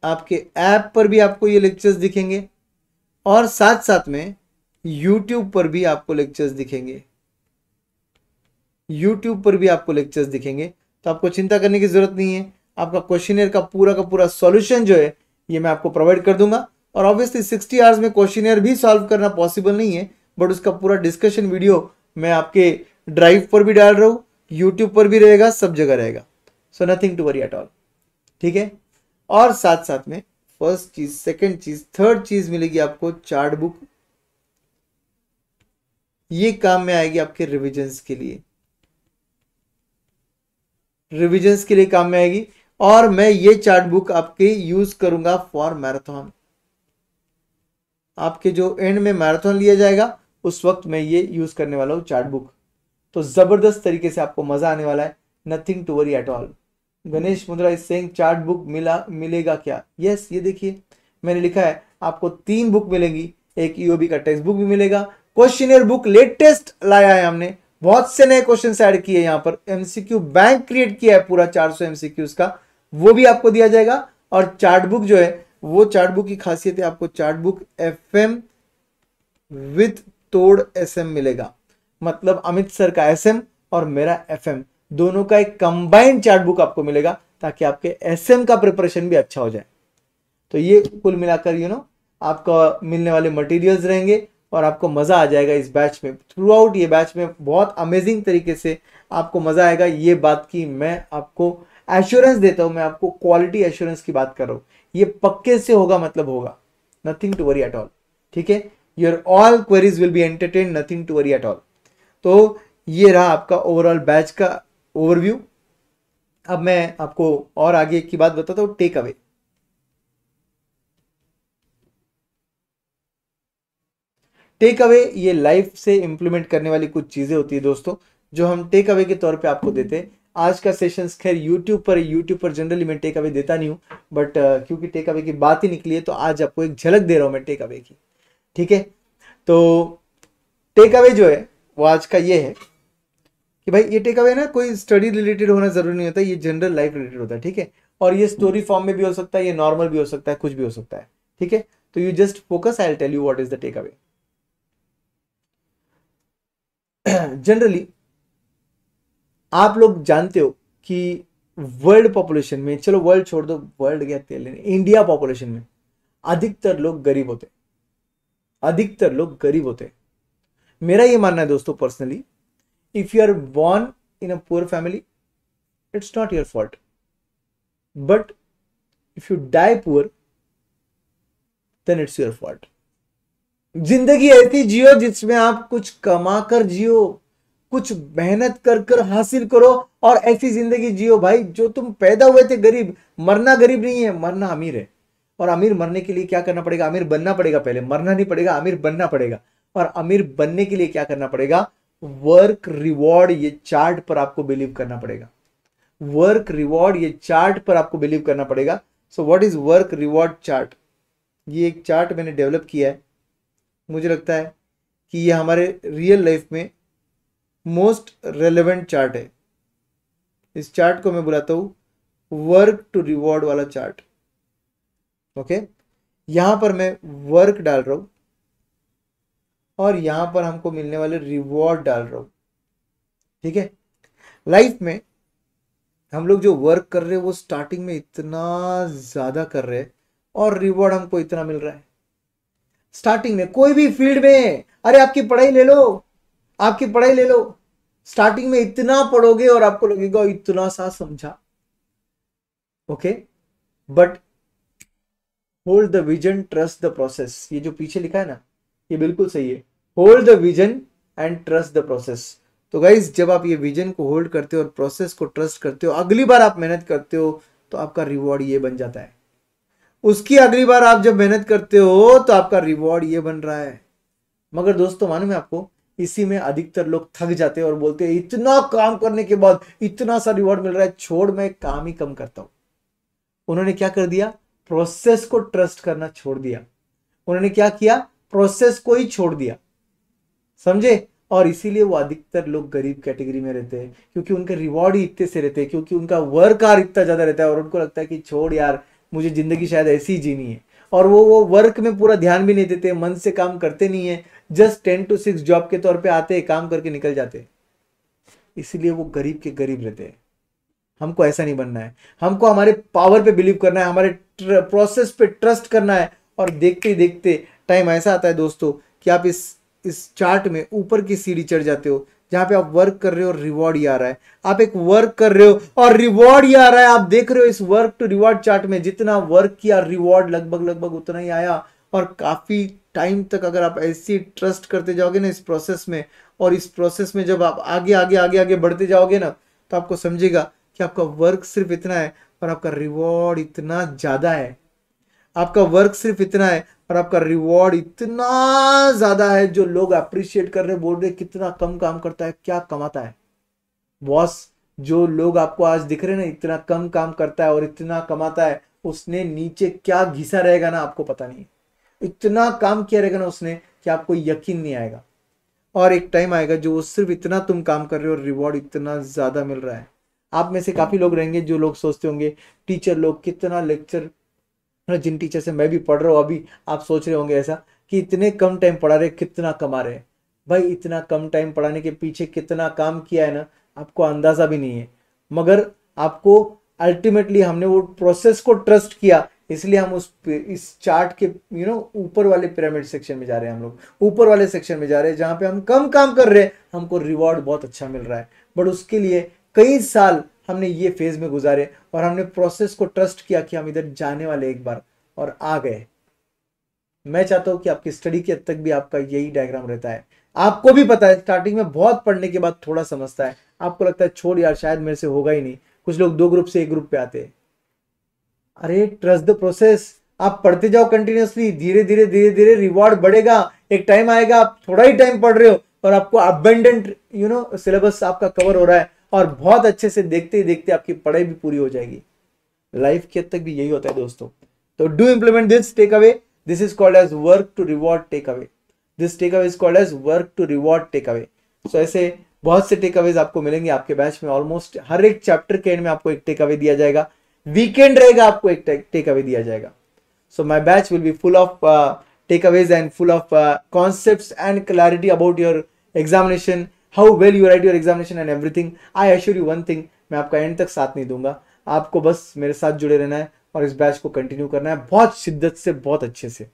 Speaker 1: आपके ऐप पर भी आपको ये लेक्चर्स दिखेंगे, और साथ साथ में YouTube पर भी आपको लेक्चर्स दिखेंगे, YouTube पर भी आपको लेक्चर्स दिखेंगे। तो आपको चिंता करने की जरूरत नहीं है। आपका क्वेश्चनर का पूरा सॉल्यूशन जो है ये मैं आपको प्रोवाइड कर दूंगा। और ऑब्वियसली 60 आवर्स में क्वेश्चनर भी सॉल्व करना पॉसिबल नहीं है, बट उसका पूरा डिस्कशन वीडियो मैं आपके ड्राइव पर भी डाल रहा हूँ, यूट्यूब पर भी रहेगा, सब जगह रहेगा। So nothing to worry at all, ठीक है। और साथ साथ में फर्स्ट चीज, सेकंड चीज, थर्ड चीज मिलेगी आपको चार्ट बुक। ये काम में आएगी आपके रिविजन्स के लिए, रिविजन्स के लिए काम में आएगी। और मैं ये चार्ट बुक आपके यूज करूंगा फॉर मैराथन। आपके जो एंड में मैराथन लिया जाएगा उस वक्त मैं ये यूज करने वाला हूं चार्ट बुक। तो जबरदस्त तरीके से आपको मजा आने वाला है, nothing to worry at all. Ganesh Mudra is saying chart book मिलेगा क्या? यस, ये देखिए मैंने लिखा है आपको 3 बुक मिलेंगी। एक ईओबी का टेक्स्ट बुक भी मिलेगा, क्वेश्चनर बुक लेटेस्ट लाया है हमने, बहुत से नए क्वेश्चन ऐड किए यहाँ पर, MCQ बैंक क्रिएट किया है पूरा 400 MCQs का, वो भी आपको दिया जाएगा। और चार्ट बुक जो है, वो चार्ट बुक की खासियत है, आपको चार्ट बुक FM विथ तोड़ SM मिलेगा। मतलब अमित सर का SM और मेरा FM दोनों का एक कंबाइंड चार्ट बुक आपको मिलेगा, ताकि आपके SM का प्रिपरेशन भी अच्छा हो जाए। तो ये कुल मिलाकर आपका मिलने वाले मटेरियल्स रहेंगे, और आपको मजा आ जाएगा इस बैच में। थ्रू आउट ये बैच में बहुत अमेजिंग तरीके से आपको मजा आएगा। ये बात की मैं आपको एश्योरेंस देता हूं, मैं आपको क्वालिटी एश्योरेंस की बात कर रहा हूं। ये पक्के से होगा, मतलब होगा, nothing to worry at all, ठीक है। Your all queries will be entertain, nothing to worry at all. तो ये रहा आपका ओवरऑल बैच का ओवरव्यू। अब मैं आपको और आगे की बात बताता हूं, टेक अवे। टेक अवे ये लाइफ से इंप्लीमेंट करने वाली कुछ चीजें होती है दोस्तों, जो हम टेक अवे के तौर पे आपको देते हैं। आज का सेशन खैर यूट्यूब पर जनरली मैं टेक अवे देता नहीं हूं, बट क्योंकि टेक अवे की बात ही निकली है तो आज आपको एक झलक दे रहा हूं मैं टेक अवे की, ठीक है। तो टेक अवे जो है वो आज का ये है कि भाई ये टेक अवे ना कोई स्टडी रिलेटेड होना जरूरी नहीं होता, ये जनरल लाइफ रिलेटेड होता है, ठीक है। और ये स्टोरी फॉर्म में भी हो सकता है, ये नॉर्मल भी हो सकता है, कुछ भी हो सकता है, ठीक है। तो you just focus, I will tell you what is the take away. Generally आप लोग जानते हो कि वर्ल्ड पॉपुलेशन में, चलो वर्ल्ड छोड़ दो, वर्ल्ड क्या तेल लेने, इंडिया पॉपुलेशन में अधिकतर लोग गरीब होते, अधिकतर लोग गरीब होते। मेरा ये मानना है दोस्तों personally, if you are born in a poor family, it's not your fault, but if you die poor, then it's your fault. जिंदगी ऐसी जियो जिसमें आप कुछ कमा कर जियो, कुछ मेहनत कर कर हासिल करो, और ऐसी जिंदगी जियो भाई जो तुम पैदा हुए थे गरीब। मरना गरीब नहीं है, मरना अमीर है। और अमीर मरने के लिए क्या करना पड़ेगा? अमीर बनना पड़ेगा, पहले मरना नहीं पड़ेगा, अमीर बनना पड़ेगा। और अमीर बनने के लिए क्या करना पड़ेगा? वर्क रिवॉर्ड ये चार्ट पर आपको बिलीव करना पड़ेगा, वर्क रिवॉर्ड ये चार्ट पर आपको बिलीव करना पड़ेगा। So what is work reward chart? ये एक चार्ट मैंने डेवलप किया है, मुझे लगता है कि ये हमारे रियल लाइफ में मोस्ट रेलेवेंट चार्ट है। इस चार्ट को मैं बुलाता हूं वर्क टू रिवॉर्ड वाला चार्ट। ओके, यहां पर मैं वर्क डाल रहा हूं और यहां पर हमको मिलने वाले रिवॉर्ड डाल रहा हूं। ठीक है, लाइफ में हम लोग जो वर्क कर रहे हैं वो स्टार्टिंग में इतना ज्यादा कर रहे हैं और रिवॉर्ड हमको इतना मिल रहा है। स्टार्टिंग में कोई भी फील्ड में, अरे आपकी पढ़ाई ले लो, आपकी पढ़ाई ले लो, स्टार्टिंग में इतना पढ़ोगे और आपको लगेगा इतना सा समझा। Okay, but hold the vision, trust the process. ये जो पीछे लिखा है ना, ये बिल्कुल सही है। Hold the vision and trust the process. तो गाइज, जब आप ये विजन को होल्ड करते हो और प्रोसेस को ट्रस्ट करते हो, अगली बार आप मेहनत करते हो तो आपका रिवॉर्ड ये बन जाता है। उसकी अगली बार आप जब मेहनत करते हो तो आपका रिवॉर्ड ये बन रहा है। मगर दोस्तों मालूम है आपको, इसी में अधिकतर लोग थक जाते हैं और बोलते हैं इतना काम करने के बाद इतना सा रिवॉर्ड मिल रहा है, छोड़ मैं काम ही कम करता हूं। उन्होंने क्या कर दिया? प्रोसेस को ट्रस्ट करना छोड़ दिया। उन्होंने क्या किया? प्रोसेस को ही छोड़ दिया। समझे? और इसीलिए वो अधिकतर लोग गरीब कैटेगरी में रहते हैं, क्योंकि उनके रिवॉर्ड ही इतने से रहते हैं, क्योंकि उनका वर्क आवर इतना ज्यादा रहता है और उनको लगता है कि छोड़ यार, मुझे जिंदगी शायद ऐसी ही जीनी है। और वो वर्क में पूरा ध्यान भी नहीं देते, मन से काम करते नहीं है, जस्ट 10 to 6 जॉब के तौर पे आते हैं, काम करके निकल जाते हैं। इसीलिए वो गरीब के गरीब रहते हैं। हमको ऐसा नहीं बनना है। हमको हमारे पावर पे बिलीव करना है, हमारे प्रोसेस पे ट्रस्ट करना है। और देखते ही देखते टाइम ऐसा आता है दोस्तों कि आप इस चार्ट में ऊपर की सीढ़ी चढ़ जाते हो, जहां पे आप वर्क कर रहे हो और रिवॉर्ड ही आ रहा है। आप एक वर्क कर रहे हो और रिवॉर्ड ही आ रहा है। आप देख रहे हो इस वर्क टू रिवॉर्ड चार्ट में जितना वर्क किया, रिवॉर्ड लगभग उतना ही आया। और काफी टाइम तक अगर आप ऐसी ट्रस्ट करते जाओगे ना इस प्रोसेस में, और इस प्रोसेस में जब आप आगे आगे आगे आगे बढ़ते जाओगे ना, तो आपको समझेगा कि आपका वर्क सिर्फ इतना है और आपका रिवॉर्ड इतना ज्यादा है। आपका वर्क सिर्फ इतना है और आपका रिवॉर्ड इतना ज्यादा है। जो लोग अप्रिशिएट कर रहे, बोल रहे कितना कम काम करता है, क्या कमाता है बॉस। जो लोग आपको आज दिख रहे ना इतना कम काम करता है और इतना कमाता है, उसने नीचे क्या घिसा रहेगा ना आपको पता नहीं। इतना काम किया रहेगा ना उसने कि आपको यकीन नहीं आएगा। और एक टाइम आएगा जो सिर्फ इतना तुम काम कर रहे हो और रिवॉर्ड इतना ज्यादा मिल रहा है। आप में से काफी लोग रहेंगे जो लोग सोचते होंगे टीचर लोग कितना लेक्चर, जिन टीचर से मैं भी पढ़ रहा हूँ अभी, आप सोच रहे होंगे ऐसा कि इतने कम टाइम पढ़ा रहे कितना कमा रहे हैं। भाई इतना कम टाइम पढ़ाने के पीछे कितना काम किया है ना, आपको अंदाजा भी नहीं है। मगर आपको अल्टीमेटली हमने वो प्रोसेस को ट्रस्ट किया, इसलिए हम इस चार्ट के ऊपर वाले पिरामिड सेक्शन में जा रहे हैं। हम लोग ऊपर वाले सेक्शन में जा रहे हैं जहां पे हम कम काम कर रहे हैं, हमको रिवॉर्ड बहुत अच्छा मिल रहा है। बट उसके लिए कई साल हमने ये फेज में गुजारे और हमने प्रोसेस को ट्रस्ट किया कि हम इधर जाने वाले एक बार, और आ गए। मैं चाहता हूं कि आपकी स्टडी के हद तक भी आपका यही डायग्राम रहता है। आपको भी पता है स्टार्टिंग में बहुत पढ़ने के बाद थोड़ा समझता है, आपको लगता है छोड़ यार शायद मेरे से होगा ही नहीं। कुछ लोग 2 ग्रुप से 1 ग्रुप पे आते हैं। अरे ट्रस्ट द प्रोसेस, आप पढ़ते जाओ कंटिन्यूअसली, धीरे धीरे धीरे धीरे रिवॉर्ड बढ़ेगा। एक टाइम आएगा आप थोड़ा ही टाइम पढ़ रहे हो और आपको अबेंडेंट सिलेबस आपका कवर हो रहा है और बहुत अच्छे से देखते ही देखते आपकी पढ़ाई भी पूरी हो जाएगी। लाइफ के हद तक भी यही होता है दोस्तों। तो do implement this takeaway, this is called as work to reward takeaway. This takeaway is called as work to reward takeaway. So ऐसे बहुत से टेक अवेज आपको मिलेंगे आपके बैच में। ऑलमोस्ट हर एक चैप्टर के एंड में आपको एक टेक अवे दिया जाएगा। वीकेंड रहेगा आपको एक टेक अवे दिया जाएगा। So my batch will be full of takeaways and full of concepts and clarity about your examination, how well you write your examination and everything. I assure you one thing, मैं आपका and तक साथ नहीं दूंगा। आपको बस मेरे साथ जुड़े रहना है और इस बैच को कंटिन्यू करना है बहुत शिद्दत से, बहुत अच्छे से।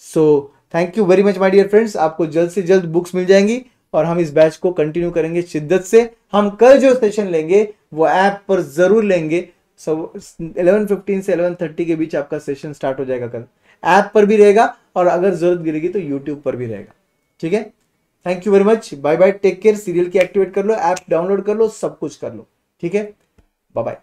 Speaker 1: So thank you very much my dear friends. आपको जल्द से जल्द बुक्स मिल जाएंगी और हम इस बैच को कंटिन्यू करेंगे शिद्दत से। हम कल जो सेशन लेंगे वो ऐप पर जरूर लेंगे। 11:15 से 11:30 के बीच आपका सेशन स्टार्ट हो जाएगा कल। ऐप पर भी रहेगा और अगर जरूरत गिरेगी तो यूट्यूब पर भी रहेगा। ठीक है, thank you very much, bye bye, take care. Serial की एक्टिवेट कर लो, ऐप डाउनलोड कर लो, सब कुछ कर लो। ठीक है, बाय बाय।